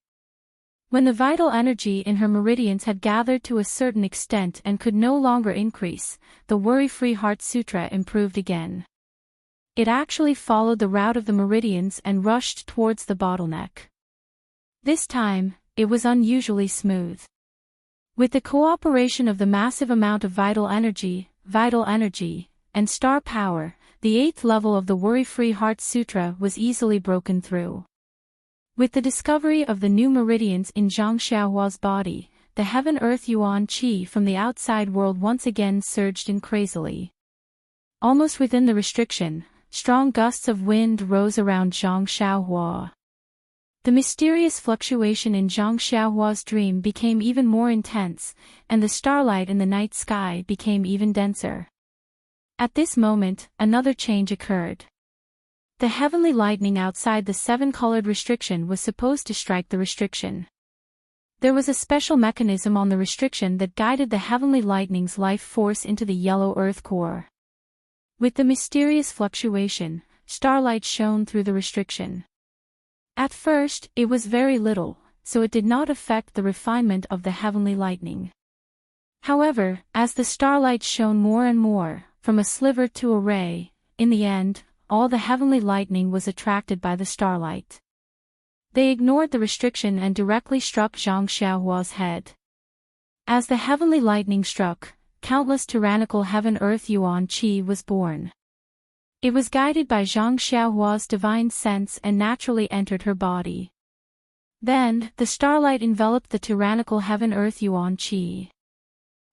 When the vital energy in her meridians had gathered to a certain extent and could no longer increase, the Worry-Free Heart Sutra improved again. It actually followed the route of the meridians and rushed towards the bottleneck. This time, it was unusually smooth. With the cooperation of the massive amount of vital energy, and star power, the 8th level of the Worry-Free Heart Sutra was easily broken through. With the discovery of the new meridians in Zhang Xiaohua's body, the Heaven-Earth Yuan Qi from the outside world once again surged in crazily. Almost within the restriction, strong gusts of wind rose around Zhang Xiaohua. The mysterious fluctuation in Zhang Xiaohua's dream became even more intense, and the starlight in the night sky became even denser. At this moment, another change occurred. The heavenly lightning outside the seven-colored restriction was supposed to strike the restriction. There was a special mechanism on the restriction that guided the heavenly lightning's life force into the yellow earth core. With the mysterious fluctuation, starlight shone through the restriction. At first, it was very little, so it did not affect the refinement of the heavenly lightning. However, as the starlight shone more and more, from a sliver to a ray, in the end, all the heavenly lightning was attracted by the starlight. They ignored the restriction and directly struck Zhang Xiaohua's head. As the heavenly lightning struck, countless tyrannical heaven-earth yuan qi was born. It was guided by Zhang Xiaohua's divine sense and naturally entered her body. Then, the starlight enveloped the tyrannical heaven-earth yuan qi.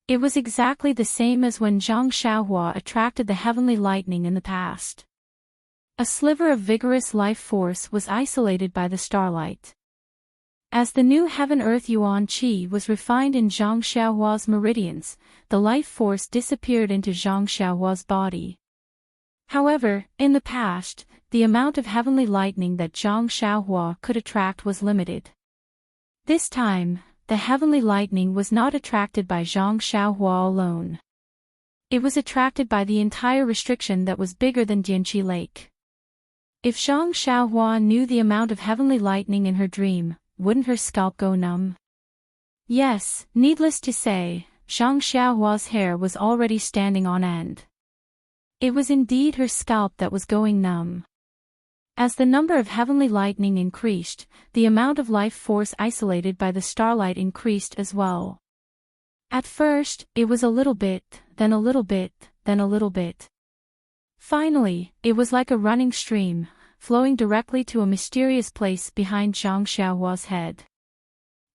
It was exactly the same as when Zhang Xiaohua attracted the heavenly lightning in the past. A sliver of vigorous life force was isolated by the starlight. As the new heaven-earth yuan qi was refined in Zhang Xiaohua's meridians, the life force disappeared into Zhang Xiaohua's body. However, in the past, the amount of heavenly lightning that Zhang Xiaohua could attract was limited. This time, the heavenly lightning was not attracted by Zhang Xiaohua alone. It was attracted by the entire restriction that was bigger than Dianqi Lake. If Zhang Xiaohua knew the amount of heavenly lightning in her dream, wouldn't her scalp go numb? Yes, needless to say, Zhang Xiaohua's hair was already standing on end. It was indeed her scalp that was going numb. As the number of heavenly lightning increased, the amount of life force isolated by the starlight increased as well. At first, it was a little bit, then a little bit, then a little bit. Finally, it was like a running stream, flowing directly to a mysterious place behind Zhang Xiaohua's head.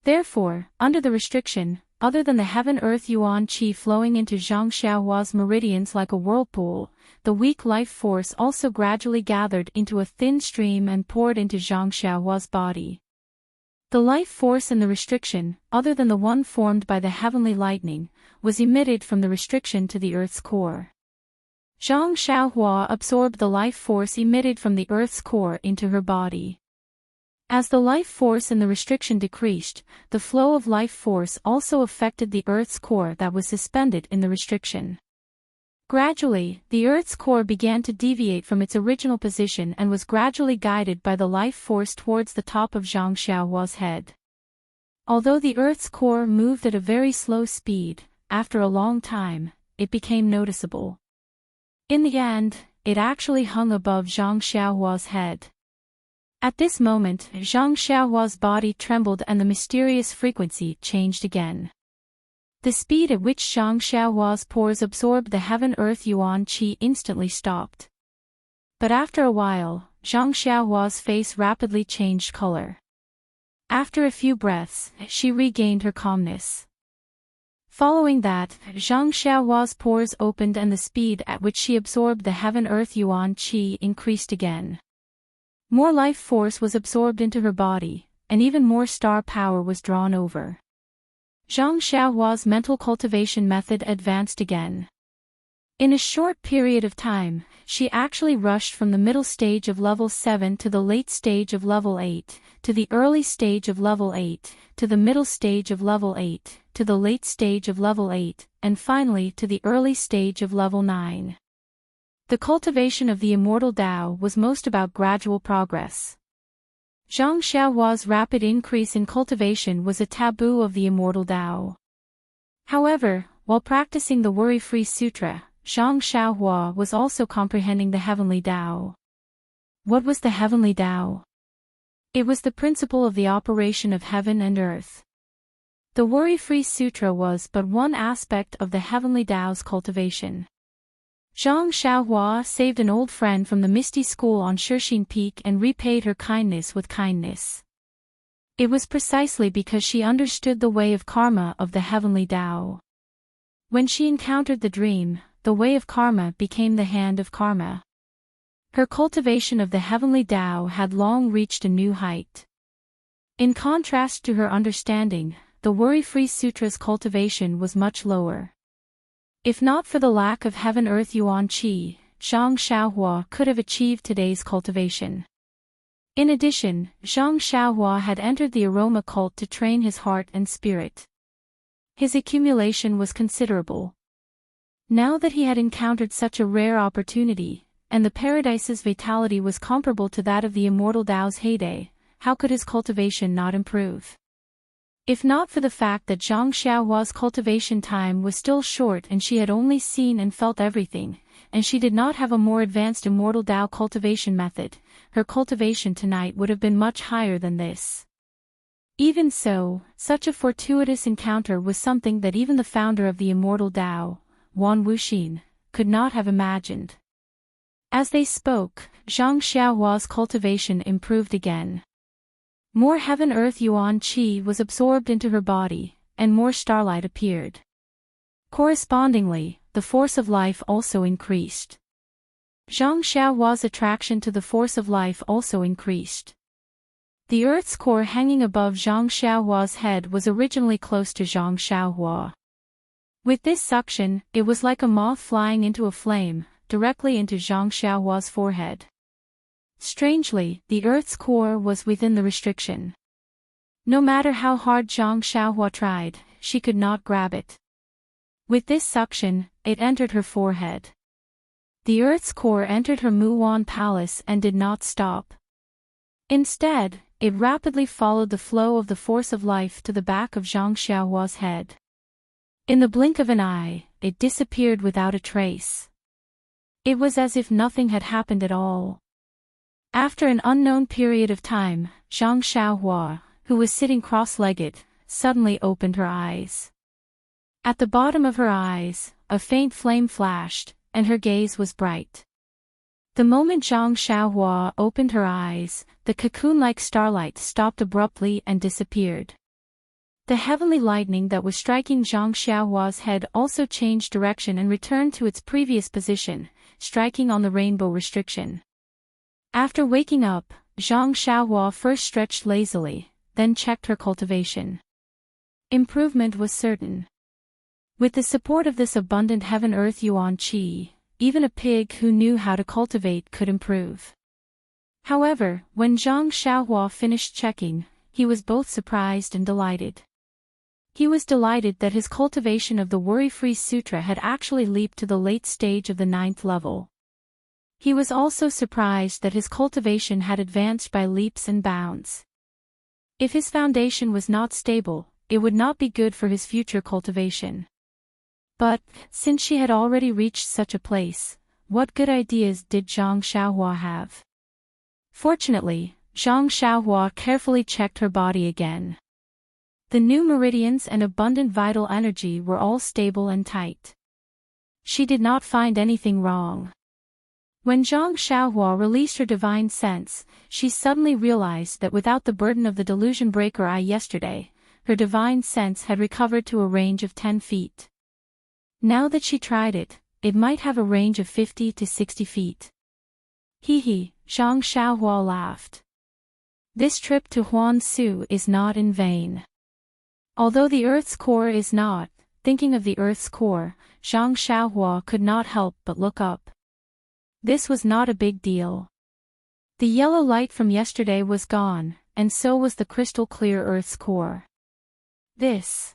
Therefore, under the restriction, other than the heaven-earth yuan qi flowing into Zhang Xiaohua's meridians like a whirlpool, the weak life force also gradually gathered into a thin stream and poured into Zhang Xiaohua's body. The life force in the restriction, other than the one formed by the heavenly lightning, was emitted from the restriction to the earth's core. Zhang Xiaohua absorbed the life force emitted from the earth's core into her body. As the life force in the restriction decreased, the flow of life force also affected the earth's core that was suspended in the restriction. Gradually, the earth's core began to deviate from its original position and was gradually guided by the life force towards the top of Zhang Xiaohua's head. Although the earth's core moved at a very slow speed, after a long time, it became noticeable. In the end, it actually hung above Zhang Xiaohua's head. At this moment, Zhang Xiaohua's body trembled and the mysterious frequency changed again. The speed at which Zhang Xiaohua's pores absorbed the heaven-earth yuan qi instantly stopped. But after a while, Zhang Xiaohua's face rapidly changed color. After a few breaths, she regained her calmness. Following that, Zhang Xiaohua's pores opened and the speed at which she absorbed the heaven-earth yuan qi increased again. More life force was absorbed into her body, and even more star power was drawn over. Zhang Xiaohua's mental cultivation method advanced again. In a short period of time, she actually rushed from the middle stage of level 7 to the late stage of level 8, to the early stage of level 8, to the middle stage of level 8, to the late stage of level 8, and finally to the early stage of level 9. The cultivation of the immortal Tao was most about gradual progress. Zhang Xiaohua's rapid increase in cultivation was a taboo of the immortal Tao. However, while practicing the Worry-Free Sutra, Zhang Xiaohua was also comprehending the heavenly Tao. What was the heavenly Tao? It was the principle of the operation of heaven and earth. The Worry-Free Sutra was but one aspect of the heavenly Tao's cultivation. Zhang Xiaohua saved an old friend from the misty school on Shixin Peak and repaid her kindness with kindness. It was precisely because she understood the way of karma of the heavenly Tao. When she encountered the dream, the way of karma became the hand of karma. Her cultivation of the heavenly Tao had long reached a new height. In contrast to her understanding, the Worry-Free Sutra's cultivation was much lower. If not for the lack of heaven-earth yuan qi, Zhang Xiaohua could have achieved today's cultivation. In addition, Zhang Xiaohua had entered the aroma cult to train his heart and spirit. His accumulation was considerable. Now that he had encountered such a rare opportunity, and the paradise's vitality was comparable to that of the immortal Tao's heyday, how could his cultivation not improve? If not for the fact that Zhang Xiaohua's cultivation time was still short and she had only seen and felt everything, and she did not have a more advanced immortal Tao cultivation method, her cultivation tonight would have been much higher than this. Even so, such a fortuitous encounter was something that even the founder of the immortal Tao, Wan Wuxin, could not have imagined. As they spoke, Zhang Xiaohua's cultivation improved again. More heaven-earth yuan qi was absorbed into her body, and more starlight appeared. Correspondingly, the force of life also increased. Zhang Xiaohua's attraction to the force of life also increased. The earth's core hanging above Zhang Xiaohua's head was originally close to Zhang Xiaohua. With this suction, it was like a moth flying into a flame, directly into Zhang Xiaohua's forehead. Strangely, the earth's core was within the restriction. No matter how hard Zhang Xiaohua tried, she could not grab it. With this suction, it entered her forehead. The Earth's core entered her Muon palace and did not stop. Instead, it rapidly followed the flow of the force of life to the back of Zhang Xiaohua's head. In the blink of an eye, it disappeared without a trace. It was as if nothing had happened at all. After an unknown period of time, Zhang Xiaohua, who was sitting cross-legged, suddenly opened her eyes. At the bottom of her eyes, a faint flame flashed, and her gaze was bright. The moment Zhang Xiaohua opened her eyes, the cocoon-like starlight stopped abruptly and disappeared. The heavenly lightning that was striking Zhang Xiaohua's head also changed direction and returned to its previous position, striking on the rainbow restriction. After waking up, Zhang Xiaohua first stretched lazily, then checked her cultivation. Improvement was certain. With the support of this abundant heaven-earth yuan qi, even a pig who knew how to cultivate could improve. However, when Zhang Xiaohua finished checking, he was both surprised and delighted. He was delighted that his cultivation of the Worry-Free Sutra had actually leaped to the late stage of the 9th level. He was also surprised that his cultivation had advanced by leaps and bounds. If his foundation was not stable, it would not be good for his future cultivation. But, since she had already reached such a place, what good ideas did Zhang Xiaohua have? Fortunately, Zhang Xiaohua carefully checked her body again. The new meridians and abundant vital energy were all stable and tight. She did not find anything wrong. When Zhang Xiaohua released her divine sense, she suddenly realized that without the burden of the delusion breaker eye yesterday, her divine sense had recovered to a range of 10 feet. Now that she tried it, it might have a range of 50 to 60 feet. Hee, Zhang Xiaohua laughed. This trip to Huangsu is not in vain. Although the Earth's core is not, thinking of the Earth's core, Zhang Xiaohua could not help but look up. This was not a big deal. The yellow light from yesterday was gone, and so was the crystal-clear Earth's core. This.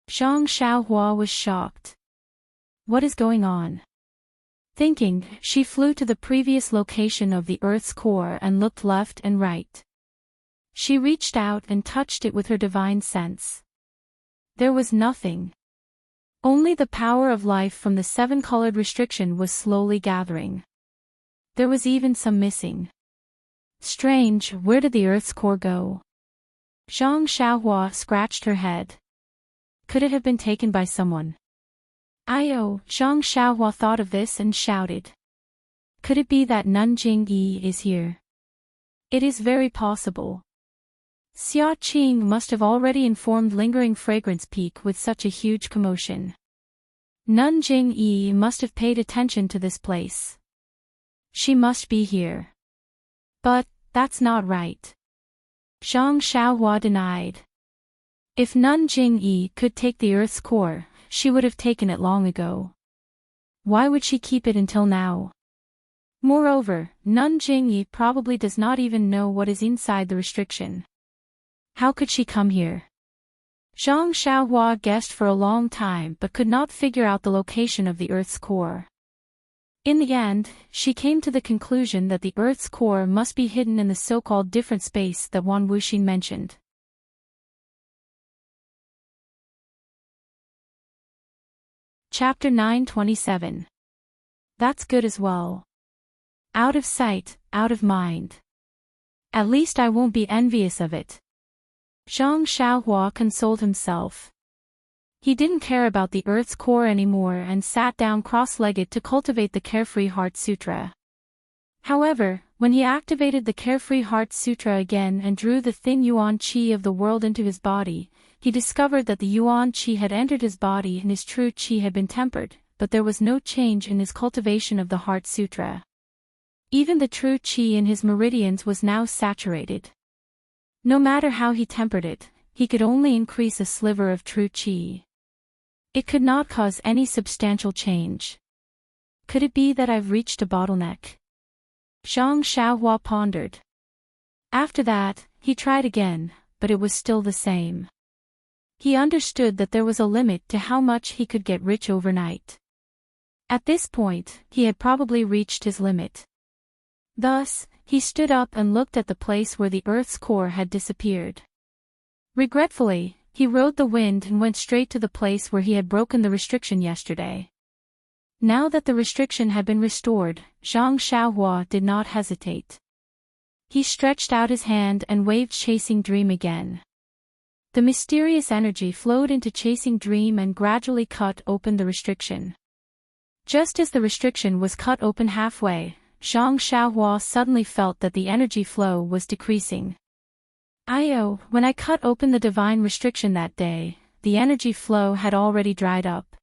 Zhang Xiaohua was shocked. What is going on? Thinking, she flew to the previous location of the Earth's core and looked left and right. She reached out and touched it with her divine sense. There was nothing. Only the power of life from the 7-colored restriction was slowly gathering. There was even some missing. Strange, where did the Earth's core go? Zhang Xiaohua scratched her head. Could it have been taken by someone? Zhang Xiaohua thought of this and shouted. Could it be that Nanjing Yi is here? It is very possible. Xia Qing must have already informed Lingering Fragrance Peak with such a huge commotion. Nanjing Yi must have paid attention to this place. She must be here. But, that's not right. Zhang Xiaohua denied. If Nanjing Yi could take the Earth's core, she would have taken it long ago. Why would she keep it until now? Moreover, Nanjing Yi probably does not even know what is inside the restriction. How could she come here? Zhang Xiaohua guessed for a long time but could not figure out the location of the Earth's core. In the end, she came to the conclusion that the Earth's core must be hidden in the so-called different space that Wan Wuxin mentioned. Chapter 927. That's good as well. Out of sight, out of mind. At least I won't be envious of it. Zhang Xiaohua consoled himself. He didn't care about the Earth's core anymore and sat down cross-legged to cultivate the Carefree Heart Sutra. However, when he activated the Carefree Heart Sutra again and drew the thin yuan qi of the world into his body, he discovered that the yuan qi had entered his body and his true qi had been tempered, but there was no change in his cultivation of the Heart Sutra. Even the true qi in his meridians was now saturated. No matter how he tempered it, he could only increase a sliver of true qi. It could not cause any substantial change. Could it be that I've reached a bottleneck? Zhang Xiaohua pondered. After that, he tried again, but it was still the same. He understood that there was a limit to how much he could get rich overnight. At this point, he had probably reached his limit. Thus, he stood up and looked at the place where the Earth's core had disappeared. Regretfully, he rode the wind and went straight to the place where he had broken the restriction yesterday. Now that the restriction had been restored, Zhang Xiaohua did not hesitate. He stretched out his hand and waved Chasing Dream again. The mysterious energy flowed into Chasing Dream and gradually cut open the restriction. Just as the restriction was cut open halfway, Zhang Xiaohua suddenly felt that the energy flow was decreasing. When I cut open the divine restriction that day, the energy flow had already dried up.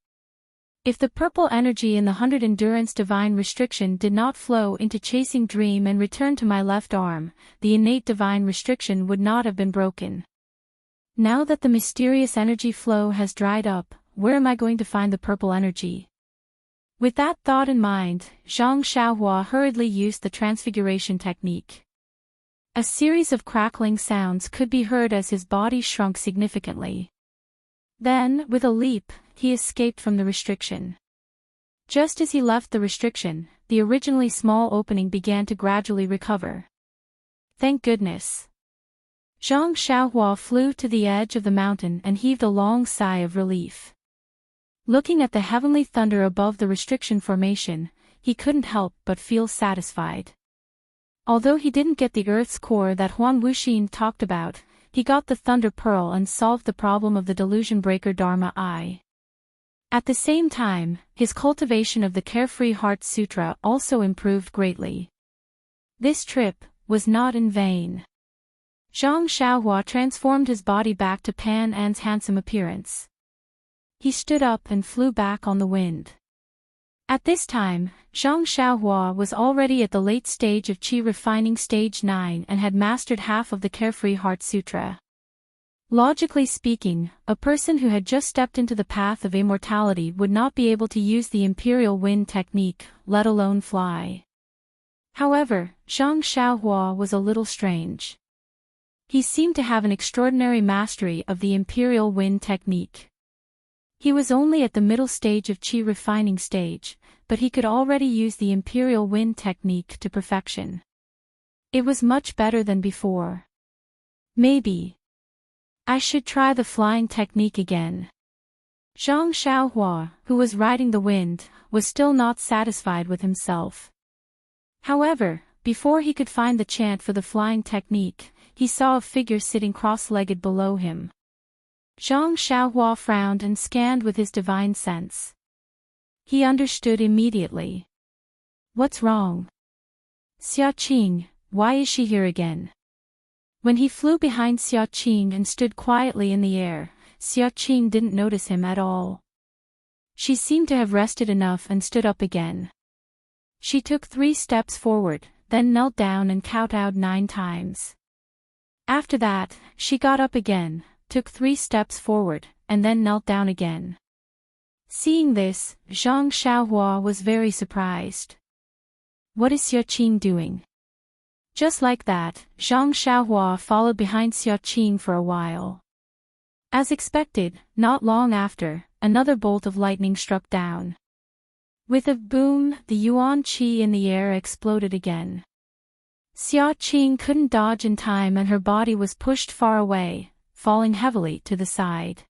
If the purple energy in the 100 endurance divine restriction did not flow into Chasing Dream and return to my left arm, the innate divine restriction would not have been broken. Now that the mysterious energy flow has dried up, where am I going to find the purple energy? With that thought in mind, Zhang Xiaohua hurriedly used the transfiguration technique. A series of crackling sounds could be heard as his body shrunk significantly. Then, with a leap, he escaped from the restriction. Just as he left the restriction, the originally small opening began to gradually recover. Thank goodness. Zhang Xiaohua flew to the edge of the mountain and heaved a long sigh of relief. Looking at the heavenly thunder above the restriction formation, he couldn't help but feel satisfied. Although he didn't get the Earth's core that Huan Wuxin talked about, he got the Thunder Pearl and solved the problem of the Delusion Breaker Dharma I. At the same time, his cultivation of the Carefree Heart Sutra also improved greatly. This trip was not in vain. Zhang Xiaohua transformed his body back to Pan An's handsome appearance. He stood up and flew back on the wind. At this time, Zhang Xiaohua was already at the late stage of Qi Refining Stage 9 and had mastered half of the Carefree Heart Sutra. Logically speaking, a person who had just stepped into the path of immortality would not be able to use the Imperial Wind technique, let alone fly. However, Zhang Xiaohua was a little strange. He seemed to have an extraordinary mastery of the Imperial Wind technique. He was only at the middle stage of Qi Refining Stage, but he could already use the Imperial Wind technique to perfection. It was much better than before. Maybe I should try the flying technique again. Zhang Xiaohua, who was riding the wind, was still not satisfied with himself. However, before he could find the chant for the flying technique, he saw a figure sitting cross-legged below him. Zhang Xiaohua frowned and scanned with his divine sense. He understood immediately. What's wrong? Xia Qing, why is she here again? When he flew behind Xia Qing and stood quietly in the air, Xia Qing didn't notice him at all. She seemed to have rested enough and stood up again. She took 3 steps forward, then knelt down and kowtowed 9 times. After that, she got up again, took 3 steps forward, and then knelt down again. Seeing this, Zhang Xiaohua was very surprised. What is Xia Qing doing? Just like that, Zhang Xiaohua followed behind Xia Qing for a while. As expected, not long after, another bolt of lightning struck down. With a boom, the Yuan Qi in the air exploded again. Xia Qing couldn't dodge in time and her body was pushed far away, falling heavily to the side.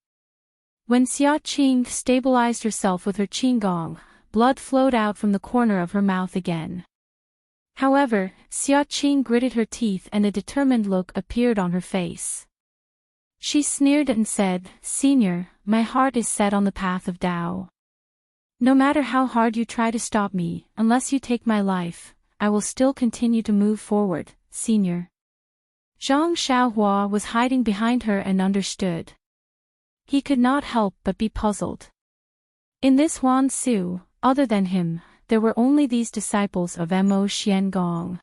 When Xia Qing stabilized herself with her qinggong, blood flowed out from the corner of her mouth again. However, Xia Qing gritted her teeth and a determined look appeared on her face. She sneered and said, "Senior, my heart is set on the path of Tao. No matter how hard you try to stop me, unless you take my life, I will still continue to move forward, Senior." Zhang Xiaohua was hiding behind her and understood. He could not help but be puzzled. In this Huan Su, other than him, there were only these disciples of Mo Xiangong.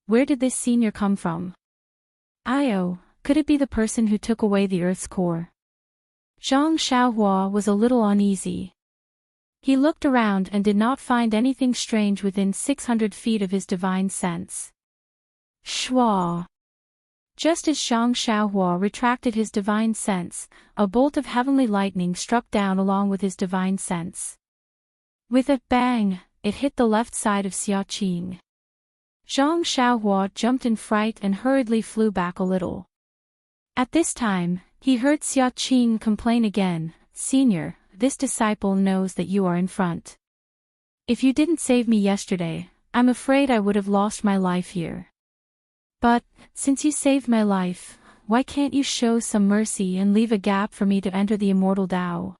Where did this senior come from? Could it be the person who took away the Earth's core? Zhang Xiaohua was a little uneasy. He looked around and did not find anything strange within 600 feet of his divine sense. Shua! Just as Zhang Xiaohua retracted his divine sense, a bolt of heavenly lightning struck down along with his divine sense. With a bang, it hit the left side of Xia Qing. Zhang Xiaohua jumped in fright and hurriedly flew back a little. At this time, he heard Xia Qing complain again, "Senior, this disciple knows that you are in front. If you didn't save me yesterday, I'm afraid I would have lost my life here. But, since you saved my life, why can't you show some mercy and leave a gap for me to enter the immortal Tao?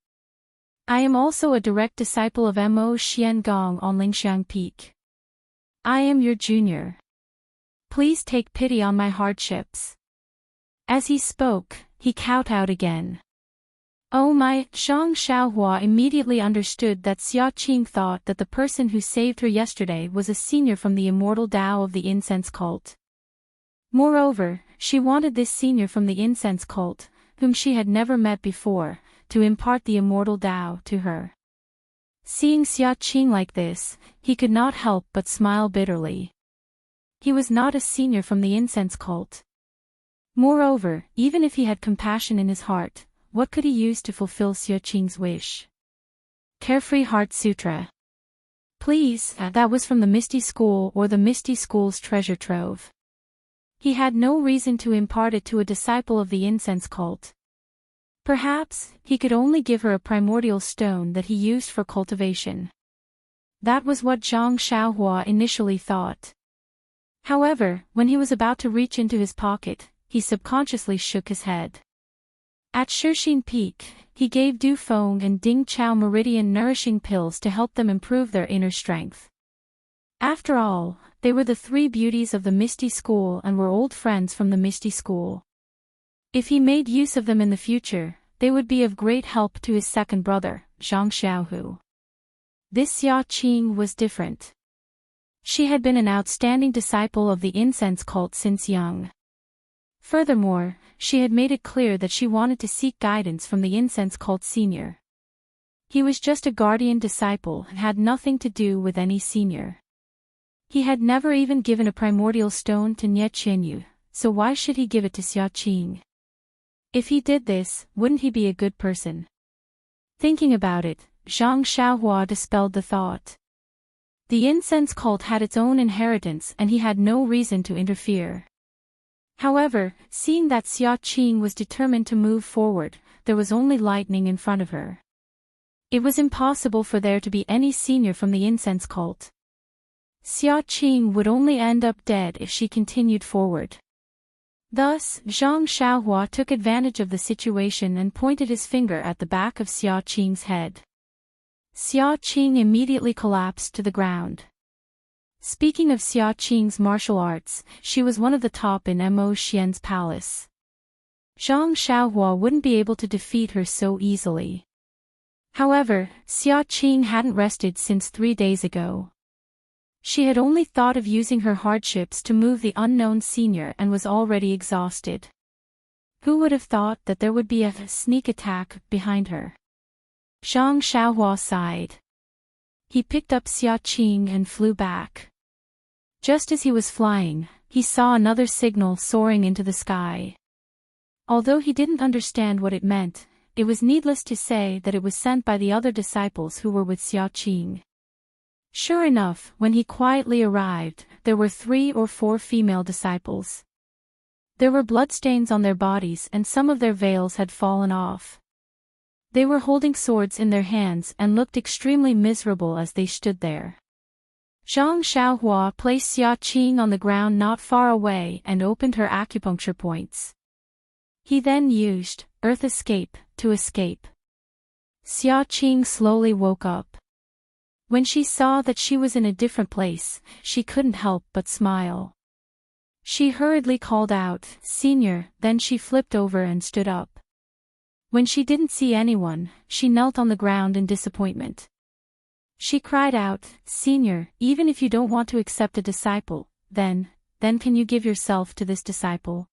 I am also a direct disciple of Mo Xiangong on Lingxiang Peak. I am your junior. Please take pity on my hardships." As he spoke, he kowtowed again. Oh my! Zhang Xiaohua immediately understood that Xia Qing thought that the person who saved her yesterday was a senior from the immortal Tao of the incense cult. Moreover, she wanted this senior from the incense cult, whom she had never met before, to impart the immortal Tao to her. Seeing Xia Qing like this, he could not help but smile bitterly. He was not a senior from the incense cult. Moreover, even if he had compassion in his heart, what could he use to fulfill Xia Qing's wish? Carefree Heart Sutra. Please, that was from the Misty School or the Misty School's treasure trove. He had no reason to impart it to a disciple of the incense cult. Perhaps, he could only give her a primordial stone that he used for cultivation. That was what Zhang Xiaohua initially thought. However, when he was about to reach into his pocket, he subconsciously shook his head. At Shixin Peak, he gave Du Feng and Ding Chao Meridian nourishing pills to help them improve their inner strength. After all, they were the three beauties of the Misty School and were old friends from the Misty School. If he made use of them in the future, they would be of great help to his second brother, Zhang Xiaohu. This Xia Qing was different. She had been an outstanding disciple of the incense cult since young. Furthermore, she had made it clear that she wanted to seek guidance from the incense cult senior. He was just a guardian disciple and had nothing to do with any senior. He had never even given a primordial stone to Nie Qianyu, so why should he give it to Xia Qing? If he did this, wouldn't he be a good person? Thinking about it, Zhang Xiaohua dispelled the thought. The incense cult had its own inheritance and he had no reason to interfere. However, seeing that Xia Qing was determined to move forward, there was only lightning in front of her. It was impossible for there to be any senior from the incense cult. Xia Qing would only end up dead if she continued forward. Thus, Zhang Xiaohua took advantage of the situation and pointed his finger at the back of Xia Qing's head. Xia Qing immediately collapsed to the ground. Speaking of Xia Qing's martial arts, she was one of the top in Mo Xian's palace. Zhang Xiaohua wouldn't be able to defeat her so easily. However, Xia Qing hadn't rested since 3 days ago. She had only thought of using her hardships to move the unknown senior and was already exhausted. Who would have thought that there would be a sneak attack behind her? Zhang Xiaohua sighed. He picked up Xia Qing and flew back. Just as he was flying, he saw another signal soaring into the sky. Although he didn't understand what it meant, it was needless to say that it was sent by the other disciples who were with Xia Qing. Sure enough, when he quietly arrived, there were 3 or 4 female disciples. There were bloodstains on their bodies and some of their veils had fallen off. They were holding swords in their hands and looked extremely miserable as they stood there. Zhang Xiaohua placed Xia Qing on the ground not far away and opened her acupuncture points. He then used Earth Escape to escape. Xia Qing slowly woke up. When she saw that she was in a different place, she couldn't help but smile. She hurriedly called out, "Senior," then she flipped over and stood up. When she didn't see anyone, she knelt on the ground in disappointment. She cried out, "Senior, even if you don't want to accept a disciple, then can you give yourself to this disciple?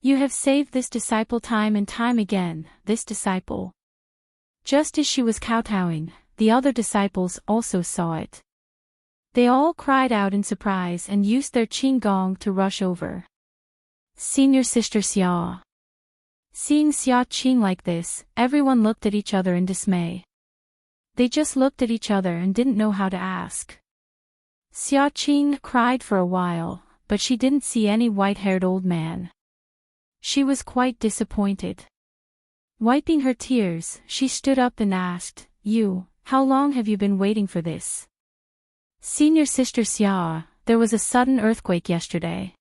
You have saved this disciple time and time again, this disciple." Just as she was kowtowing, the other disciples also saw it. They all cried out in surprise and used their qinggong to rush over. Senior Sister Xia. Seeing Xia Qing like this, everyone looked at each other in dismay. They just looked at each other and didn't know how to ask. Xiaoqing cried for a while, but she didn't see any white-haired old man. She was quite disappointed. Wiping her tears, she stood up and asked, how long have you been waiting for this? Senior sister Xia, there was a sudden earthquake yesterday.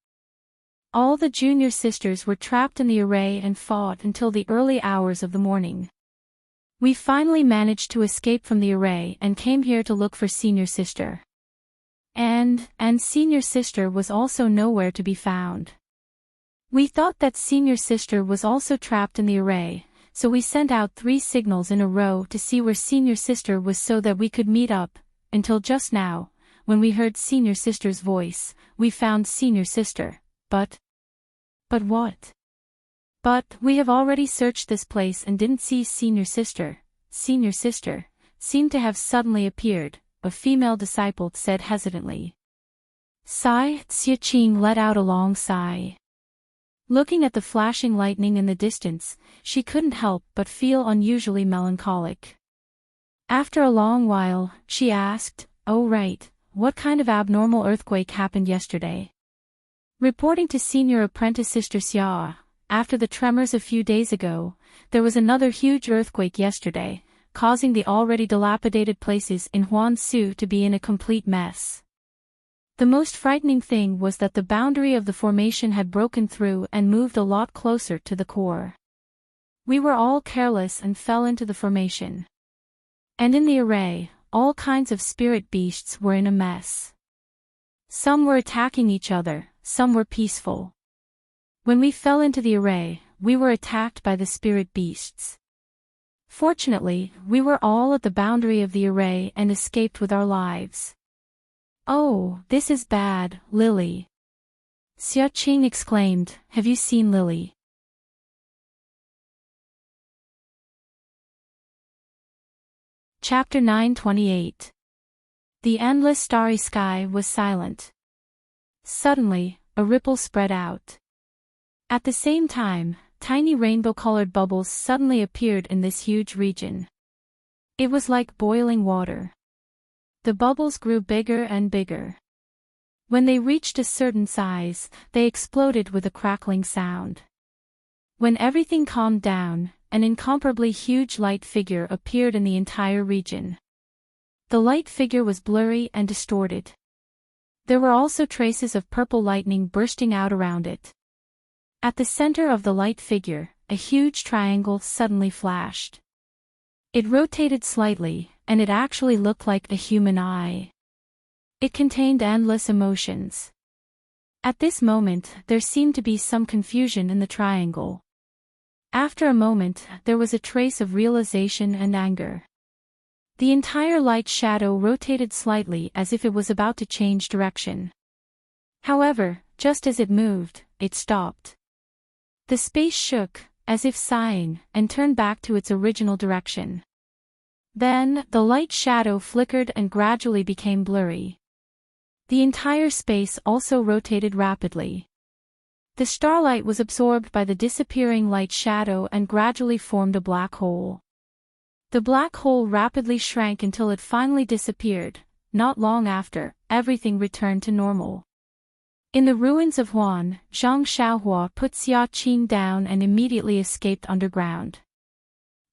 All the junior sisters were trapped in the array and fought until the early hours of the morning. We finally managed to escape from the array and came here to look for senior sister. And senior sister was also nowhere to be found. We thought that senior sister was also trapped in the array, so we sent out 3 signals in a row to see where senior sister was so that we could meet up, until just now, when we heard senior sister's voice, we found senior sister, but what? But we have already searched this place and didn't see senior sister. Senior sister seemed to have suddenly appeared, a female disciple said hesitantly. Sigh, Xiaoqing let out a long sigh. Looking at the flashing lightning in the distance, she couldn't help but feel unusually melancholic. After a long while, she asked, "Oh right, what kind of abnormal earthquake happened yesterday?" Reporting to senior apprentice sister Xia, after the tremors a few days ago, there was another huge earthquake yesterday, causing the already dilapidated places in Huansu to be in a complete mess. The most frightening thing was that the boundary of the formation had broken through and moved a lot closer to the core. We were all careless and fell into the formation. And in the array, all kinds of spirit beasts were in a mess. Some were attacking each other, some were peaceful. When we fell into the array, we were attacked by the spirit beasts. Fortunately, we were all at the boundary of the array and escaped with our lives. Oh, this is bad, Lily. Xiaoqing exclaimed, "Have you seen Lily?" Chapter 928. The endless starry sky was silent. Suddenly, a ripple spread out. At the same time, tiny rainbow-colored bubbles suddenly appeared in this huge region. It was like boiling water. The bubbles grew bigger and bigger. When they reached a certain size, they exploded with a crackling sound. When everything calmed down, an incomparably huge light figure appeared in the entire region. The light figure was blurry and distorted. There were also traces of purple lightning bursting out around it. At the center of the light figure, a huge triangle suddenly flashed. It rotated slightly, and it actually looked like a human eye. It contained endless emotions. At this moment, there seemed to be some confusion in the triangle. After a moment, there was a trace of realization and anger. The entire light shadow rotated slightly as if it was about to change direction. However, just as it moved, it stopped. The space shook, as if sighing, and turned back to its original direction. Then, the light shadow flickered and gradually became blurry. The entire space also rotated rapidly. The starlight was absorbed by the disappearing light shadow and gradually formed a black hole. The black hole rapidly shrank until it finally disappeared. Not long after, everything returned to normal. In the ruins of Huan, Zhang Xiaohua put Xiaoqing down and immediately escaped underground.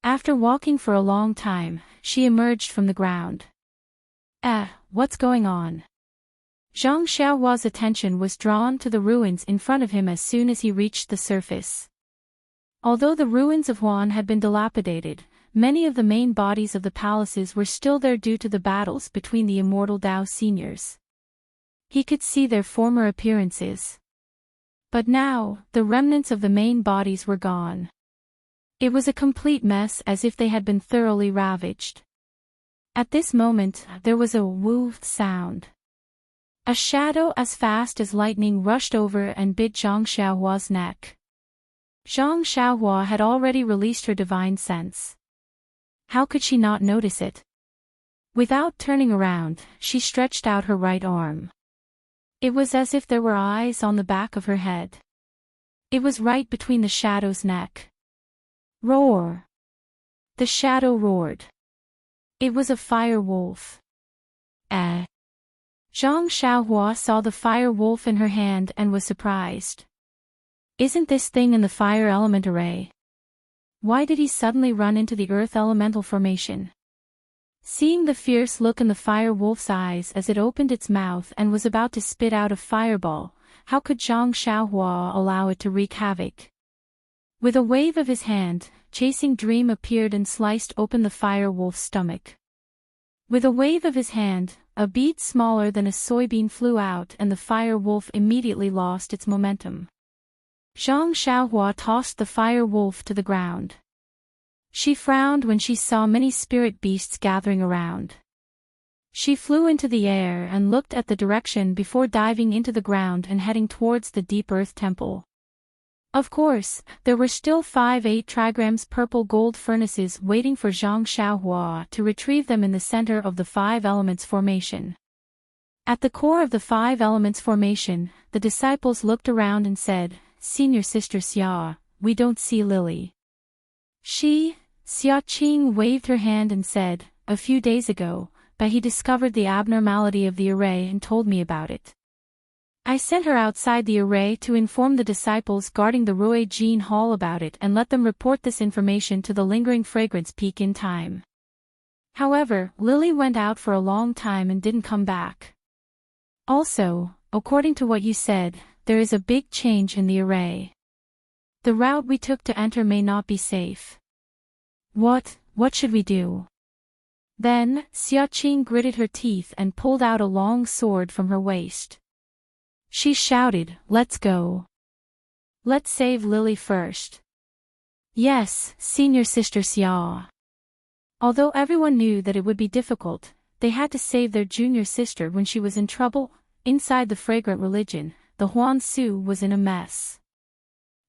After walking for a long time, she emerged from the ground. What's going on? Zhang Xiaohua's attention was drawn to the ruins in front of him as soon as he reached the surface. Although the ruins of Huan had been dilapidated, many of the main bodies of the palaces were still there due to the battles between the immortal Dao seniors. He could see their former appearances. But now, the remnants of the main bodies were gone. It was a complete mess, as if they had been thoroughly ravaged. At this moment, there was a woof sound. A shadow as fast as lightning rushed over and bit Zhang Xiaohua's neck. Zhang Xiaohua had already released her divine sense. How could she not notice it? Without turning around, she stretched out her right arm. It was as if there were eyes on the back of her head. It was right between the shadow's neck. Roar! The shadow roared. It was a fire wolf. Eh. Zhang Xiaohua saw the fire wolf in her hand and was surprised. Isn't this thing in the fire element array? Why did he suddenly run into the earth elemental formation? Seeing the fierce look in the fire wolf's eyes as it opened its mouth and was about to spit out a fireball, how could Zhang Xiaohua allow it to wreak havoc? With a wave of his hand, Chasing Dream appeared and sliced open the fire wolf's stomach. With a wave of his hand, a bead smaller than a soybean flew out and the fire wolf immediately lost its momentum. Zhang Xiaohua tossed the fire wolf to the ground. She frowned when she saw many spirit beasts gathering around. She flew into the air and looked at the direction before diving into the ground and heading towards the deep earth temple. Of course, there were still 5 8-trigrams purple gold furnaces waiting for Zhang Xiaohua to retrieve them in the center of the 5 elements formation. At the core of the 5 elements formation, the disciples looked around and said, "Senior Sister Xia, we don't see Lily." Xia Qing waved her hand and said, "A few days ago, but he discovered the abnormality of the array and told me about it. I sent her outside the array to inform the disciples guarding the Rui Jin Hall about it and let them report this information to the lingering fragrance peak in time. However, Lily went out for a long time and didn't come back. Also, according to what you said, there is a big change in the array. The route we took to enter may not be safe. What should we do?" Then, Xia Qing gritted her teeth and pulled out a long sword from her waist. She shouted, "Let's go. Let's save Lily first." "Yes, Senior Sister Xia." Although everyone knew that it would be difficult, they had to save their junior sister when she was in trouble. Inside the fragrant religion, the Huan Su was in a mess.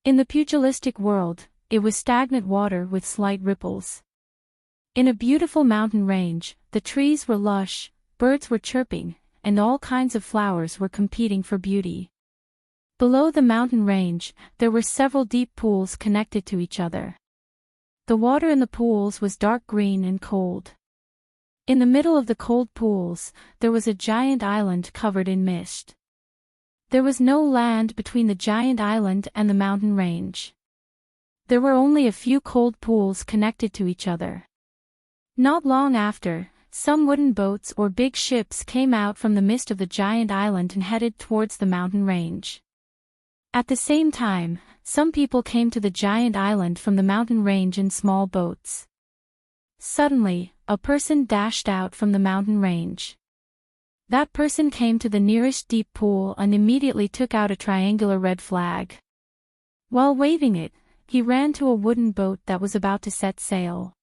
In the pugilistic world, it was stagnant water with slight ripples. In a beautiful mountain range, the trees were lush, birds were chirping, and all kinds of flowers were competing for beauty. Below the mountain range, there were several deep pools connected to each other. The water in the pools was dark green and cold. In the middle of the cold pools, there was a giant island covered in mist. There was no land between the giant island and the mountain range. There were only a few cold pools connected to each other. Not long after, some wooden boats or big ships came out from the mist of the giant island and headed towards the mountain range. At the same time, some people came to the giant island from the mountain range in small boats. Suddenly, a person dashed out from the mountain range. That person came to the nearest deep pool and immediately took out a triangular red flag. While waving it, he ran to a wooden boat that was about to set sail.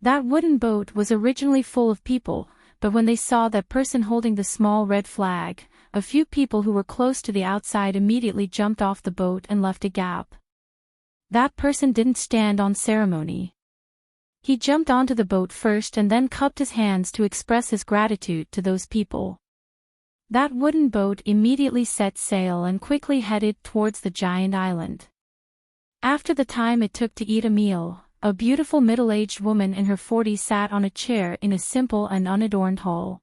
That wooden boat was originally full of people, but when they saw that person holding the small red flag, a few people who were close to the outside immediately jumped off the boat and left a gap. That person didn't stand on ceremony. He jumped onto the boat first and then cupped his hands to express his gratitude to those people. That wooden boat immediately set sail and quickly headed towards the giant island. After the time it took to eat a meal, a beautiful middle-aged woman in her 40s sat on a chair in a simple and unadorned hall.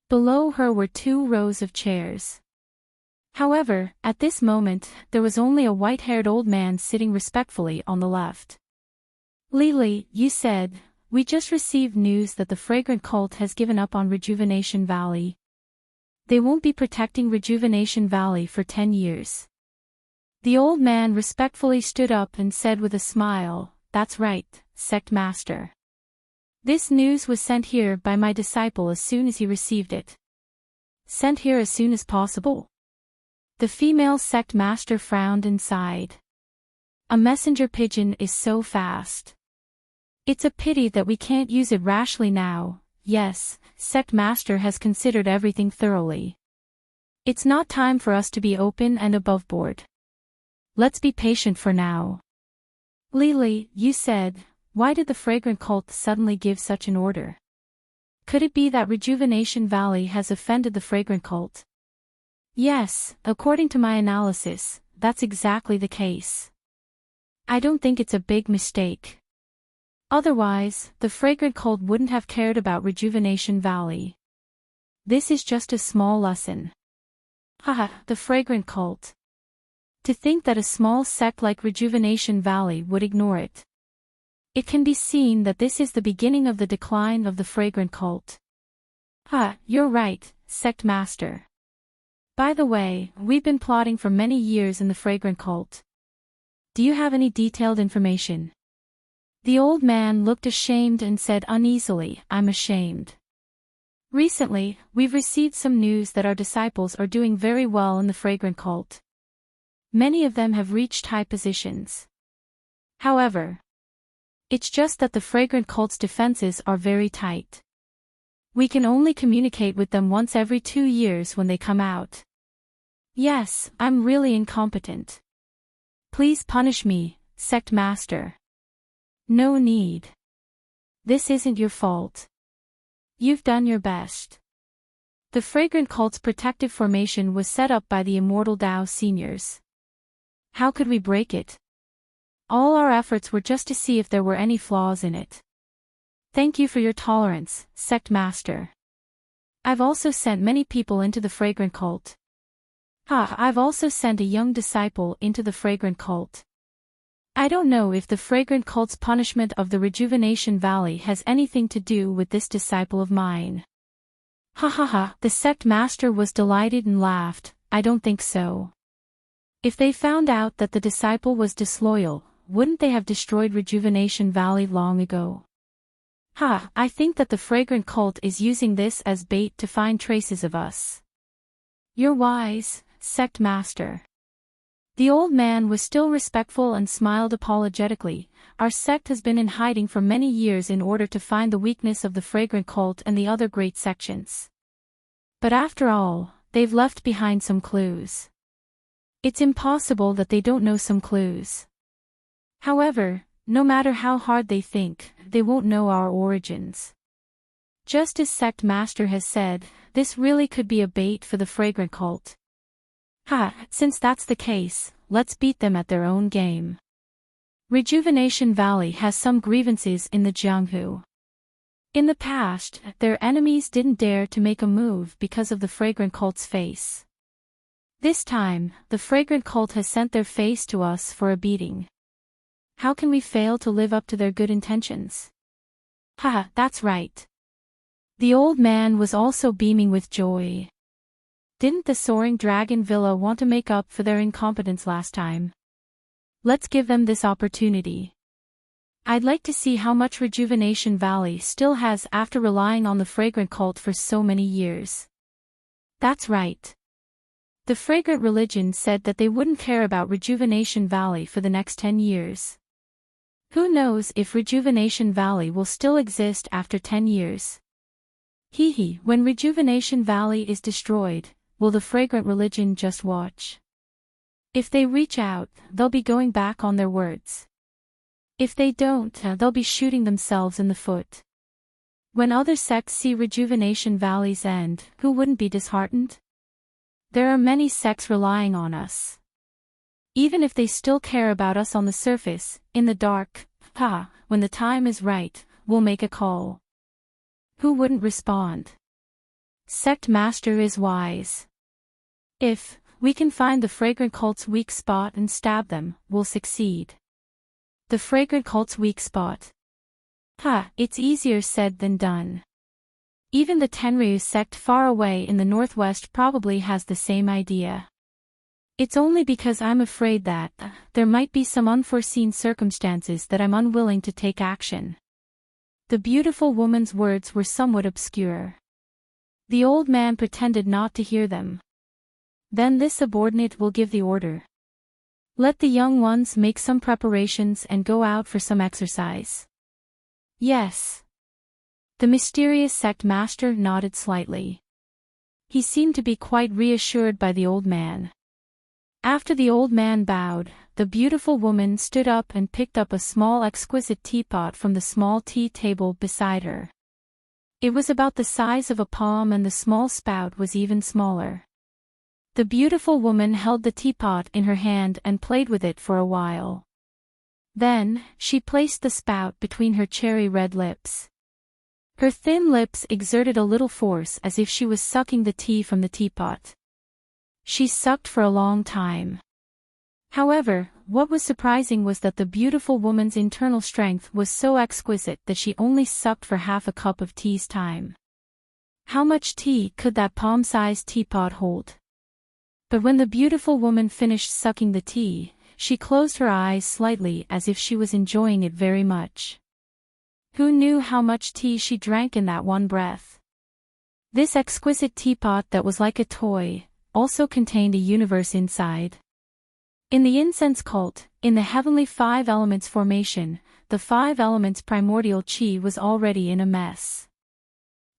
Below her were 2 rows of chairs. However, at this moment, there was only a white-haired old man sitting respectfully on the left. "Lily, you said, we just received news that the fragrant cult has given up on Rejuvenation Valley. They won't be protecting Rejuvenation Valley for 10 years. The old man respectfully stood up and said with a smile, "That's right, Sect Master. This news was sent here by my disciple as soon as he received it." "Sent here as soon as possible?" The female Sect Master frowned and sighed. "A messenger pigeon is so fast. It's a pity that we can't use it rashly now. Yes, Sect Master has considered everything thoroughly. It's not time for us to be open and above board. Let's be patient for now." "Lily, you said, why did the fragrant cult suddenly give such an order? Could it be that Rejuvenation Valley has offended the fragrant cult?" "Yes, according to my analysis, that's exactly the case. I don't think it's a big mistake. Otherwise, the fragrant cult wouldn't have cared about Rejuvenation Valley. This is just a small lesson. Haha, the fragrant cult. To think that a small sect like Rejuvenation Valley would ignore it. It can be seen that this is the beginning of the decline of the fragrant cult. You're right, Sect Master. By the way, we've been plotting for many years in the fragrant cult. Do you have any detailed information? The old man looked ashamed and said uneasily, I'm ashamed. Recently, we've received some news that our disciples are doing very well in the fragrant cult. Many of them have reached high positions. However, it's just that the fragrant cult's defenses are very tight. We can only communicate with them once every 2 years when they come out. Yes, I'm really incompetent. Please punish me, Sect Master. No need. This isn't your fault. You've done your best. The fragrant cult's protective formation was set up by the immortal Dao seniors. How could we break it? All our efforts were just to see if there were any flaws in it. Thank you for your tolerance, Sect Master. I've also sent many people into the fragrant cult. I've also sent a young disciple into the fragrant cult. I don't know if the fragrant cult's punishment of the Rejuvenation Valley has anything to do with this disciple of mine. The Sect Master was delighted and laughed, I don't think so. If they found out that the disciple was disloyal, wouldn't they have destroyed Rejuvenation Valley long ago? I think that the fragrant cult is using this as bait to find traces of us. You're wise, Sect Master. The old man was still respectful and smiled apologetically. Our sect has been in hiding for many years in order to find the weakness of the fragrant cult and the other great sections. But after all, they've left behind some clues. It's impossible that they don't know some clues. However, no matter how hard they think, they won't know our origins. Just as Sect Master has said, this really could be a bait for the fragrant cult. Since that's the case, let's beat them at their own game. Rejuvenation Valley has some grievances in the Jianghu. In the past, their enemies didn't dare to make a move because of the fragrant cult's face. This time, the fragrant cult has sent their face to us for a beating. How can we fail to live up to their good intentions? That's right. The old man was also beaming with joy. Didn't the Soaring Dragon Villa want to make up for their incompetence last time? Let's give them this opportunity. I'd like to see how much Rejuvenation Valley still has after relying on the fragrant cult for so many years. That's right. The fragrant religion said that they wouldn't care about Rejuvenation Valley for the next 10 years. Who knows if Rejuvenation Valley will still exist after 10 years? When Rejuvenation Valley is destroyed, will the fragrant religion just watch? If they reach out, they'll be going back on their words. If they don't, they'll be shooting themselves in the foot. When other sects see Rejuvenation Valley's end, who wouldn't be disheartened? There are many sects relying on us. Even if they still care about us on the surface, in the dark, when the time is right, we'll make a call. Who wouldn't respond? Sect Master is wise. If we can find the fragrant cult's weak spot and stab them, we'll succeed. The fragrant cult's weak spot. It's easier said than done. Even the Tenryu sect far away in the northwest probably has the same idea. It's only because I'm afraid that there might be some unforeseen circumstances that I'm unwilling to take action. The beautiful woman's words were somewhat obscure. The old man pretended not to hear them. Then this subordinate will give the order. Let the young ones make some preparations and go out for some exercise. Yes. The mysterious sect master nodded slightly. He seemed to be quite reassured by the old man. After the old man bowed, the beautiful woman stood up and picked up a small exquisite teapot from the small tea table beside her. It was about the size of a palm and the small spout was even smaller. The beautiful woman held the teapot in her hand and played with it for a while. Then, she placed the spout between her cherry-red lips. Her thin lips exerted a little force as if she was sucking the tea from the teapot. She sucked for a long time. However, what was surprising was that the beautiful woman's internal strength was so exquisite that she only sucked for half a cup of tea's time. How much tea could that palm-sized teapot hold? But when the beautiful woman finished sucking the tea, she closed her eyes slightly as if she was enjoying it very much. Who knew how much tea she drank in that one breath? This exquisite teapot that was like a toy, also contained a universe inside. In the incense cult, in the heavenly five elements formation, the five elements primordial chi was already in a mess.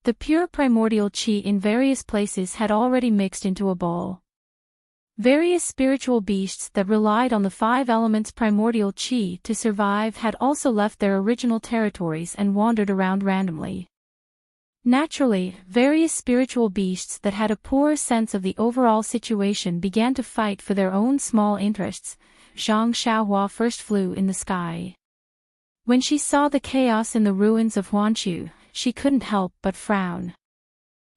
The pure primordial chi in various places had already mixed into a ball. Various spiritual beasts that relied on the five elements primordial chi to survive had also left their original territories and wandered around randomly. Naturally, various spiritual beasts that had a poorer sense of the overall situation began to fight for their own small interests. Zhang Xiaohua first flew in the sky. When she saw the chaos in the ruins of Huanchu, she couldn't help but frown.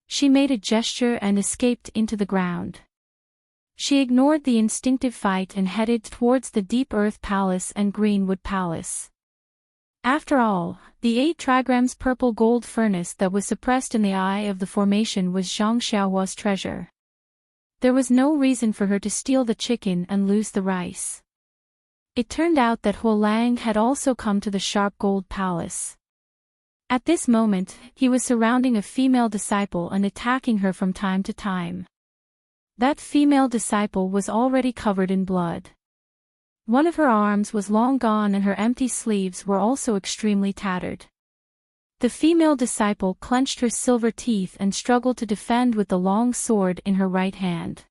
She made a gesture and escaped into the ground. She ignored the instinctive fight and headed towards the Deep Earth Palace and Greenwood Palace. After all, the 8 trigrams purple gold furnace that was suppressed in the eye of the formation was Zhang Xiaohua's treasure. There was no reason for her to steal the chicken and lose the rice. It turned out that Huo Lang had also come to the Sharp Gold Palace. At this moment, he was surrounding a female disciple and attacking her from time to time. That female disciple was already covered in blood. One of her arms was long gone and her empty sleeves were also extremely tattered. The female disciple clenched her silver teeth and struggled to defend with the long sword in her right hand.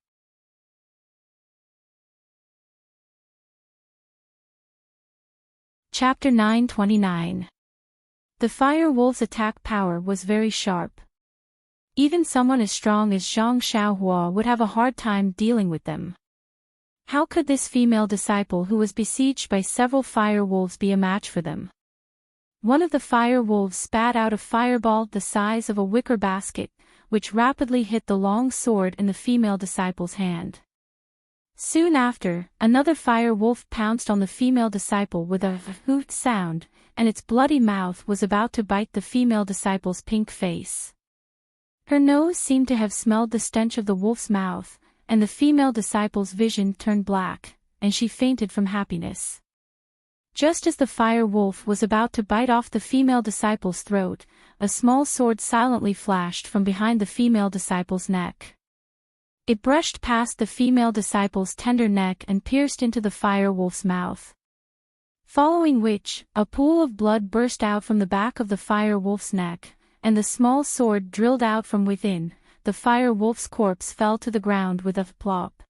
Chapter 929. The fire wolf's attack power was very sharp. Even someone as strong as Zhang Xiaohua would have a hard time dealing with them. How could this female disciple who was besieged by several fire wolves be a match for them? One of the fire wolves spat out a fireball the size of a wicker basket, which rapidly hit the long sword in the female disciple's hand. Soon after, another fire wolf pounced on the female disciple with a hoot sound, and its bloody mouth was about to bite the female disciple's pink face. Her nose seemed to have smelled the stench of the wolf's mouth, and the female disciple's vision turned black, and she fainted from happiness. Just as the fire wolf was about to bite off the female disciple's throat, a small sword silently flashed from behind the female disciple's neck. It brushed past the female disciple's tender neck and pierced into the fire wolf's mouth. Following which, a pool of blood burst out from the back of the fire wolf's neck, and the small sword drilled out from within. The fire wolf's corpse fell to the ground with a plop.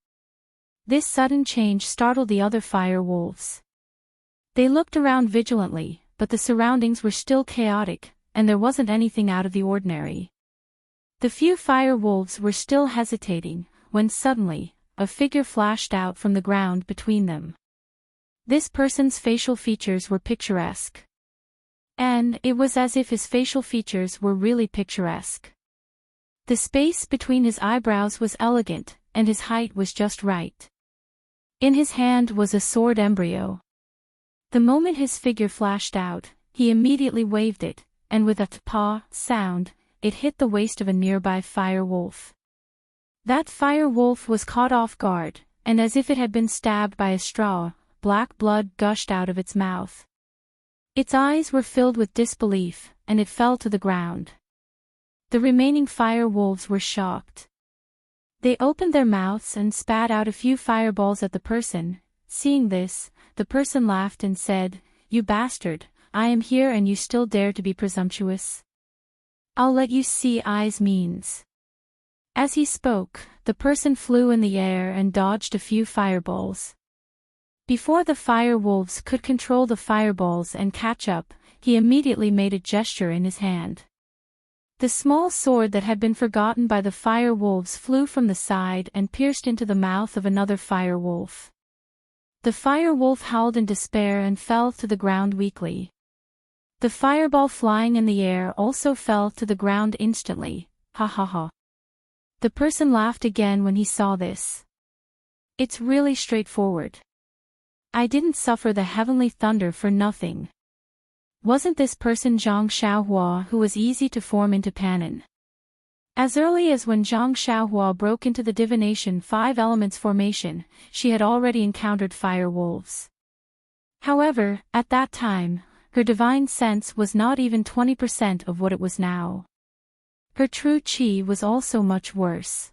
This sudden change startled the other fire wolves. They looked around vigilantly, but the surroundings were still chaotic, and there wasn't anything out of the ordinary. The few fire wolves were still hesitating, when suddenly, a figure flashed out from the ground between them. This person's facial features were picturesque. And it was as if his facial features were really picturesque. The space between his eyebrows was elegant, and his height was just right. In his hand was a sword embryo. The moment his figure flashed out, he immediately waved it, and with a "tpa" sound, it hit the waist of a nearby fire wolf. That fire wolf was caught off guard, and as if it had been stabbed by a straw, black blood gushed out of its mouth. Its eyes were filled with disbelief, and it fell to the ground. The remaining fire wolves were shocked. They opened their mouths and spat out a few fireballs at the person. Seeing this, the person laughed and said, "You bastard, I am here and you still dare to be presumptuous? I'll let you see I's means." As he spoke, the person flew in the air and dodged a few fireballs. Before the fire wolves could control the fireballs and catch up, he immediately made a gesture in his hand. The small sword that had been forgotten by the fire wolves flew from the side and pierced into the mouth of another fire wolf. The fire wolf howled in despair and fell to the ground weakly. The fireball flying in the air also fell to the ground instantly. Ha ha ha. The person laughed again when he saw this. It's really straightforward. I didn't suffer the heavenly thunder for nothing. Wasn't this person Zhang Xiaohua, who was easy to form into Panin? As early as when Zhang Xiaohua broke into the divination 5 elements formation, she had already encountered fire wolves. However, at that time, her divine sense was not even 20% of what it was now. Her true qi was also much worse.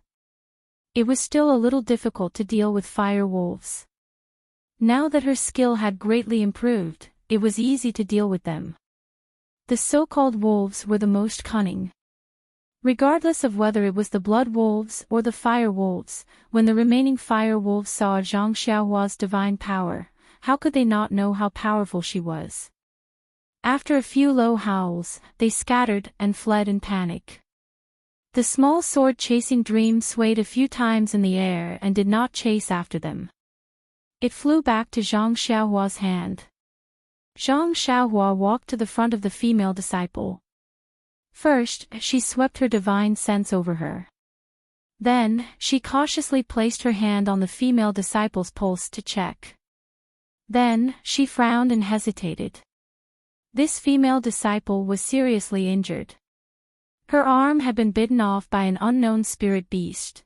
It was still a little difficult to deal with fire wolves. Now that her skill had greatly improved, it was easy to deal with them. The so-called wolves were the most cunning. Regardless of whether it was the blood wolves or the fire wolves, when the remaining fire wolves saw Zhang Xiaohua's divine power, how could they not know how powerful she was? After a few low howls, they scattered and fled in panic. The small sword-chasing Dream swayed a few times in the air and did not chase after them. It flew back to Zhang Xiaohua's hand. Zhang Xiaohua walked to the front of the female disciple. First, she swept her divine sense over her. Then, she cautiously placed her hand on the female disciple's pulse to check. Then, she frowned and hesitated. This female disciple was seriously injured. Her arm had been bitten off by an unknown spirit beast.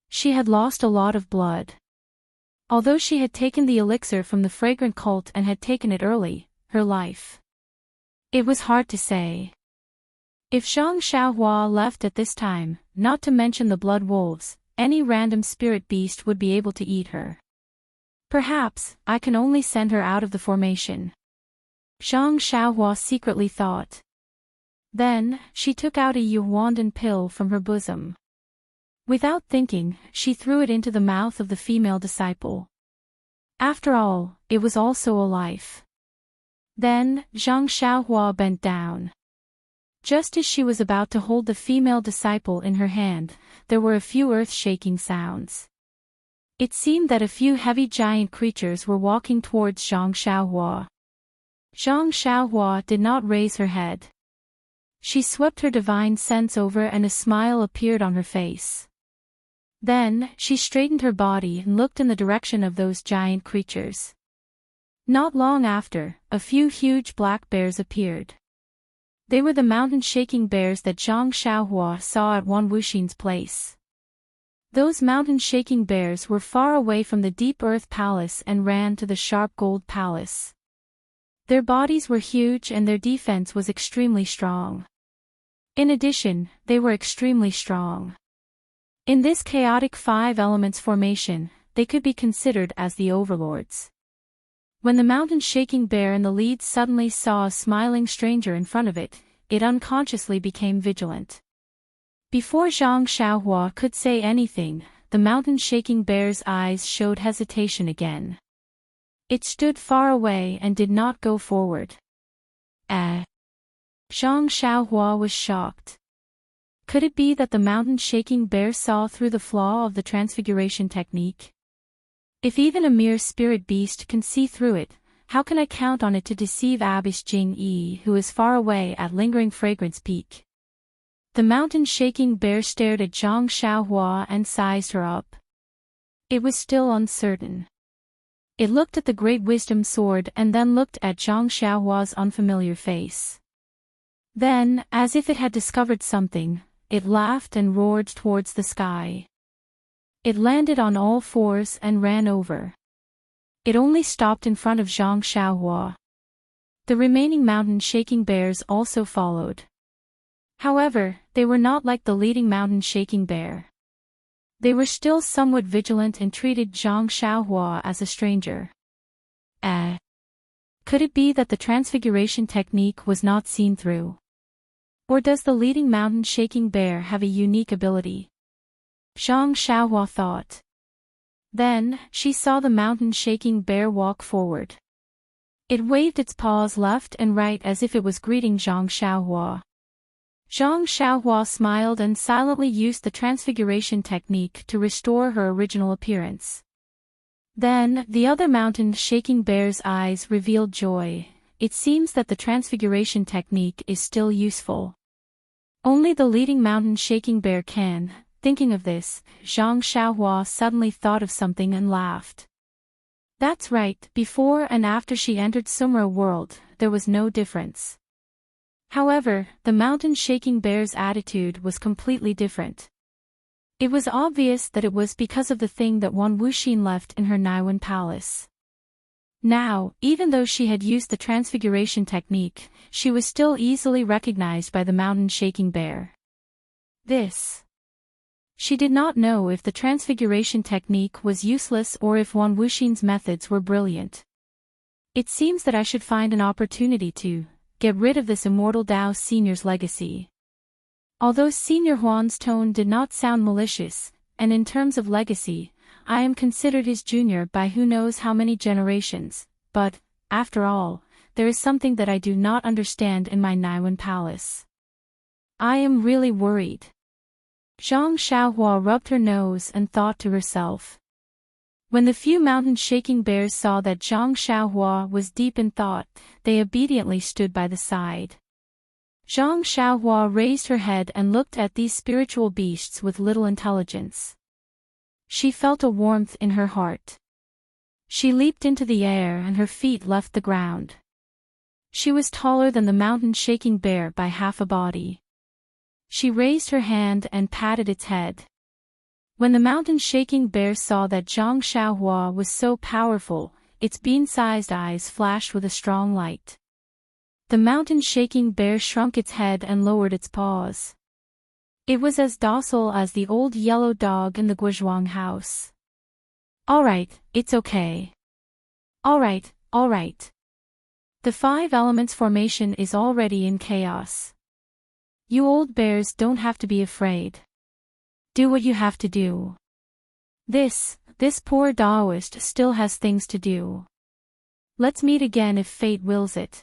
She had lost a lot of blood. Although she had taken the elixir from the fragrant cult and had taken it early, her life. It was hard to say. If Zhang Xiaohua left at this time, not to mention the blood wolves, any random spirit beast would be able to eat her. Perhaps, I can only send her out of the formation. Zhang Xiaohua secretly thought. Then, she took out a yuandan pill from her bosom. Without thinking, she threw it into the mouth of the female disciple. After all, it was also a life. Then, Zhang Xiaohua bent down. Just as she was about to hold the female disciple in her hand, there were a few earth-shaking sounds. It seemed that a few heavy giant creatures were walking towards Zhang Xiaohua. Zhang Xiaohua did not raise her head. She swept her divine sense over and a smile appeared on her face. Then, she straightened her body and looked in the direction of those giant creatures. Not long after, a few huge black bears appeared. They were the mountain-shaking bears that Zhang Xiaohua saw at Wan Wuxin's place. Those mountain-shaking bears were far away from the deep earth palace and ran to the sharp gold palace. Their bodies were huge and their defense was extremely strong. In addition, they were extremely strong. In this chaotic 5 elements formation, they could be considered as the overlords. When the mountain-shaking bear in the lead suddenly saw a smiling stranger in front of it, it unconsciously became vigilant. Before Zhang Xiaohua could say anything, the mountain-shaking bear's eyes showed hesitation again. It stood far away and did not go forward. Zhang Xiaohua was shocked. Could it be that the mountain-shaking bear saw through the flaw of the transfiguration technique? If even a mere spirit beast can see through it, how can I count on it to deceive Abbess Jing Yi, who is far away at Lingering Fragrance Peak? The mountain-shaking bear stared at Zhang Xiaohua and sized her up. It was still uncertain. It looked at the Great Wisdom Sword and then looked at Zhang Xiaohua's unfamiliar face. Then, as if it had discovered something, it laughed and roared towards the sky. It landed on all fours and ran over. It only stopped in front of Zhang Xiaohua. The remaining mountain-shaking bears also followed. However, they were not like the leading mountain-shaking bear. They were still somewhat vigilant and treated Zhang Xiaohua as a stranger. Could it be that the transfiguration technique was not seen through? Or does the leading mountain-shaking bear have a unique ability? Zhang Xiaohua thought. Then, she saw the mountain-shaking bear walk forward. It waved its paws left and right as if it was greeting Zhang Xiaohua. Zhang Xiaohua smiled and silently used the transfiguration technique to restore her original appearance. Then, the other mountain-shaking bear's eyes revealed joy. It seems that the transfiguration technique is still useful. Only the leading mountain-shaking bear can. Thinking of this, Zhang Xiaohua suddenly thought of something and laughed. That's right, before and after she entered Sumra world, there was no difference. However, the mountain-shaking bear's attitude was completely different. It was obvious that it was because of the thing that Wan Wuxin left in her Naiwan palace. Now, even though she had used the transfiguration technique, she was still easily recognized by the mountain-shaking bear. She did not know if the transfiguration technique was useless or if Wan Wuxin's methods were brilliant. It seems that I should find an opportunity to get rid of this immortal Dao Senior's legacy. Although Senior Huan's tone did not sound malicious, and in terms of legacy, I am considered his junior by who knows how many generations, but, after all, there is something that I do not understand in my Naiwan palace. I am really worried. Zhang Xiaohua rubbed her nose and thought to herself. When the few mountain-shaking bears saw that Zhang Xiaohua was deep in thought, they obediently stood by the side. Zhang Xiaohua raised her head and looked at these spiritual beasts with little intelligence. She felt a warmth in her heart. She leaped into the air and her feet left the ground. She was taller than the mountain-shaking bear by half a body. She raised her hand and patted its head. When the mountain-shaking bear saw that Zhang Xiaohua was so powerful, its bean-sized eyes flashed with a strong light. The mountain-shaking bear shrunk its head and lowered its paws. It was as docile as the old yellow dog in the Guozhuang house. All right, it's okay. All right. The 5 elements formation is already in chaos. You old bears don't have to be afraid. Do what you have to do. This poor Daoist still has things to do. Let's meet again if fate wills it.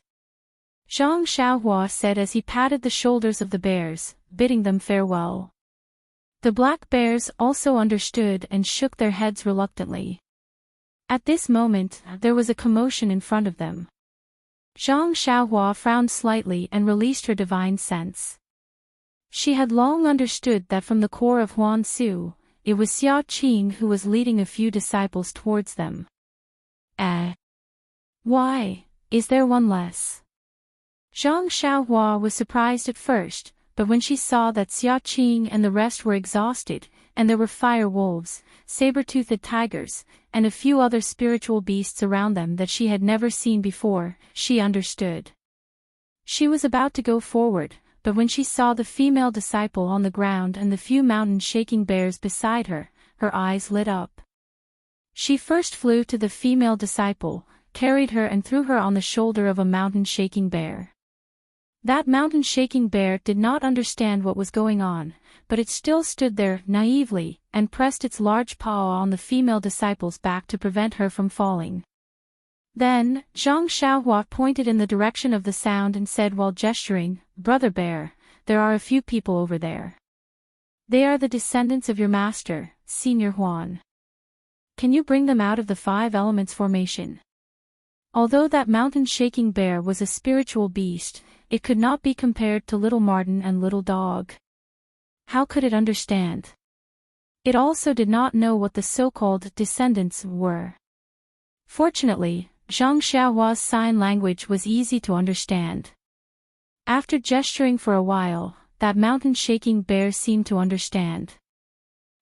Zhang Xiaohua said as he patted the shoulders of the bears, bidding them farewell. The black bears also understood and shook their heads reluctantly. At this moment, there was a commotion in front of them. Zhang Xiaohua frowned slightly and released her divine sense. She had long understood that from the core of Huan Su, it was Xia Qing who was leading a few disciples towards them. Why, is there one less? Zhang Xiaohua was surprised at first, but when she saw that Xia Qing and the rest were exhausted, and there were fire wolves, saber-toothed tigers, and a few other spiritual beasts around them that she had never seen before, she understood. She was about to go forward, but when she saw the female disciple on the ground and the few mountain-shaking bears beside her, her eyes lit up. She first flew to the female disciple, carried her and threw her on the shoulder of a mountain-shaking bear. That mountain-shaking bear did not understand what was going on, but it still stood there naively and pressed its large paw on the female disciple's back to prevent her from falling. Then, Zhang Xiaohua pointed in the direction of the sound and said while gesturing, "Brother Bear, there are a few people over there. They are the descendants of your master, Senior Huan. Can you bring them out of the 5 elements formation?" Although that mountain-shaking bear was a spiritual beast, it could not be compared to Little Martin and Little Dog. How could it understand? It also did not know what the so-called descendants were. Fortunately, Zhang Xiaohua's sign language was easy to understand. After gesturing for a while, that mountain-shaking bear seemed to understand.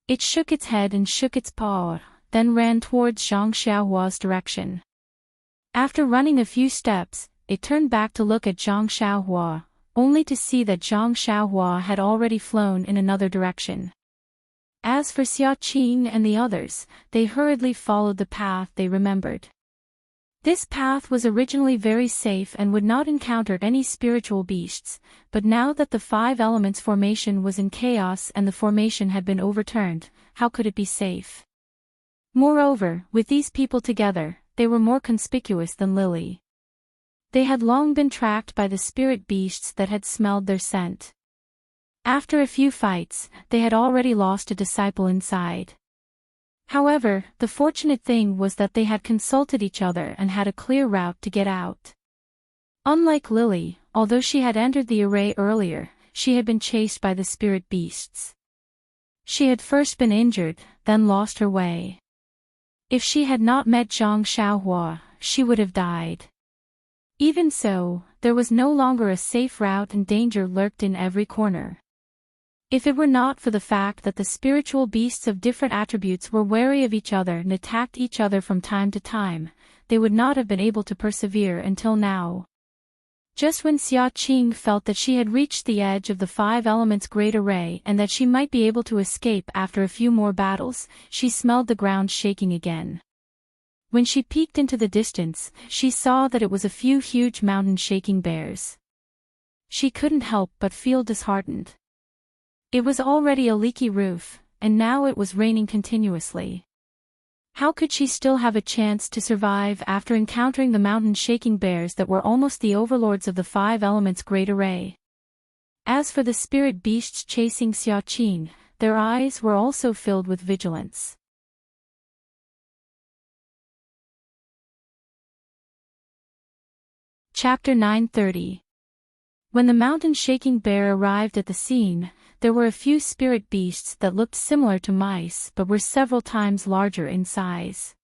It shook its head and shook its paw, then ran towards Zhang Xiaohua's direction. After running a few steps, it turned back to look at Zhang Xiaohua, only to see that Zhang Xiaohua had already flown in another direction. As for Xia Qing and the others, they hurriedly followed the path they remembered. This path was originally very safe and would not encounter any spiritual beasts, but now that the 5 elements formation was in chaos and the formation had been overturned, how could it be safe? Moreover, with these people together, they were more conspicuous than Lily. They had long been tracked by the spirit beasts that had smelled their scent. After a few fights, they had already lost a disciple inside. However, the fortunate thing was that they had consulted each other and had a clear route to get out. Unlike Lily, although she had entered the array earlier, she had been chased by the spirit beasts. She had first been injured, then lost her way. If she had not met Zhang Xiaohua, she would have died. Even so, there was no longer a safe route and danger lurked in every corner. If it were not for the fact that the spiritual beasts of different attributes were wary of each other and attacked each other from time to time, they would not have been able to persevere until now. Just when Xia Qing felt that she had reached the edge of the five elements' great array and that she might be able to escape after a few more battles, she smelled the ground shaking again. When she peeked into the distance, she saw that it was a few huge mountain-shaking bears. She couldn't help but feel disheartened. It was already a leaky roof, and now it was raining continuously. How could she still have a chance to survive after encountering the mountain-shaking bears that were almost the overlords of the five elements' great array? As for the spirit beasts chasing Xia Qing, their eyes were also filled with vigilance. Chapter 930. When the mountain-shaking bear arrived at the scene, there were a few spirit beasts that looked similar to mice but were several times larger in size.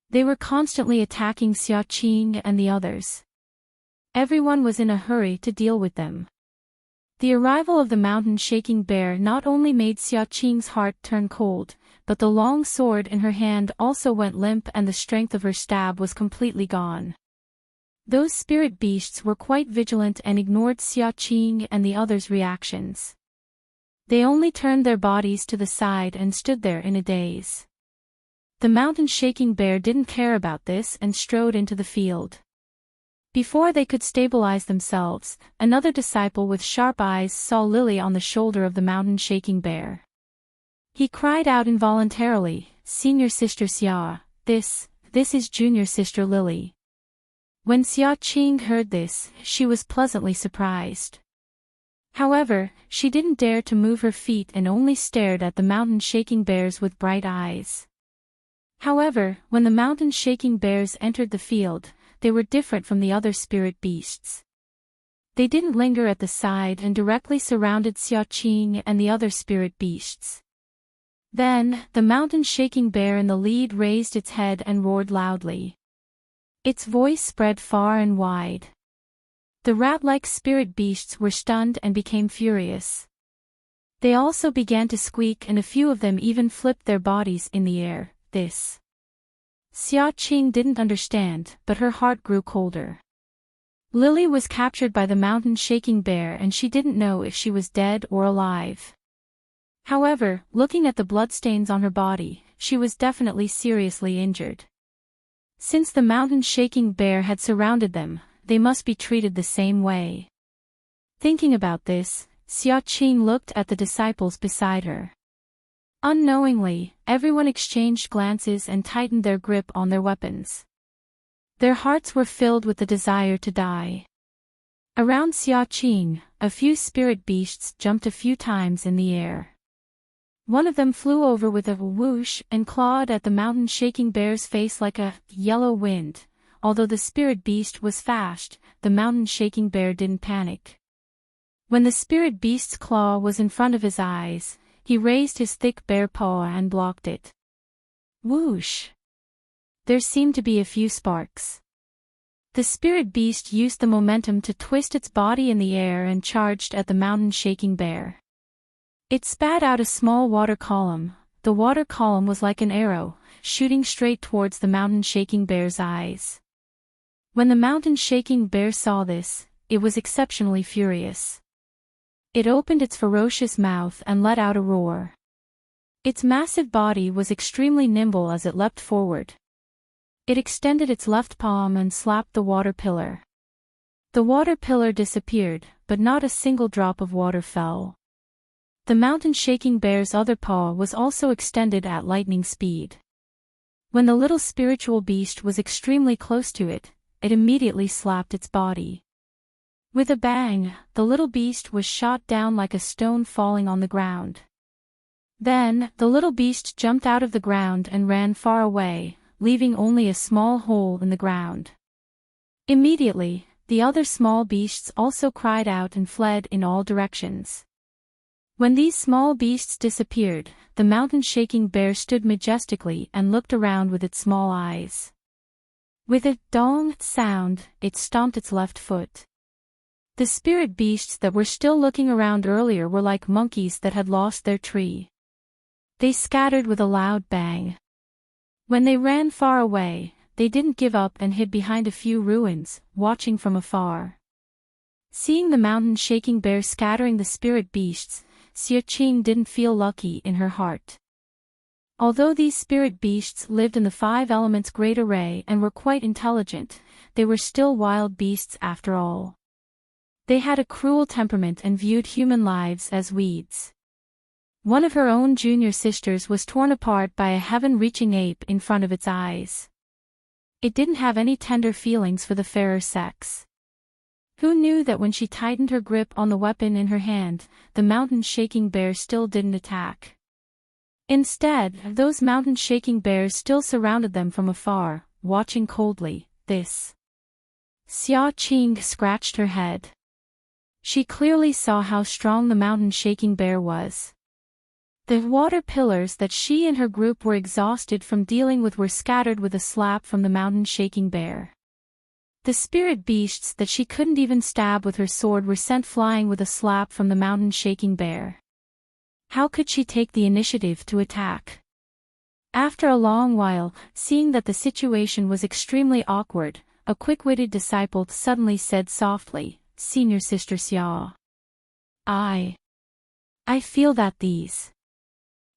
They were constantly attacking Xia Qing and the others. Everyone was in a hurry to deal with them. The arrival of the mountain-shaking bear not only made Xia Qing's heart turn cold, but the long sword in her hand also went limp and the strength of her stab was completely gone. Those spirit beasts were quite vigilant and ignored Xia Qing and the others' reactions. They only turned their bodies to the side and stood there in a daze. The mountain-shaking bear didn't care about this and strode into the field. Before they could stabilize themselves, another disciple with sharp eyes saw Lily on the shoulder of the mountain-shaking bear. He cried out involuntarily, "Senior Sister Xia, this is Junior Sister Lily." When Xia Qing heard this, she was pleasantly surprised. However, she didn't dare to move her feet and only stared at the mountain-shaking bears with bright eyes. However, when the mountain-shaking bears entered the field, they were different from the other spirit beasts. They didn't linger at the side and directly surrounded Xia Qing and the other spirit beasts. Then, the mountain-shaking bear in the lead raised its head and roared loudly. Its voice spread far and wide. The rat-like spirit beasts were stunned and became furious. They also began to squeak and a few of them even flipped their bodies in the air. Xia Qing didn't understand, but her heart grew colder. Lily was captured by the mountain-shaking bear and she didn't know if she was dead or alive. However, looking at the bloodstains on her body, she was definitely seriously injured. Since the mountain-shaking bear had surrounded them, they must be treated the same way. Thinking about this, Xia Qing looked at the disciples beside her. Unknowingly, everyone exchanged glances and tightened their grip on their weapons. Their hearts were filled with the desire to die. Around Xia Qing, a few spirit beasts jumped a few times in the air. One of them flew over with a whoosh and clawed at the mountain-shaking bear's face like a yellow wind. Although the spirit beast was fast, the mountain-shaking bear didn't panic. When the spirit beast's claw was in front of his eyes, he raised his thick bare paw and blocked it. Whoosh! There seemed to be a few sparks. The spirit beast used the momentum to twist its body in the air and charged at the mountain-shaking bear. It spat out a small water column. The water column was like an arrow, shooting straight towards the mountain-shaking bear's eyes. When the mountain-shaking bear saw this, it was exceptionally furious. It opened its ferocious mouth and let out a roar. Its massive body was extremely nimble as it leapt forward. It extended its left palm and slapped the water pillar. The water pillar disappeared, but not a single drop of water fell. The mountain-shaking bear's other paw was also extended at lightning speed. When the little spiritual beast was extremely close to it, it immediately slapped its body. With a bang, the little beast was shot down like a stone falling on the ground. Then, the little beast jumped out of the ground and ran far away, leaving only a small hole in the ground. Immediately, the other small beasts also cried out and fled in all directions. When these small beasts disappeared, the mountain-shaking bear stood majestically and looked around with its small eyes. With a dong sound, it stomped its left foot. The spirit beasts that were still looking around earlier were like monkeys that had lost their tree. They scattered with a loud bang. When they ran far away, they didn't give up and hid behind a few ruins, watching from afar. Seeing the mountain-shaking bear scattering the spirit beasts, Xiaoqing didn't feel lucky in her heart. Although these spirit beasts lived in the 5 elements great array and were quite intelligent, they were still wild beasts after all. They had a cruel temperament and viewed human lives as weeds. One of her own junior sisters was torn apart by a heaven-reaching ape in front of its eyes. It didn't have any tender feelings for the fairer sex. Who knew that when she tightened her grip on the weapon in her hand, the mountain-shaking bear still didn't attack? Instead, those mountain-shaking bears still surrounded them from afar, watching coldly. Xiaoqing scratched her head. She clearly saw how strong the mountain-shaking bear was. The water pillars that she and her group were exhausted from dealing with were scattered with a slap from the mountain-shaking bear. The spirit beasts that she couldn't even stab with her sword were sent flying with a slap from the mountain-shaking bear. How could she take the initiative to attack? After a long while, seeing that the situation was extremely awkward, a quick-witted disciple suddenly said softly, "Senior Sister Xia. I feel that these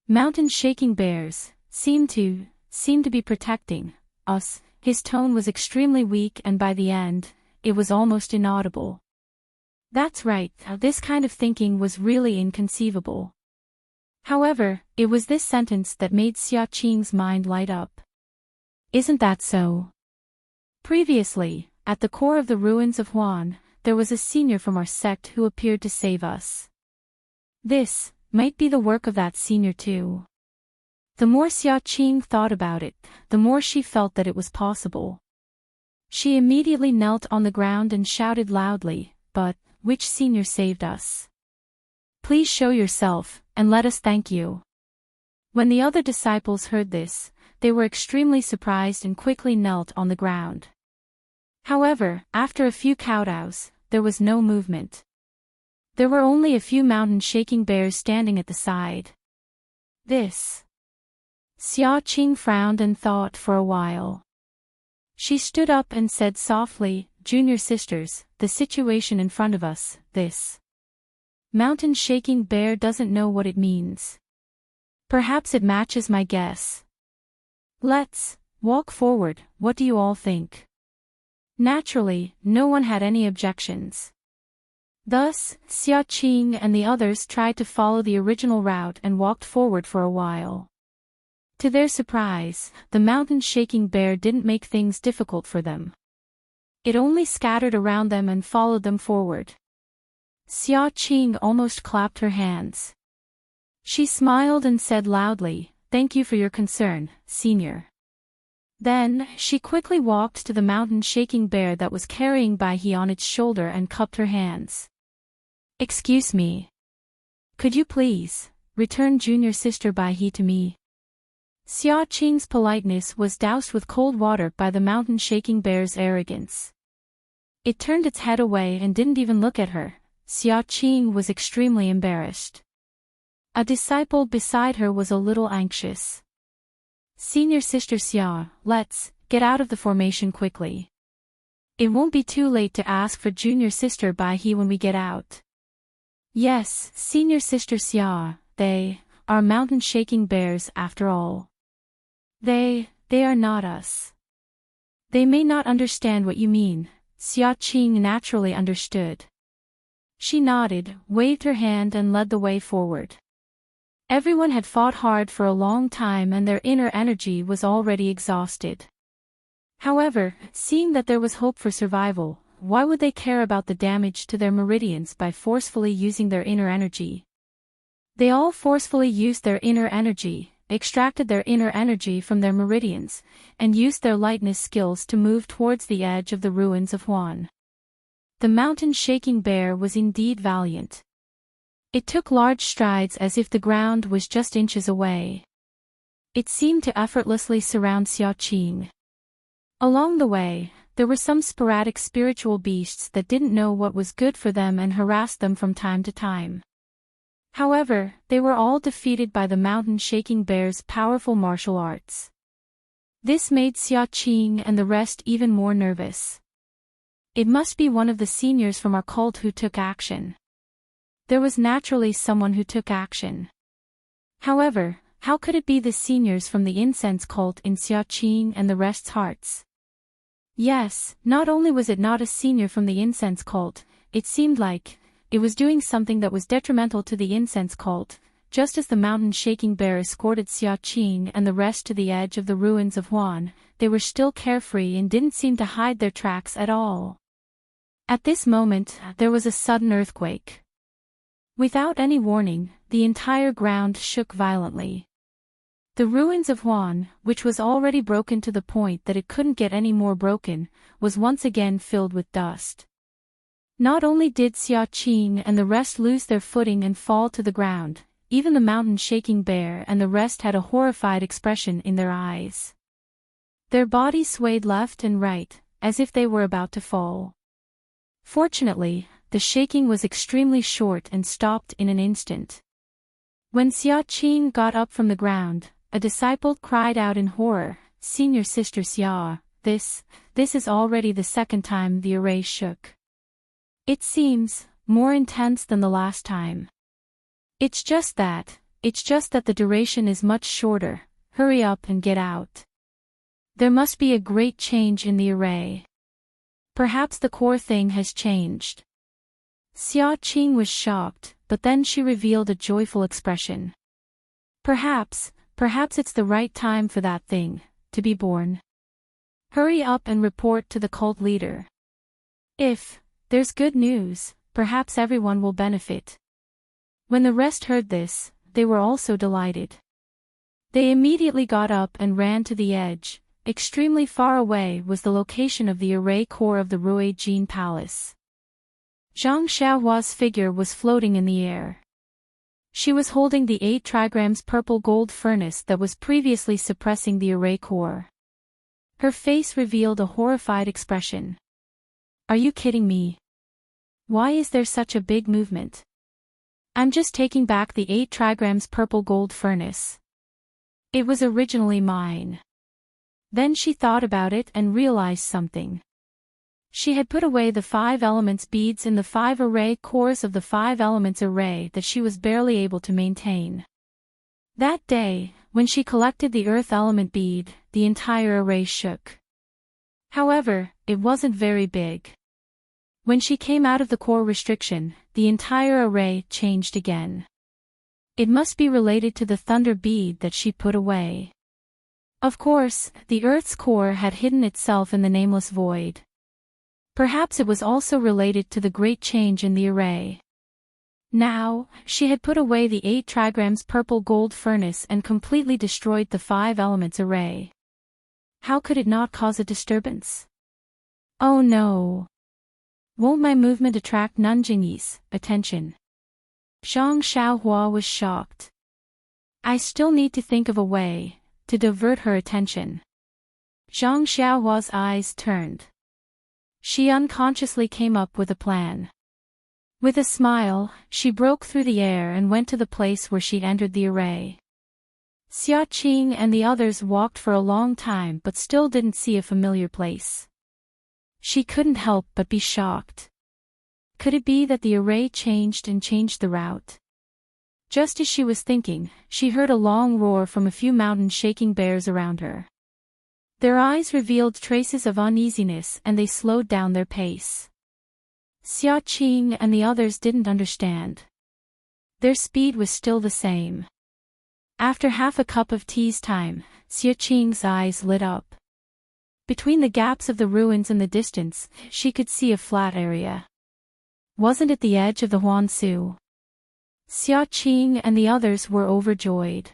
mountain-shaking bears seem to be protecting us." His tone was extremely weak and by the end, it was almost inaudible. That's right, this kind of thinking was really inconceivable. However, it was this sentence that made Xiaoqing's mind light up. Isn't that so? Previously, at the core of the ruins of Huan, there was a senior from our sect who appeared to save us. This might be the work of that senior too. The more Xiaoqing thought about it, the more she felt that it was possible. She immediately knelt on the ground and shouted loudly, "But, which senior saved us? Please show yourself, and let us thank you." When the other disciples heard this, they were extremely surprised and quickly knelt on the ground. However, after a few kowtows, there was no movement. There were only a few mountain-shaking bears standing at the side. Xiaoqing frowned and thought for a while. She stood up and said softly, "Junior sisters, the situation in front of us, this mountain-shaking bear doesn't know what it means. Perhaps it matches my guess. Let's walk forward, what do you all think?" Naturally, no one had any objections. Thus, Xiaoqing and the others tried to follow the original route and walked forward for a while. To their surprise, the mountain-shaking bear didn't make things difficult for them. It only scattered around them and followed them forward. Xiaoqing almost clapped her hands. She smiled and said loudly, "Thank you for your concern, senior." Then, she quickly walked to the mountain-shaking bear that was carrying Bai He on its shoulder and cupped her hands. "Excuse me. Could you please return junior sister Bai He to me?" Xiaoqing's politeness was doused with cold water by the mountain-shaking bear's arrogance. It turned its head away and didn't even look at her. Xiaoqing was extremely embarrassed. A disciple beside her was a little anxious. "Senior Sister Xia, let's get out of the formation quickly. It won't be too late to ask for Junior Sister Bai He when we get out." "Yes, Senior Sister Xia, they are mountain-shaking bears after all. They are not us. They may not understand what you mean." Xiaoqing naturally understood. She nodded, waved her hand and led the way forward. Everyone had fought hard for a long time and their inner energy was already exhausted. However, seeing that there was hope for survival, why would they care about the damage to their meridians by forcefully using their inner energy? They all forcefully used their inner energy, extracted their inner energy from their meridians, and used their lightness skills to move towards the edge of the ruins of Huan. The mountain-shaking bear was indeed valiant. It took large strides as if the ground was just inches away. It seemed to effortlessly surround Xiaoqing. Along the way, there were some sporadic spiritual beasts that didn't know what was good for them and harassed them from time to time. However, they were all defeated by the mountain-shaking bear's powerful martial arts. This made Xiaoqing and the rest even more nervous. It must be one of the seniors from our cult who took action. There was naturally someone who took action. However, how could it be the seniors from the incense cult in Xiaoqing and the rest's hearts? Yes, not only was it not a senior from the incense cult, it seemed like it was doing something that was detrimental to the incense cult. Just as the mountain-shaking bear escorted Xiaoqing and the rest to the edge of the ruins of Huan, they were still carefree and didn't seem to hide their tracks at all. At this moment, there was a sudden earthquake. Without any warning, the entire ground shook violently. The ruins of Huan, which was already broken to the point that it couldn't get any more broken, was once again filled with dust. Not only did Xiaoqing and the rest lose their footing and fall to the ground, even the mountain-shaking bear and the rest had a horrified expression in their eyes. Their bodies swayed left and right, as if they were about to fall. Fortunately, the shaking was extremely short and stopped in an instant. When Xiaoqing got up from the ground, a disciple cried out in horror, "Senior Sister Xia, this is already the second time the array shook. It seems more intense than the last time. It's just that the duration is much shorter. Hurry up and get out. There must be a great change in the array. Perhaps the core thing has changed." Xiaoqing was shocked, but then she revealed a joyful expression. Perhaps it's the right time for that thing to be born. Hurry up and report to the cult leader. If there's good news, perhaps everyone will benefit. When the rest heard this, they were also delighted. They immediately got up and ran to the edge. Extremely far away was the location of the array core of the Ruijin Palace. Zhang Xiaohua's figure was floating in the air. She was holding the 8 trigrams purple gold furnace that was previously suppressing the array core. Her face revealed a horrified expression. Are you kidding me? Why is there such a big movement? I'm just taking back the 8 trigrams purple gold furnace. It was originally mine. Then she thought about it and realized something. She had put away the 5 elements beads in the 5 array cores of the 5 elements array that she was barely able to maintain. That day, when she collected the earth element bead, the entire array shook. However, it wasn't very big. When she came out of the core restriction, the entire array changed again. It must be related to the thunder bead that she put away. Of course, the Earth's core had hidden itself in the nameless void. Perhaps it was also related to the great change in the array. Now, she had put away the 8 trigrams purple gold furnace and completely destroyed the 5 elements array. How could it not cause a disturbance? Oh no! Won't my movement attract Nanjingyi's attention? Zhang Xiaohua was shocked. I still need to think of a way to divert her attention. Zhang Xiaohua's eyes turned. She unconsciously came up with a plan. With a smile, she broke through the air and went to the place where she entered the array. Xiaoqing and the others walked for a long time but still didn't see a familiar place. She couldn't help but be shocked. Could it be that the array changed the route? Just as she was thinking, she heard a long roar from a few mountain-shaking bears around her. Their eyes revealed traces of uneasiness and they slowed down their pace. Xiaoqing and the others didn't understand. Their speed was still the same. After half a cup of tea's time, Xiaoqing's eyes lit up. Between the gaps of the ruins in the distance, she could see a flat area. Wasn't it the edge of the Huansu? Xia Qing and the others were overjoyed.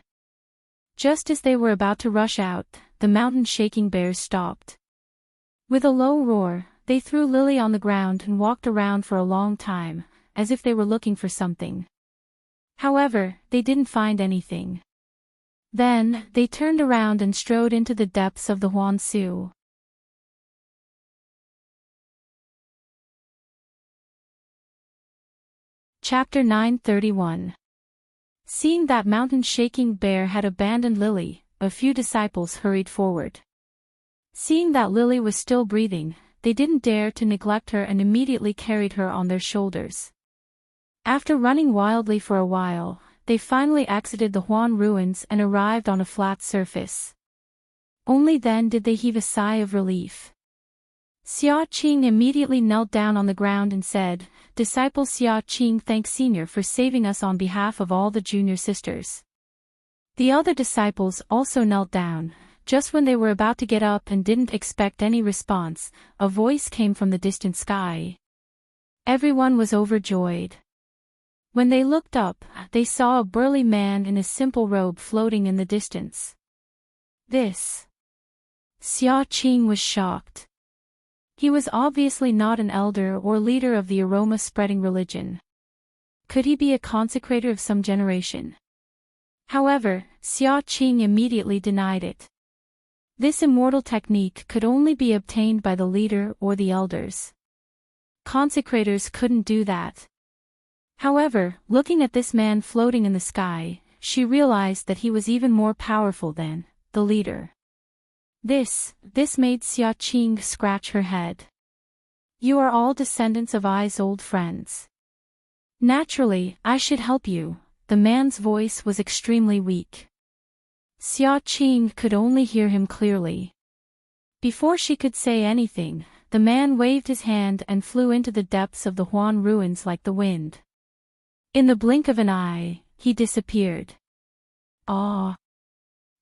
Just as they were about to rush out, the mountain-shaking bears stopped. With a low roar, they threw Lily on the ground and walked around for a long time, as if they were looking for something. However, they didn't find anything. Then, they turned around and strode into the depths of the Huangsu. Chapter 931. Seeing that mountain-shaking bear had abandoned Lily, a few disciples hurried forward. Seeing that Lily was still breathing, they didn't dare to neglect her and immediately carried her on their shoulders. After running wildly for a while, they finally exited the Huan ruins and arrived on a flat surface. Only then did they heave a sigh of relief. Xia Qing immediately knelt down on the ground and said, "Disciple Xia Qing thanks Senior for saving us on behalf of all the junior sisters." The other disciples also knelt down. Just when they were about to get up and didn't expect any response, a voice came from the distant sky. Everyone was overjoyed. When they looked up, they saw a burly man in a simple robe floating in the distance. This. Xia Qing was shocked. He was obviously not an elder or leader of the aroma-spreading religion. Could he be a consecrator of some generation? However, Xia Qing immediately denied it. This immortal technique could only be obtained by the leader or the elders. Consecrators couldn't do that. However, looking at this man floating in the sky, she realized that he was even more powerful than the leader. This made Xia Qing scratch her head. "You are all descendants of Ai's old friends. Naturally, I should help you." The man's voice was extremely weak. Xia Qing could only hear him clearly. Before she could say anything, the man waved his hand and flew into the depths of the Huan ruins like the wind. In the blink of an eye, he disappeared. Ah!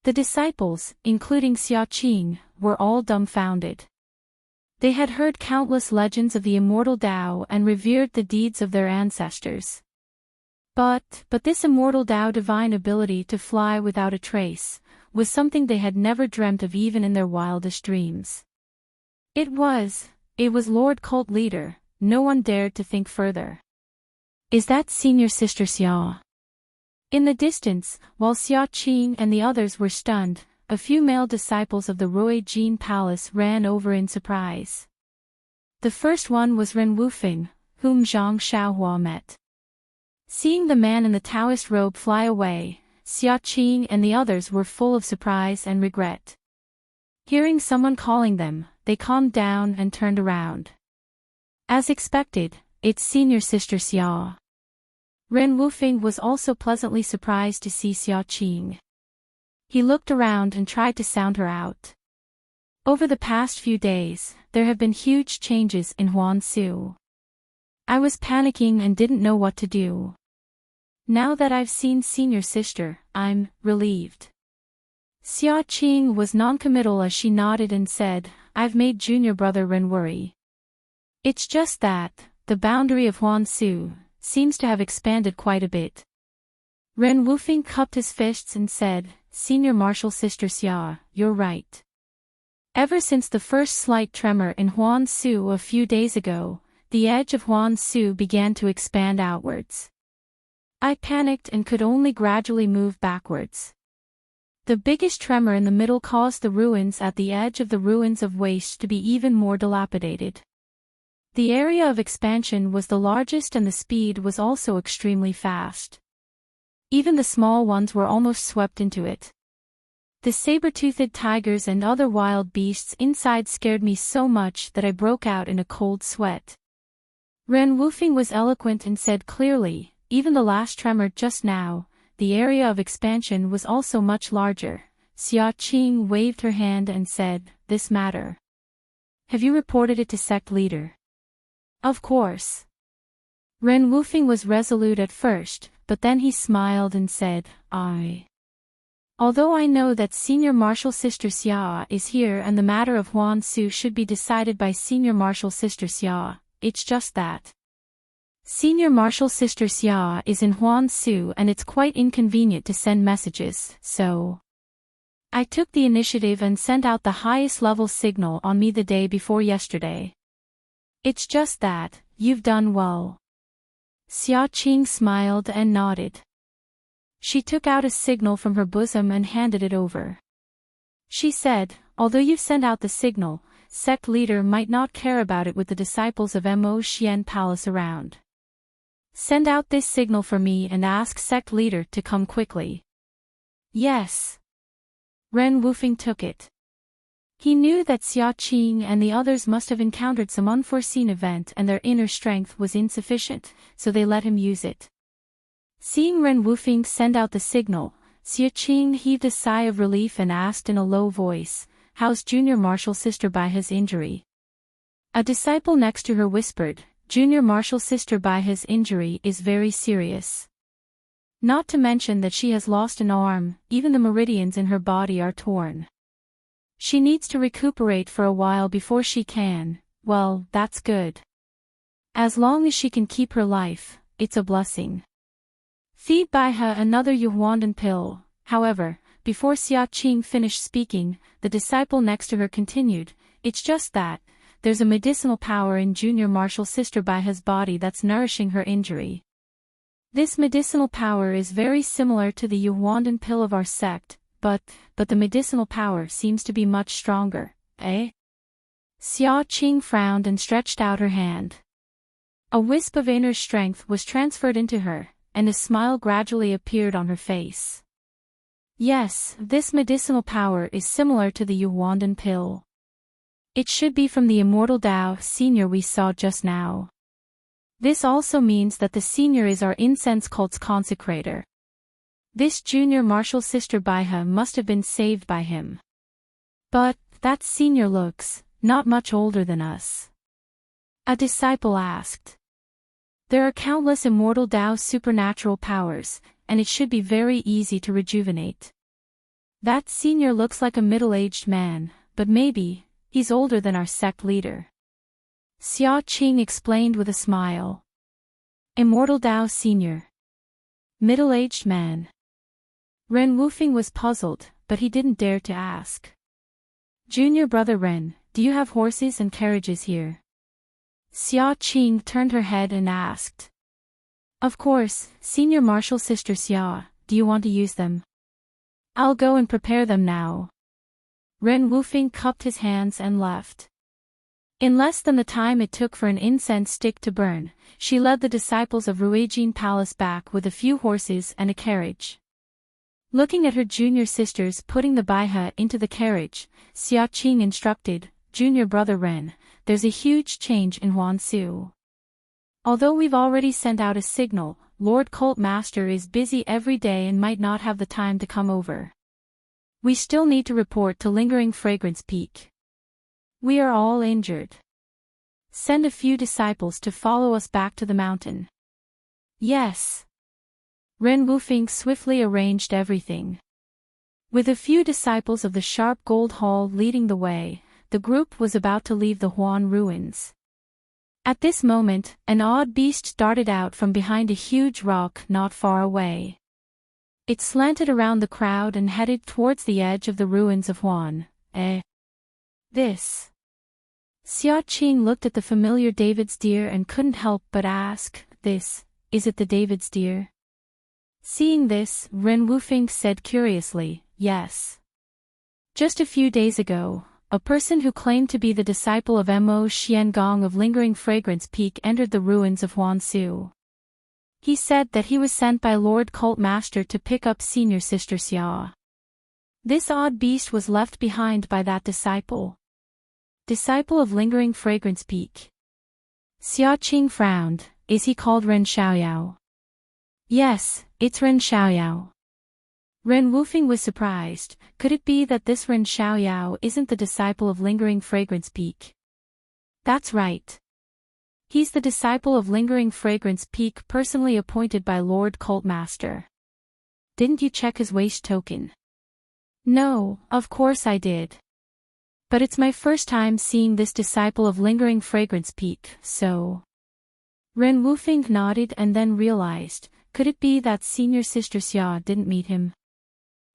The disciples, including Xia Qing, were all dumbfounded. They had heard countless legends of the immortal Tao and revered the deeds of their ancestors. But this immortal Tao divine ability to fly without a trace, was something they had never dreamt of even in their wildest dreams. It was Lord Cult Leader. No one dared to think further. "Is that senior sister Xia?" In the distance, while Xia Qing and the others were stunned, a few male disciples of the Rui Jin Palace ran over in surprise. The first one was Ren Wufeng, whom Zhang Xiaohua met. Seeing the man in the Taoist robe fly away, Xia Qing and the others were full of surprise and regret. Hearing someone calling them, they calmed down and turned around. As expected, it's senior sister Xia. Ren Wufeng was also pleasantly surprised to see Xia Qing. He looked around and tried to sound her out. Over the past few days, there have been huge changes in Huangsu. I was panicking and didn't know what to do. Now that I've seen senior sister, I'm relieved. Xia Qing was noncommittal as she nodded and said, "I've made junior brother Ren worry. It's just that, the boundary of Huangsu seems to have expanded quite a bit." Ren Wufeng cupped his fists and said, "Senior martial sister Xia, you're right. Ever since the first slight tremor in Huangsu a few days ago, the edge of Huangsu began to expand outwards. I panicked and could only gradually move backwards. The biggest tremor in the middle caused the ruins at the edge of the ruins of waste to be even more dilapidated. The area of expansion was the largest and the speed was also extremely fast. Even the small ones were almost swept into it. The saber-toothed tigers and other wild beasts inside scared me so much that I broke out in a cold sweat." Ren Wufeng was eloquent and said clearly, "Even the last tremor just now, the area of expansion was also much larger." Xia Qing waved her hand and said, "This matter. Have you reported it to sect leader?" "Of course." Ren Wufeng was resolute at first, but then he smiled and said, Although I know that senior martial sister Xia is here and the matter of Huangsu should be decided by senior martial sister Xia, it's just that Senior Marshal Sister Xia is in Huansu and it's quite inconvenient to send messages, so I took the initiative and sent out the highest level signal on me the day before yesterday. It's just that, you've done well. Xia Qing smiled and nodded. She took out a signal from her bosom and handed it over. She said, although you've sent out the signal, sect leader might not care about it with the disciples of Mo Xian Palace around. Send out this signal for me and ask sect leader to come quickly. Yes. Ren Wufeng took it. He knew that Xia Qing and the others must have encountered some unforeseen event and their inner strength was insufficient, so they let him use it. Seeing Ren Wufeng send out the signal, Xia Qing heaved a sigh of relief and asked in a low voice, "How's Junior Marshal Sister Baihe's injury?" A disciple next to her whispered, "Junior Marshal Sister Baihe's injury is very serious. Not to mention that she has lost an arm, even the meridians in her body are torn. She needs to recuperate for a while before she can, well, that's good. As long as she can keep her life, it's a blessing. Feed Baihe another Yuhuandan pill." However, before Xia Qing finished speaking, the disciple next to her continued, "It's just that, there's a medicinal power in Junior Marshal Sister Baihe's body that's nourishing her injury. This medicinal power is very similar to the Yuhuandan pill of our sect, but the medicinal power seems to be much stronger, eh?" Xia Qing frowned and stretched out her hand. A wisp of inner strength was transferred into her, and a smile gradually appeared on her face. "Yes, this medicinal power is similar to the Yuhuandan pill. It should be from the immortal Tao Senior we saw just now. This also means that the Senior is our incense cult's consecrator. This Junior Marshal Sister Baihe must have been saved by him. But, that Senior looks, not much older than us." A disciple asked. "There are countless immortal Tao supernatural powers, and it should be very easy to rejuvenate. That Senior looks like a middle-aged man, but maybe he's older than our sect leader." Xia Qing explained with a smile. Immortal Tao Senior. Middle-aged man. Ren Wufeng was puzzled, but he didn't dare to ask. "Junior brother Ren, do you have horses and carriages here?" Xia Qing turned her head and asked. "Of course, Senior Marshal Sister Xia, do you want to use them?" "I'll go and prepare them now." Ren Wufeng cupped his hands and left. In less than the time it took for an incense stick to burn, she led the disciples of Ruijin Palace back with a few horses and a carriage. Looking at her junior sisters putting the Baihe into the carriage, Xia Qing instructed, "Junior brother Ren, there's a huge change in Huansu. Although we've already sent out a signal, Lord Cult Master is busy every day and might not have the time to come over. We still need to report to Lingering Fragrance Peak. We are all injured. Send a few disciples to follow us back to the mountain." "Yes." Ren Wufeng swiftly arranged everything. With a few disciples of the Sharp Gold Hall leading the way, the group was about to leave the Huan ruins. At this moment, an odd beast darted out from behind a huge rock not far away. It slanted around the crowd and headed towards the edge of the ruins of Huan. This. Xia Qing looked at the familiar David's deer and couldn't help but ask, is it the David's deer?" Seeing this, Ren Wufeng said curiously, "Yes. Just a few days ago, a person who claimed to be the disciple of Mo Xiangong of Lingering Fragrance Peak entered the ruins of Huansu. He said that he was sent by Lord Cult Master to pick up Senior Sister Xia. This odd beast was left behind by that disciple. Disciple of Lingering Fragrance Peak." Xia Qing frowned. "Is he called Ren Xiaoyao?" "Yes, it's Ren Xiaoyao." Ren Wufeng was surprised. Could it be that this Ren Xiaoyao isn't the disciple of Lingering Fragrance Peak? That's right. He's the disciple of Lingering Fragrance Peak personally appointed by Lord Cult Master. Didn't you check his waist token? No, of course I did. But it's my first time seeing this disciple of Lingering Fragrance Peak, so... Ren Wufing nodded and then realized, could it be that Senior Sister Xia didn't meet him?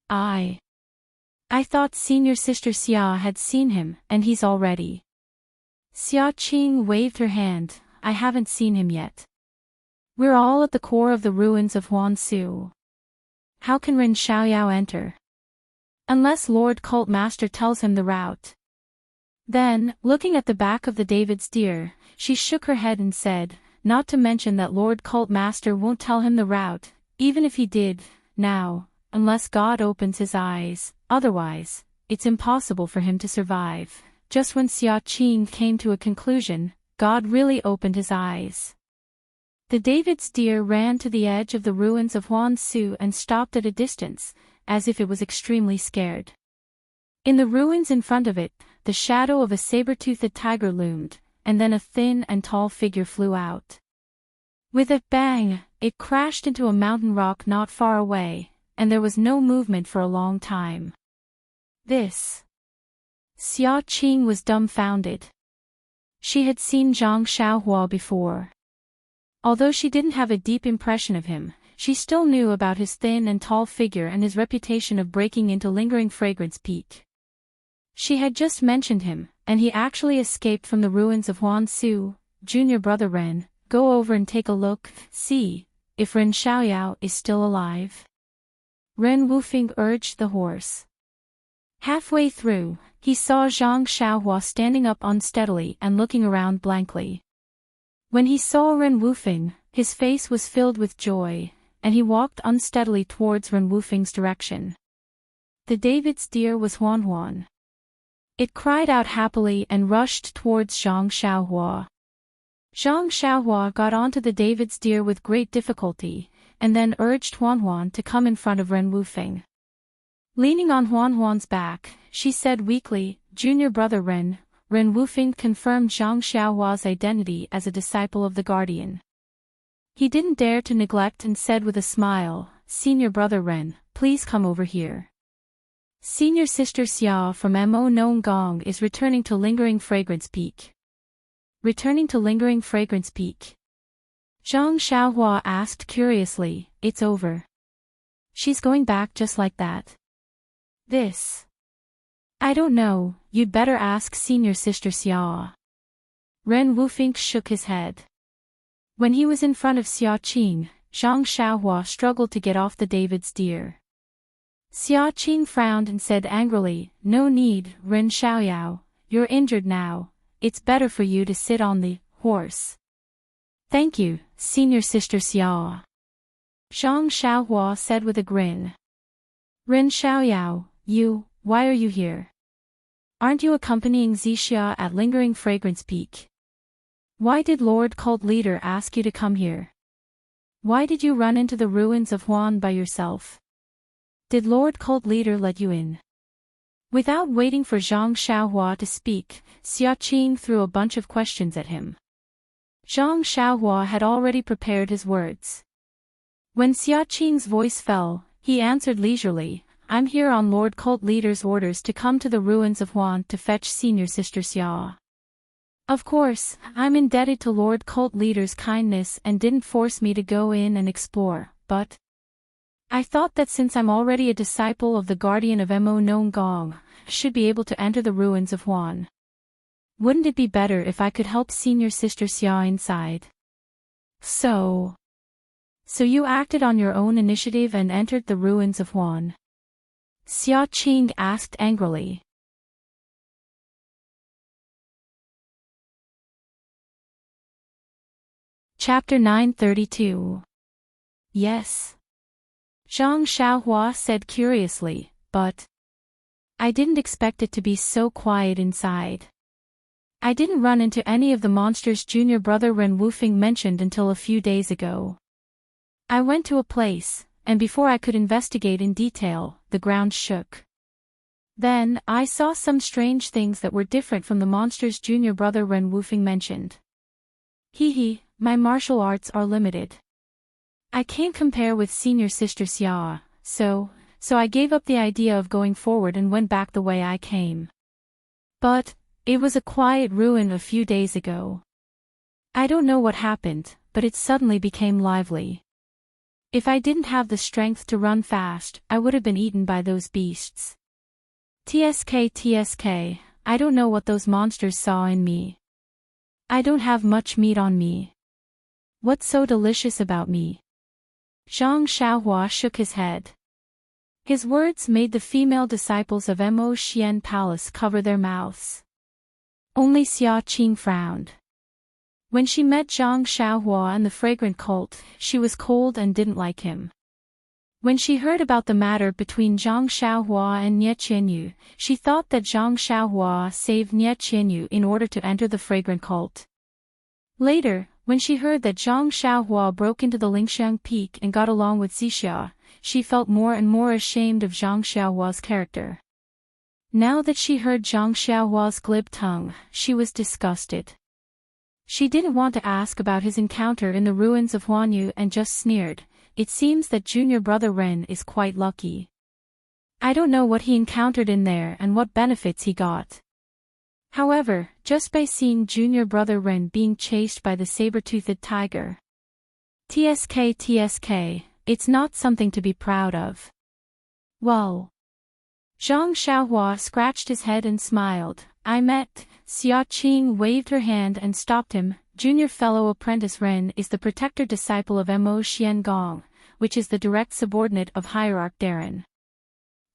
I thought Senior Sister Xia had seen him, and he's already. Xia Qing waved her hand, I haven't seen him yet. We're all at the core of the ruins of Huansu. How can Ren Xiaoyao enter? Unless Lord Cult Master tells him the route. Then, looking at the back of the David's deer, she shook her head and said, not to mention that Lord Cult Master won't tell him the route, even if he did, now, unless God opens his eyes, otherwise, it's impossible for him to survive. Just when Xia Qing came to a conclusion, God really opened his eyes. The David's deer ran to the edge of the ruins of Huansu and stopped at a distance, as if it was extremely scared. In the ruins in front of it, the shadow of a saber-toothed tiger loomed, and then a thin and tall figure flew out. With a bang, it crashed into a mountain rock not far away, and there was no movement for a long time. This. Xia Qing was dumbfounded. She had seen Zhang Xiaohua before. Although she didn't have a deep impression of him, she still knew about his thin and tall figure and his reputation of breaking into Lingering Fragrance Peak. She had just mentioned him, and he actually escaped from the ruins of Huansu. Junior brother Ren, go over and take a look, see if Ren Xiaoyao is still alive. Ren Wufing urged the horse. Halfway through, he saw Zhang Xiaohua standing up unsteadily and looking around blankly. When he saw Ren Wufing, his face was filled with joy, and he walked unsteadily towards Ren Wufing's direction. The David's deer was Huan. It cried out happily and rushed towards Zhang Xiaohua. Zhang Xiaohua got onto the David's deer with great difficulty, and then urged Huan to come in front of Ren Wufing. Leaning on Huan's back, she said weakly, Junior brother Ren Wufing confirmed Zhang Xiaohua's identity as a disciple of the Guardian. He didn't dare to neglect and said with a smile, Senior brother Ren, please come over here. Senior Sister Xia from Mo Nong Gong is returning to Lingering Fragrance Peak. Returning to Lingering Fragrance Peak? Zhang Xiaohua asked curiously, it's over. She's going back just like that. This. I don't know, you'd better ask Senior Sister Xia. Ren Wufing shook his head. When he was in front of Xia Qing, Zhang Xiaohua struggled to get off the David's deer. Xia Qing frowned and said angrily, no need, Ren Xiaoyao, you're injured now, it's better for you to sit on the horse. Thank you, Senior Sister Xia. Zhang Xiaohua said with a grin. Ren Xiaoyao, why are you here? Aren't you accompanying Zixia at Lingering Fragrance Peak? Why did Lord Cult Leader ask you to come here? Why did you run into the ruins of Huan by yourself? Did Lord Cult Leader let you in? Without waiting for Zhang Xiaohua to speak, Xia Qing threw a bunch of questions at him. Zhang Xiaohua had already prepared his words. When Xia Qing's voice fell, he answered leisurely, I'm here on Lord Cult Leader's orders to come to the ruins of Huan to fetch Senior Sister Xia. Of course, I'm indebted to Lord Cult Leader's kindness and didn't force me to go in and explore, but I thought that since I'm already a disciple of the Guardian of Mo Nong Gong, I should be able to enter the ruins of Huan. Wouldn't it be better if I could help Senior Sister Xia inside? So you acted on your own initiative and entered the ruins of Huan? Xia Qing asked angrily. Chapter 932. Yes. Zhang Xiaohua said curiously, but I didn't expect it to be so quiet inside. I didn't run into any of the monsters Junior brother Ren Wufing mentioned until a few days ago. I went to a place, and before I could investigate in detail, the ground shook. Then, I saw some strange things that were different from the monsters Junior brother Ren Wufing mentioned. My martial arts are limited. I can't compare with Senior Sister Xia, so I gave up the idea of going forward and went back the way I came. But it was a quiet ruin a few days ago. I don't know what happened, but it suddenly became lively. If I didn't have the strength to run fast, I would have been eaten by those beasts. TSK, I don't know what those monsters saw in me. I don't have much meat on me. What's so delicious about me? Zhang Xiaohua shook his head. His words made the female disciples of Mo Xian Palace cover their mouths. Only Xia Qing frowned. When she met Zhang Xiaohua and the fragrant cult, she was cold and didn't like him. When she heard about the matter between Zhang Xiaohua and Nie Qianyu, she thought that Zhang Xiaohua saved Nie Qianyu in order to enter the fragrant cult. Later, when she heard that Zhang Xiaohua broke into the Lingxiang Peak and got along with Zixia, she felt more and more ashamed of Zhang Xiaohua's character. Now that she heard Zhang Xiaohua's glib tongue, she was disgusted. She didn't want to ask about his encounter in the ruins of Huanyu and just sneered. It seems that junior brother Ren is quite lucky. I don't know what he encountered in there and what benefits he got. However, just by seeing junior brother Ren being chased by the saber-toothed tiger. TSK, it's not something to be proud of. Well. Zhang Xiaohua scratched his head and smiled. I met. Xia Qing waved her hand and stopped him. Junior fellow apprentice Ren is the protector disciple of Mo Xian Gong, which is the direct subordinate of Hierarch Darren.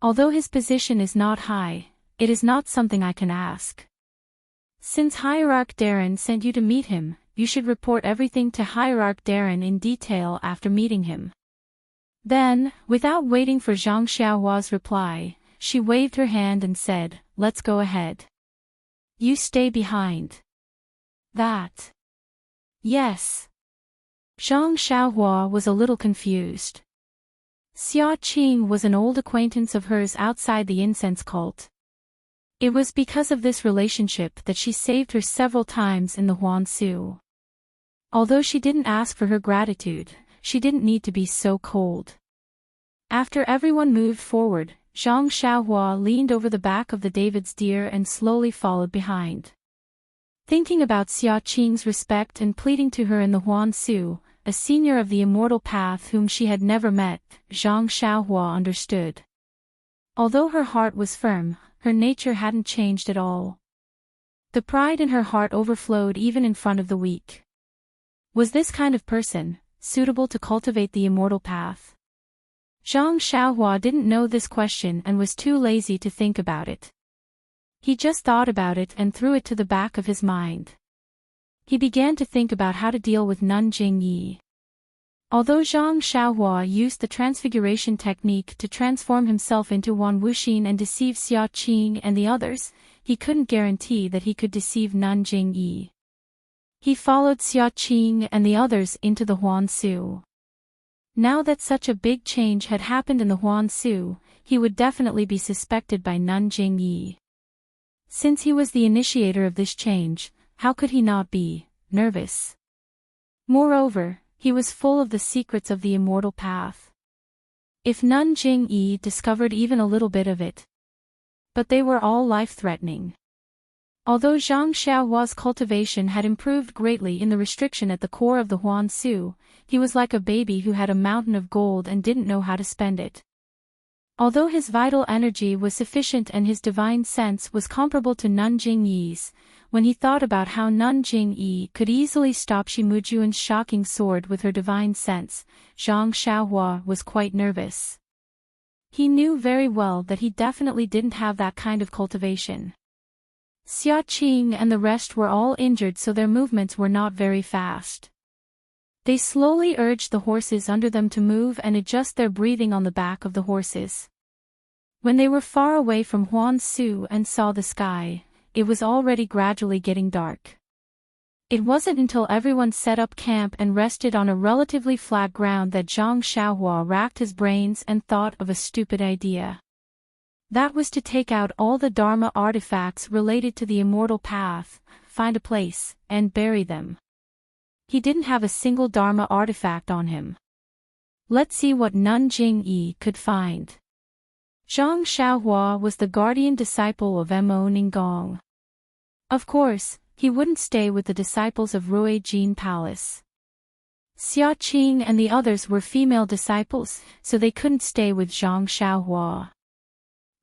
Although his position is not high, it is not something I can ask. Since Hierarch Darren sent you to meet him, you should report everything to Hierarch Darren in detail after meeting him. Then, without waiting for Zhang Xiaohua's reply, she waved her hand and said, let's go ahead. You stay behind. That. Yes. Zhang Xiaohua was a little confused. Xia Qing was an old acquaintance of hers outside the incense cult. It was because of this relationship that she saved her several times in the Huansu. Although she didn't ask for her gratitude, she didn't need to be so cold. After everyone moved forward, Zhang Xiaohua leaned over the back of the David's deer and slowly followed behind. Thinking about Xia Qing's respect and pleading to her in the Huansu, a senior of the immortal path whom she had never met, Zhang Xiaohua understood. Although her heart was firm, her nature hadn't changed at all. The pride in her heart overflowed even in front of the weak. Was this kind of person suitable to cultivate the immortal path? Zhang Xiaohua didn't know this question and was too lazy to think about it. He just thought about it and threw it to the back of his mind. He began to think about how to deal with Nun Jingyi. Although Zhang Xiaohua used the transfiguration technique to transform himself into Wan Wuxin and deceive Xia Qing and the others, he couldn't guarantee that he could deceive Nun Jingyi. He followed Xia Qing and the others into the Huansu. Now that such a big change had happened in the Huansu, he would definitely be suspected by Nun Jingyi. Since he was the initiator of this change, how could he not be nervous? Moreover, he was full of the secrets of the immortal path. If Nun Jingyi discovered even a little bit of it. But they were all life-threatening. Although Zhang Xiaohua's cultivation had improved greatly in the restriction at the core of the Huansu, he was like a baby who had a mountain of gold and didn't know how to spend it. Although his vital energy was sufficient and his divine sense was comparable to Nun Jingyi's, when he thought about how Nun Jingyi could easily stop Shimujuan's shocking sword with her divine sense, Zhang Xiaohua was quite nervous. He knew very well that he definitely didn't have that kind of cultivation. Xia Qing and the rest were all injured, so their movements were not very fast. They slowly urged the horses under them to move and adjust their breathing on the back of the horses. When they were far away from Huansu and saw the sky, it was already gradually getting dark. It wasn't until everyone set up camp and rested on a relatively flat ground that Zhang Xiaohua racked his brains and thought of a stupid idea. That was to take out all the Dharma artifacts related to the immortal path, find a place, and bury them. He didn't have a single Dharma artifact on him. Let's see what Nun Jingyi could find. Zhang Xiaohua was the guardian disciple of Mo Ninggong. Of course, he wouldn't stay with the disciples of Rui Jin Palace. Xia Qing and the others were female disciples, so they couldn't stay with Zhang Xiaohua.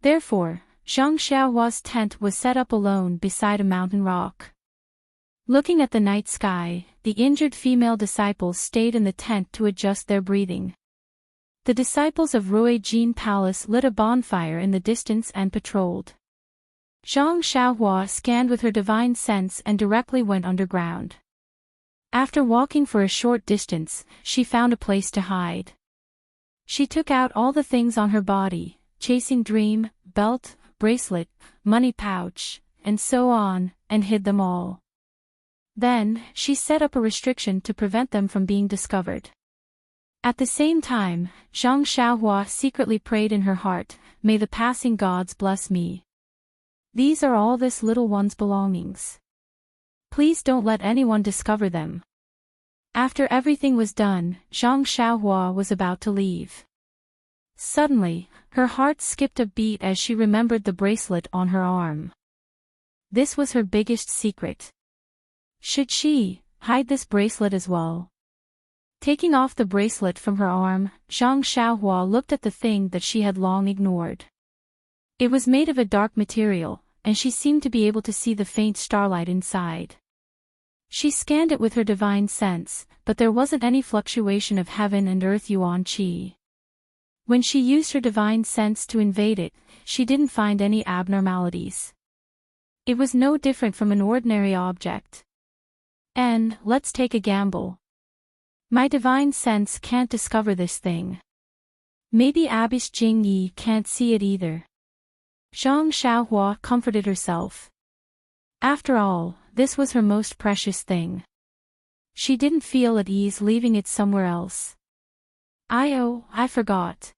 Therefore, Zhang Xiaohua's tent was set up alone beside a mountain rock. Looking at the night sky, the injured female disciples stayed in the tent to adjust their breathing. The disciples of Rui Jin Palace lit a bonfire in the distance and patrolled. Zhang Xiaohua scanned with her divine sense and directly went underground. After walking for a short distance, she found a place to hide. She took out all the things on her body, chasing dream, belt, bracelet, money pouch, and so on, and hid them all. Then, she set up a restriction to prevent them from being discovered. At the same time, Zhang Xiaohua secretly prayed in her heart, "May the passing gods bless me. These are all this little one's belongings. Please don't let anyone discover them." After everything was done, Zhang Xiaohua was about to leave. Suddenly, her heart skipped a beat as she remembered the bracelet on her arm. This was her biggest secret. Should she hide this bracelet as well? Taking off the bracelet from her arm, Zhang Xiaohua looked at the thing that she had long ignored. It was made of a dark material, and she seemed to be able to see the faint starlight inside. She scanned it with her divine sense, but there wasn't any fluctuation of heaven and earth yuan qi. When she used her divine sense to invade it, she didn't find any abnormalities. It was no different from an ordinary object. And, let's take a gamble. My divine sense can't discover this thing. Maybe Abbess Jing Yi can't see it either. Zhang Xiaohua comforted herself. After all, this was her most precious thing. She didn't feel at ease leaving it somewhere else. I forgot.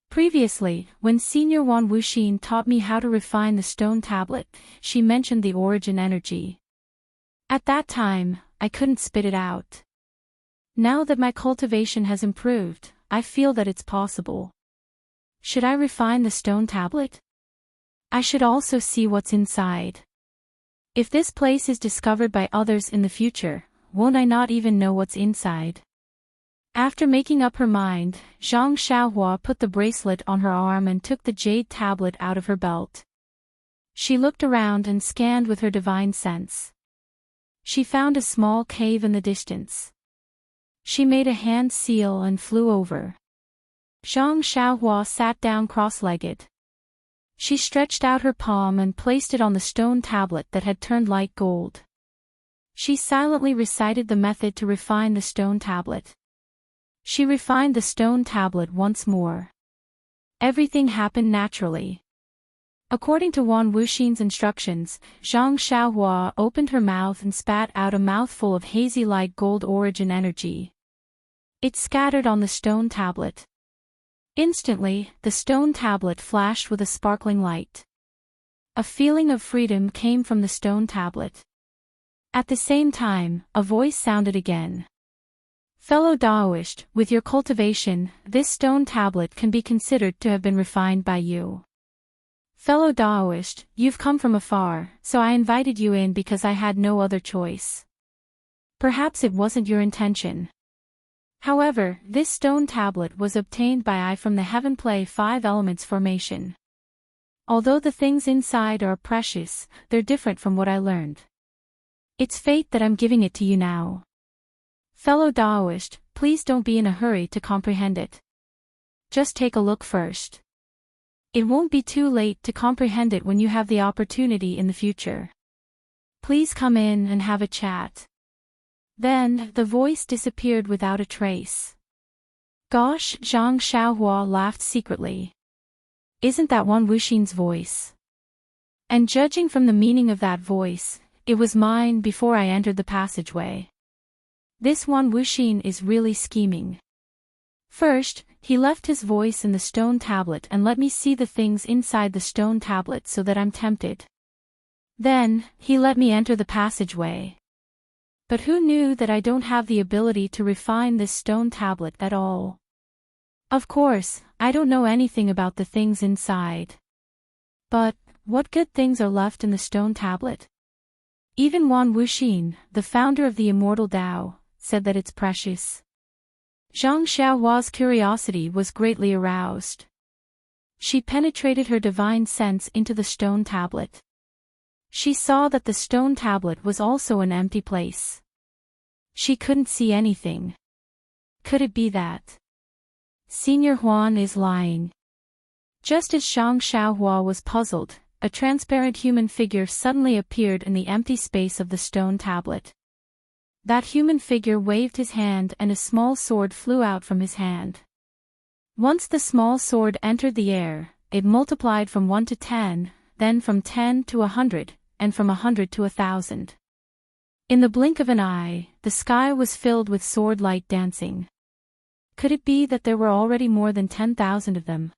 Previously, when Senior Wan Wuxin taught me how to refine the stone tablet, she mentioned the origin energy. At that time, I couldn't spit it out. Now that my cultivation has improved, I feel that it's possible. Should I refine the stone tablet? I should also see what's inside. If this place is discovered by others in the future, won't I not even know what's inside? After making up her mind, Zhang Xiaohua put the bracelet on her arm and took the jade tablet out of her belt. She looked around and scanned with her divine sense. She found a small cave in the distance. She made a hand seal and flew over. Zhang Xiaohua sat down cross-legged. She stretched out her palm and placed it on the stone tablet that had turned light gold. She silently recited the method to refine the stone tablet. She refined the stone tablet once more. Everything happened naturally. According to Wan Wuxin's instructions, Zhang Xiaohua opened her mouth and spat out a mouthful of hazy light gold origin energy. It scattered on the stone tablet. Instantly, the stone tablet flashed with a sparkling light. A feeling of freedom came from the stone tablet. At the same time, a voice sounded again. Fellow Daoist, with your cultivation, this stone tablet can be considered to have been refined by you. Fellow Daoist, you've come from afar, so I invited you in because I had no other choice. Perhaps it wasn't your intention. However, this stone tablet was obtained by I from the Heaven Play 5 Elements formation. Although the things inside are precious, they're different from what I learned. It's fate that I'm giving it to you now. Fellow Daoist, please don't be in a hurry to comprehend it. Just take a look first. It won't be too late to comprehend it when you have the opportunity in the future. Please come in and have a chat. Then, the voice disappeared without a trace. Gosh, Zhang Xiaohua laughed secretly. Isn't that Wan Wuxin's voice? And judging from the meaning of that voice, it was mine before I entered the passageway. This Wan Wuxin is really scheming. First, he left his voice in the stone tablet and let me see the things inside the stone tablet so that I'm tempted. Then, he let me enter the passageway. But who knew that I don't have the ability to refine this stone tablet at all? Of course, I don't know anything about the things inside. But, what good things are left in the stone tablet? Even Wan Wuxin, the founder of the immortal Tao, said that it's precious. Zhang Xiaohua's curiosity was greatly aroused. She penetrated her divine sense into the stone tablet. She saw that the stone tablet was also an empty place. She couldn't see anything. Could it be that Senior Huan is lying? Just as Zhang Xiaohua was puzzled, a transparent human figure suddenly appeared in the empty space of the stone tablet. That human figure waved his hand and a small sword flew out from his hand. Once the small sword entered the air, it multiplied from 1 to 10, then from 10 to 100, and from 100 to 1,000. In the blink of an eye, the sky was filled with sword light dancing. Could it be that there were already more than 10,000 of them?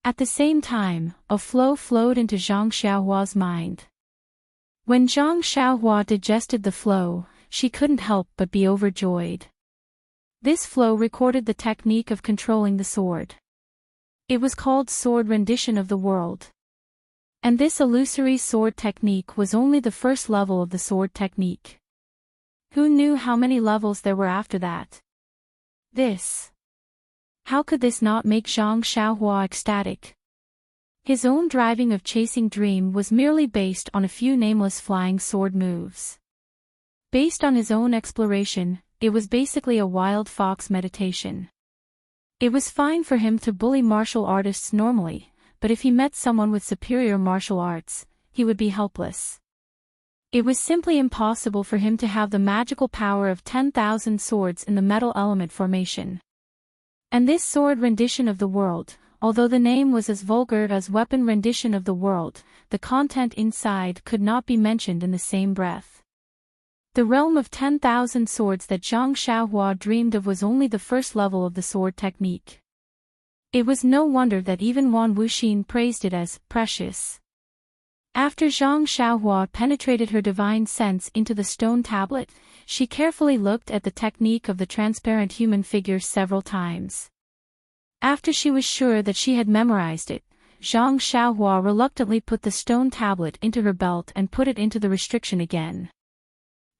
At the same time, a flow flowed into Zhang Xiaohua's mind. When Zhang Xiaohua digested the flow, she couldn't help but be overjoyed. This flow recorded the technique of controlling the sword. It was called sword rendition of the world. And this illusory sword technique was only the first level of the sword technique. Who knew how many levels there were after that? How could this not make Zhang Xiaohua ecstatic? His own driving of chasing dream was merely based on a few nameless flying sword moves. Based on his own exploration, it was basically a wild fox meditation. It was fine for him to bully martial artists normally, but if he met someone with superior martial arts, he would be helpless. It was simply impossible for him to have the magical power of 10,000 swords in the metal element formation. And this sword rendition of the world, although the name was as vulgar as weapon rendition of the world, the content inside could not be mentioned in the same breath. The realm of 10,000 swords that Zhang Xiaohua dreamed of was only the first level of the sword technique. It was no wonder that even Wan Wuxin praised it as precious. After Zhang Xiaohua penetrated her divine sense into the stone tablet, she carefully looked at the technique of the transparent human figure several times. After she was sure that she had memorized it, Zhang Xiaohua reluctantly put the stone tablet into her belt and put it into the restriction again.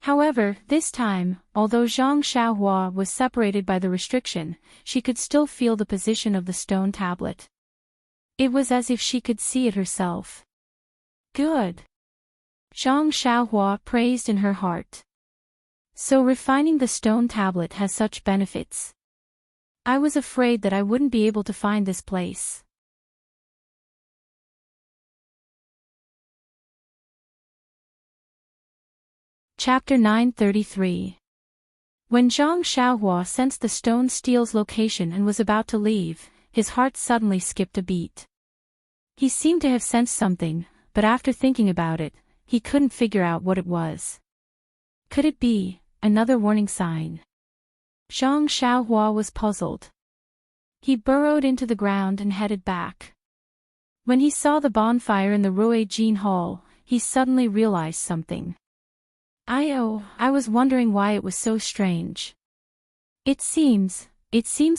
However, this time, although Zhang Xiaohua was separated by the restriction, she could still feel the position of the stone tablet. It was as if she could see it herself. Good. Zhang Xiaohua praised in her heart. So refining the stone tablet has such benefits. I was afraid that I wouldn't be able to find this place. Chapter 933. When Zhang Xiaohua sensed the stone steel's location and was about to leave, his heart suddenly skipped a beat. He seemed to have sensed something, but after thinking about it, he couldn't figure out what it was. Could it be another warning sign? Zhang Xiaohua was puzzled. He burrowed into the ground and headed back. When he saw the bonfire in the Rue Jean Hall, he suddenly realized something. I was wondering why it was so strange. It seems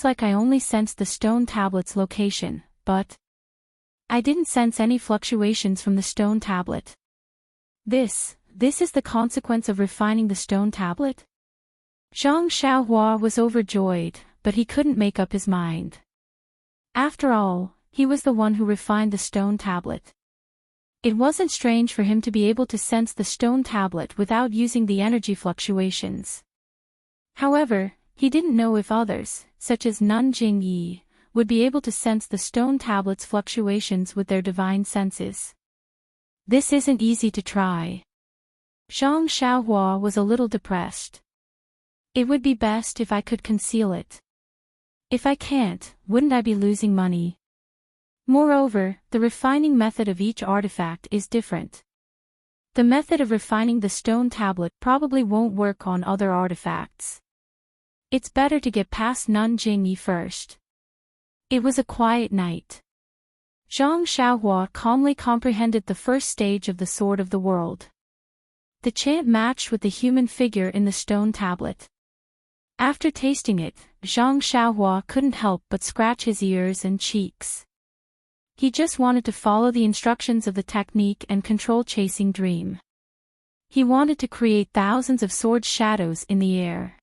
like I only sensed the stone tablet's location, but I didn't sense any fluctuations from the stone tablet. This is the consequence of refining the stone tablet? Zhang Xiaohua was overjoyed, but he couldn't make up his mind. After all, he was the one who refined the stone tablet. It wasn't strange for him to be able to sense the stone tablet without using the energy fluctuations. However, he didn't know if others, such as Nun Jingyi, would be able to sense the stone tablet's fluctuations with their divine senses. This isn't easy to try. Zhang Xiaohua was a little depressed. It would be best if I could conceal it. If I can't, wouldn't I be losing money? Moreover, the refining method of each artifact is different. The method of refining the stone tablet probably won't work on other artifacts. It's better to get past Nun Jingyi first. It was a quiet night. Zhang Xiaohua calmly comprehended the first stage of the Sword of the World. The chant matched with the human figure in the stone tablet. After tasting it, Zhang Xiaohua couldn't help but scratch his ears and cheeks. He just wanted to follow the instructions of the technique and control chasing dream. He wanted to create thousands of sword shadows in the air.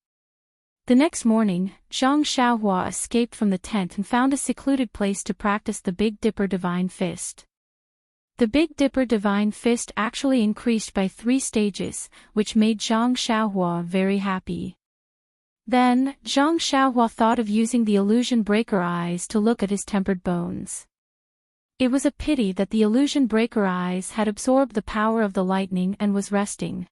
The next morning, Zhang Xiaohua escaped from the tent and found a secluded place to practice the Big Dipper Divine Fist. The Big Dipper Divine Fist actually increased by 3 stages, which made Zhang Xiaohua very happy. Then, Zhang Xiaohua thought of using the illusion breaker eyes to look at his tempered bones. It was a pity that the illusion breaker eyes had absorbed the power of the lightning and was resting.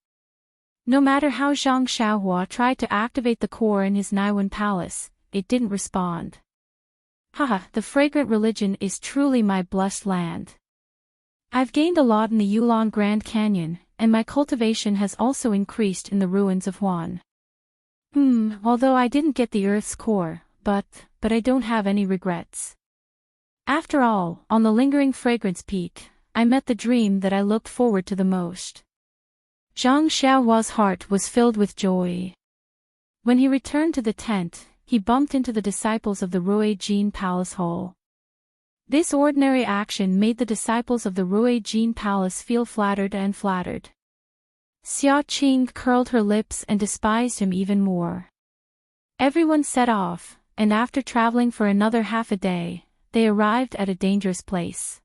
No matter how Zhang Xiaohua tried to activate the core in his Naiwen palace, it didn't respond. Haha, the fragrant religion is truly my blessed land. I've gained a lot in the Yulon Grand Canyon, and my cultivation has also increased in the ruins of Huan. Although I didn't get the Earth's core, but I don't have any regrets. After all, on the lingering fragrance peak, I met the dream that I looked forward to the most. Zhang Xiaohua's heart was filled with joy. When he returned to the tent, he bumped into the disciples of the Ruijin Palace Hall. This ordinary action made the disciples of the Ruijin Palace feel flattered and flattered. Xia Qing curled her lips and despised him even more. Everyone set off, and after traveling for another half a day, they arrived at a dangerous place.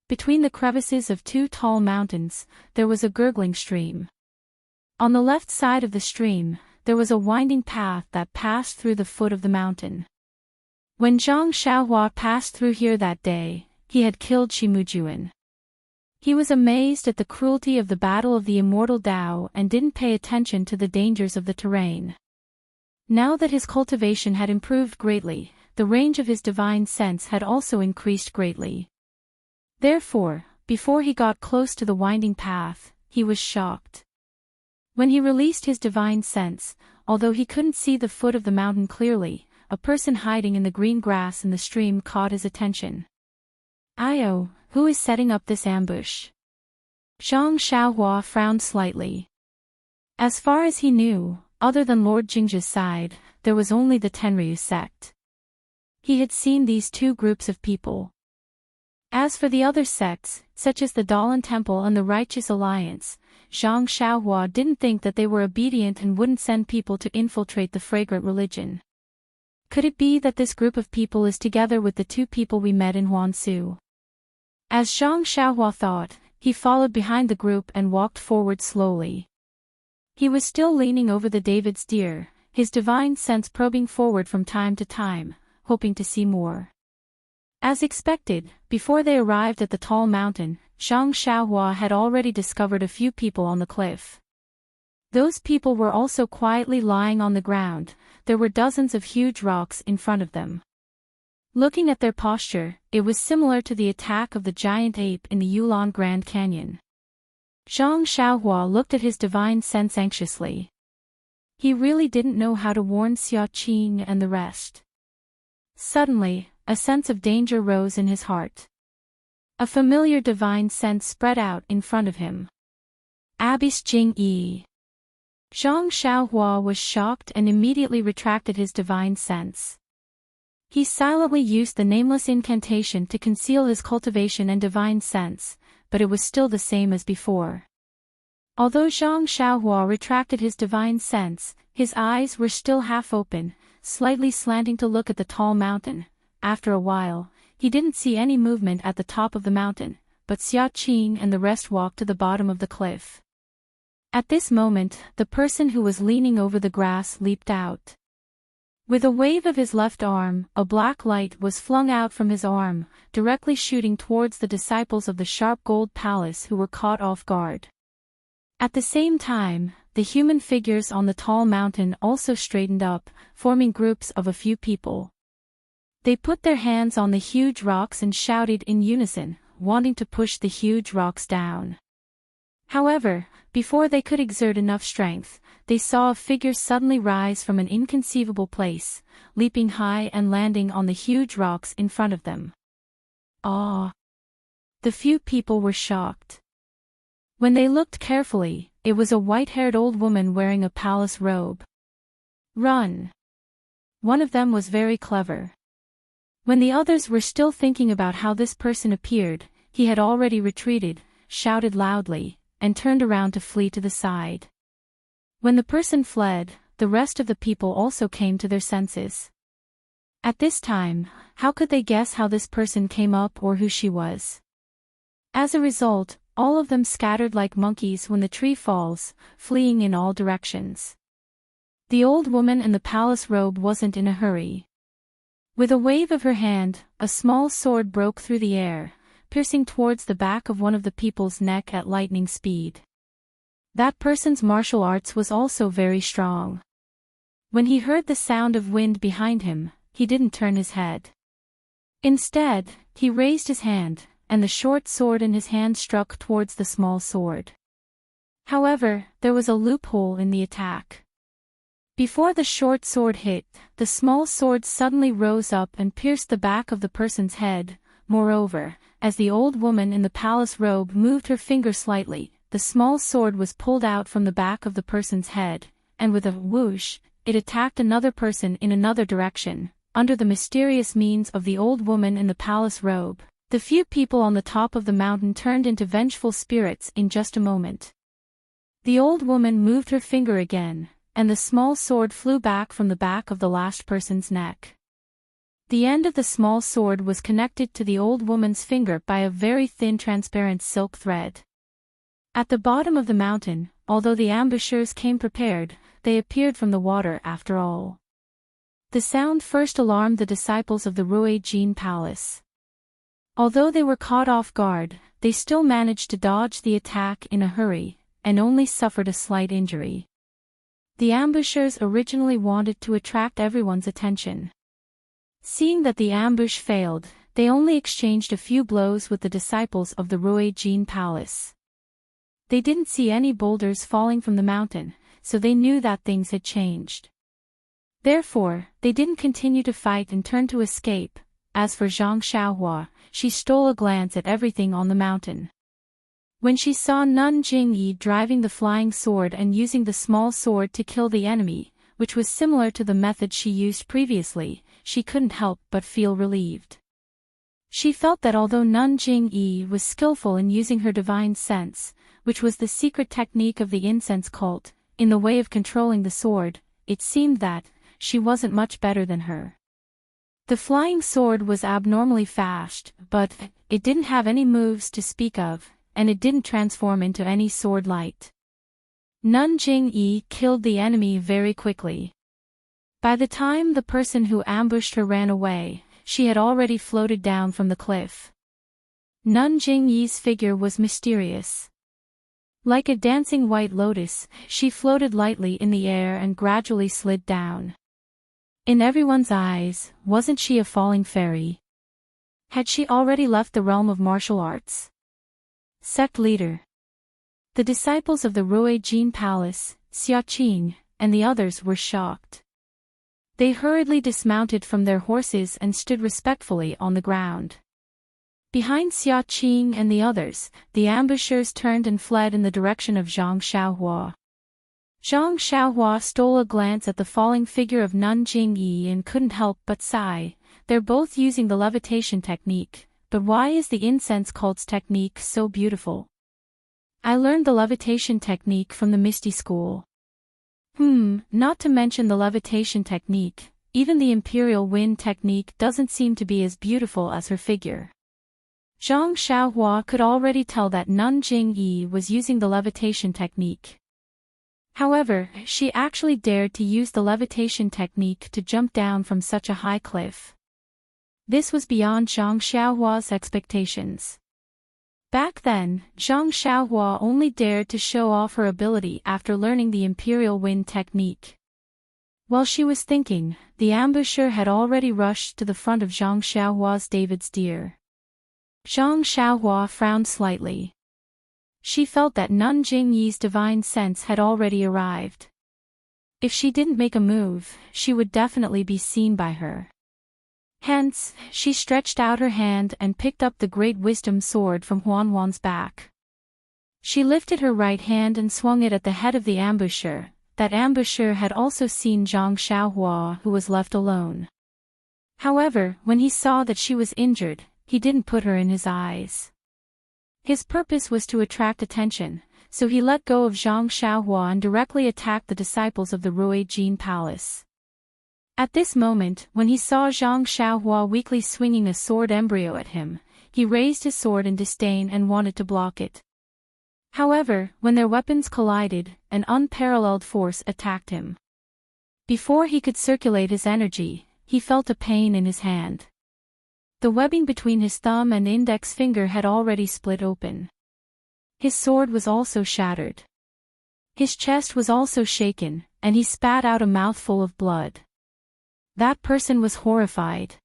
Between the crevices of 2 tall mountains, there was a gurgling stream. On the left side of the stream, there was a winding path that passed through the foot of the mountain. When Zhang Xiaohua passed through here that day, he had killed Shimujuan. He was amazed at the cruelty of the Battle of the Immortal Tao and didn't pay attention to the dangers of the terrain. Now that his cultivation had improved greatly, the range of his divine sense had also increased greatly. Therefore, before he got close to the winding path, he was shocked. When he released his divine sense, although he couldn't see the foot of the mountain clearly, a person hiding in the green grass in the stream caught his attention. "Io, who is setting up this ambush?" Zhang Xiaohua frowned slightly. As far as he knew, other than Lord Jingzhi's side, there was only the Tenryu sect. He had seen these 2 groups of people. As for the other sects, such as the Dalan Temple and the Righteous Alliance, Zhang Xiaohua didn't think that they were obedient and wouldn't send people to infiltrate the fragrant religion. Could it be that this group of people is together with the 2 people we met in Huansu? As Zhang Xiaohua thought, he followed behind the group and walked forward slowly. He was still leaning over the David's deer, his divine sense probing forward from time to time, hoping to see more. As expected, before they arrived at the tall mountain, Zhang Xiaohua had already discovered a few people on the cliff. Those people were also quietly lying on the ground. There were dozens of huge rocks in front of them. Looking at their posture, it was similar to the attack of the giant ape in the Yulon Grand Canyon. Zhang Xiaohua looked at his divine sense anxiously. He really didn't know how to warn Xia Qing and the rest. Suddenly, a sense of danger rose in his heart. A familiar divine sense spread out in front of him. Abyss Jing Yi. Zhang Xiaohua was shocked and immediately retracted his divine sense. He silently used the nameless incantation to conceal his cultivation and divine sense, but it was still the same as before. Although Zhang Xiaohua retracted his divine sense, his eyes were still half open, slightly slanting to look at the tall mountain. After a while, he didn't see any movement at the top of the mountain, but Xia Qing and the rest walked to the bottom of the cliff. At this moment, the person who was leaning over the grass leaped out. With a wave of his left arm, a black light was flung out from his arm, directly shooting towards the disciples of the Sharp Gold Palace who were caught off guard. At the same time, the human figures on the tall mountain also straightened up, forming groups of a few people. They put their hands on the huge rocks and shouted in unison, wanting to push the huge rocks down. However, before they could exert enough strength, they saw a figure suddenly rise from an inconceivable place, leaping high and landing on the huge rocks in front of them. Ah! The few people were shocked. When they looked carefully, it was a white-haired old woman wearing a palace robe. Run! One of them was very clever. When the others were still thinking about how this person appeared, he had already retreated, shouted loudly, and turned around to flee to the side. When the person fled, the rest of the people also came to their senses. At this time, how could they guess how this person came up or who she was? As a result, all of them scattered like monkeys when the tree falls, fleeing in all directions. The old woman in the palace robe wasn't in a hurry. With a wave of her hand, a small sword broke through the air, piercing towards the back of one of the people's neck at lightning speed. That person's martial arts was also very strong. When he heard the sound of wind behind him, he didn't turn his head. Instead, he raised his hand, and the short sword in his hand struck towards the small sword. However, there was a loophole in the attack. Before the short sword hit, the small sword suddenly rose up and pierced the back of the person's head. Moreover, as the old woman in the palace robe moved her finger slightly, the small sword was pulled out from the back of the person's head, and with a whoosh, it attacked another person in another direction. Under the mysterious means of the old woman in the palace robe, the few people on the top of the mountain turned into vengeful spirits in just a moment. The old woman moved her finger again, and the small sword flew back from the back of the last person's neck. The end of the small sword was connected to the old woman's finger by a very thin transparent silk thread. At the bottom of the mountain, although the ambushers came prepared, they appeared from the water after all. The sound first alarmed the disciples of the Roi Jin Palace. Although they were caught off guard, they still managed to dodge the attack in a hurry, and only suffered a slight injury. The ambushers originally wanted to attract everyone's attention. Seeing that the ambush failed, they only exchanged a few blows with the disciples of the Roi Jin Palace. They didn't see any boulders falling from the mountain, so they knew that things had changed. Therefore, they didn't continue to fight and turned to escape. As for Zhang Xiaohua, she stole a glance at everything on the mountain. When she saw Nun Jingyi driving the flying sword and using the small sword to kill the enemy, which was similar to the method she used previously, she couldn't help but feel relieved. She felt that although Nun Jingyi was skillful in using her divine sense, which was the secret technique of the incense cult, in the way of controlling the sword, it seemed that she wasn't much better than her. The flying sword was abnormally fast, but it didn't have any moves to speak of, and it didn't transform into any sword light. Nun Jingyi killed the enemy very quickly. By the time the person who ambushed her ran away, she had already floated down from the cliff. Nun Jingyi's figure was mysterious. Like a dancing white lotus, she floated lightly in the air and gradually slid down. In everyone's eyes, wasn't she a falling fairy? Had she already left the realm of martial arts? Sect leader. The disciples of the Roi Jin Palace, Xiaqing, and the others were shocked. They hurriedly dismounted from their horses and stood respectfully on the ground. Behind Xiaqing and the others, the ambushers turned and fled in the direction of Zhang Xiaohua. Zhang Xiaohua stole a glance at the falling figure of Nun Jingyi and couldn't help but sigh. They're both using the levitation technique, but why is the incense cult's technique so beautiful? I learned the levitation technique from the Misty School. Not to mention the levitation technique, even the Imperial Wind technique doesn't seem to be as beautiful as her figure. Zhang Xiaohua could already tell that Nun Jingyi was using the levitation technique. However, she actually dared to use the levitation technique to jump down from such a high cliff. This was beyond Zhang Xiaohua's expectations. Back then, Zhang Xiaohua only dared to show off her ability after learning the Imperial Wind technique. While she was thinking, the ambusher had already rushed to the front of Zhang Xiaohua's David's deer. Zhang Xiaohua frowned slightly. She felt that Nun Jingyi's divine sense had already arrived. If she didn't make a move, she would definitely be seen by her. Hence, she stretched out her hand and picked up the Great Wisdom Sword from Huanhuan's back. She lifted her right hand and swung it at the head of the ambusher. That ambusher had also seen Zhang Xiaohua, who was left alone. However, when he saw that she was injured, he didn't put her in his eyes. His purpose was to attract attention, so he let go of Zhang Xiaohua and directly attacked the disciples of the Rui Jin Palace. At this moment, when he saw Zhang Xiaohua weakly swinging a sword embryo at him, he raised his sword in disdain and wanted to block it. However, when their weapons collided, an unparalleled force attacked him. Before he could circulate his energy, he felt a pain in his hand. The webbing between his thumb and index finger had already split open. His sword was also shattered. His chest was also shaken, and he spat out a mouthful of blood. That person was horrified.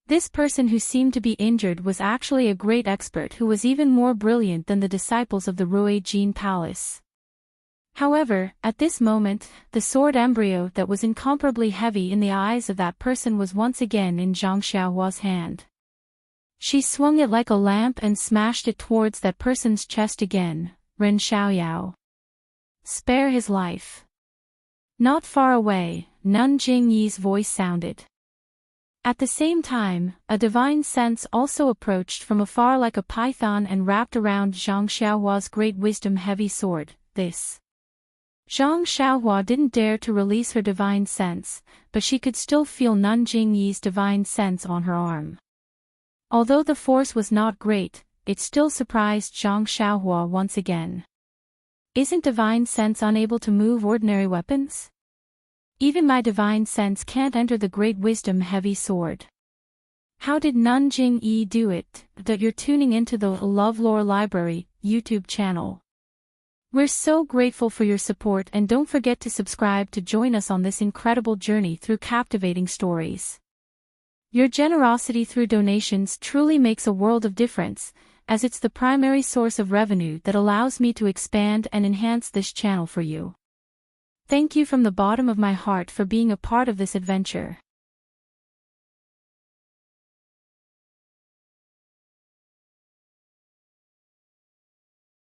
This person who seemed to be injured was actually a great expert who was even more brilliant than the disciples of the Rui Jin Palace. However, at this moment, the sword embryo that was incomparably heavy in the eyes of that person was once again in Zhang Xiaohua's hand. She swung it like a lamp and smashed it towards that person's chest again. Ren Xiaoyao. Spare his life. Not far away, Nun Jingyi's voice sounded. At the same time, a divine sense also approached from afar like a python and wrapped around Zhang Xiaohua's great wisdom heavy sword. This. Zhang Xiaohua didn't dare to release her divine sense, but she could still feel Nun Jingyi's divine sense on her arm. Although the force was not great, it still surprised Zhang Xiaohua once again. Isn't divine sense unable to move ordinary weapons? Even my divine sense can't enter the great wisdom heavy sword. How did Nun Jingyi do it? That you're tuning into the LoveLore Library YouTube channel. We're so grateful for your support, and don't forget to subscribe to join us on this incredible journey through captivating stories. Your generosity through donations truly makes a world of difference, as it's the primary source of revenue that allows me to expand and enhance this channel for you. Thank you from the bottom of my heart for being a part of this adventure.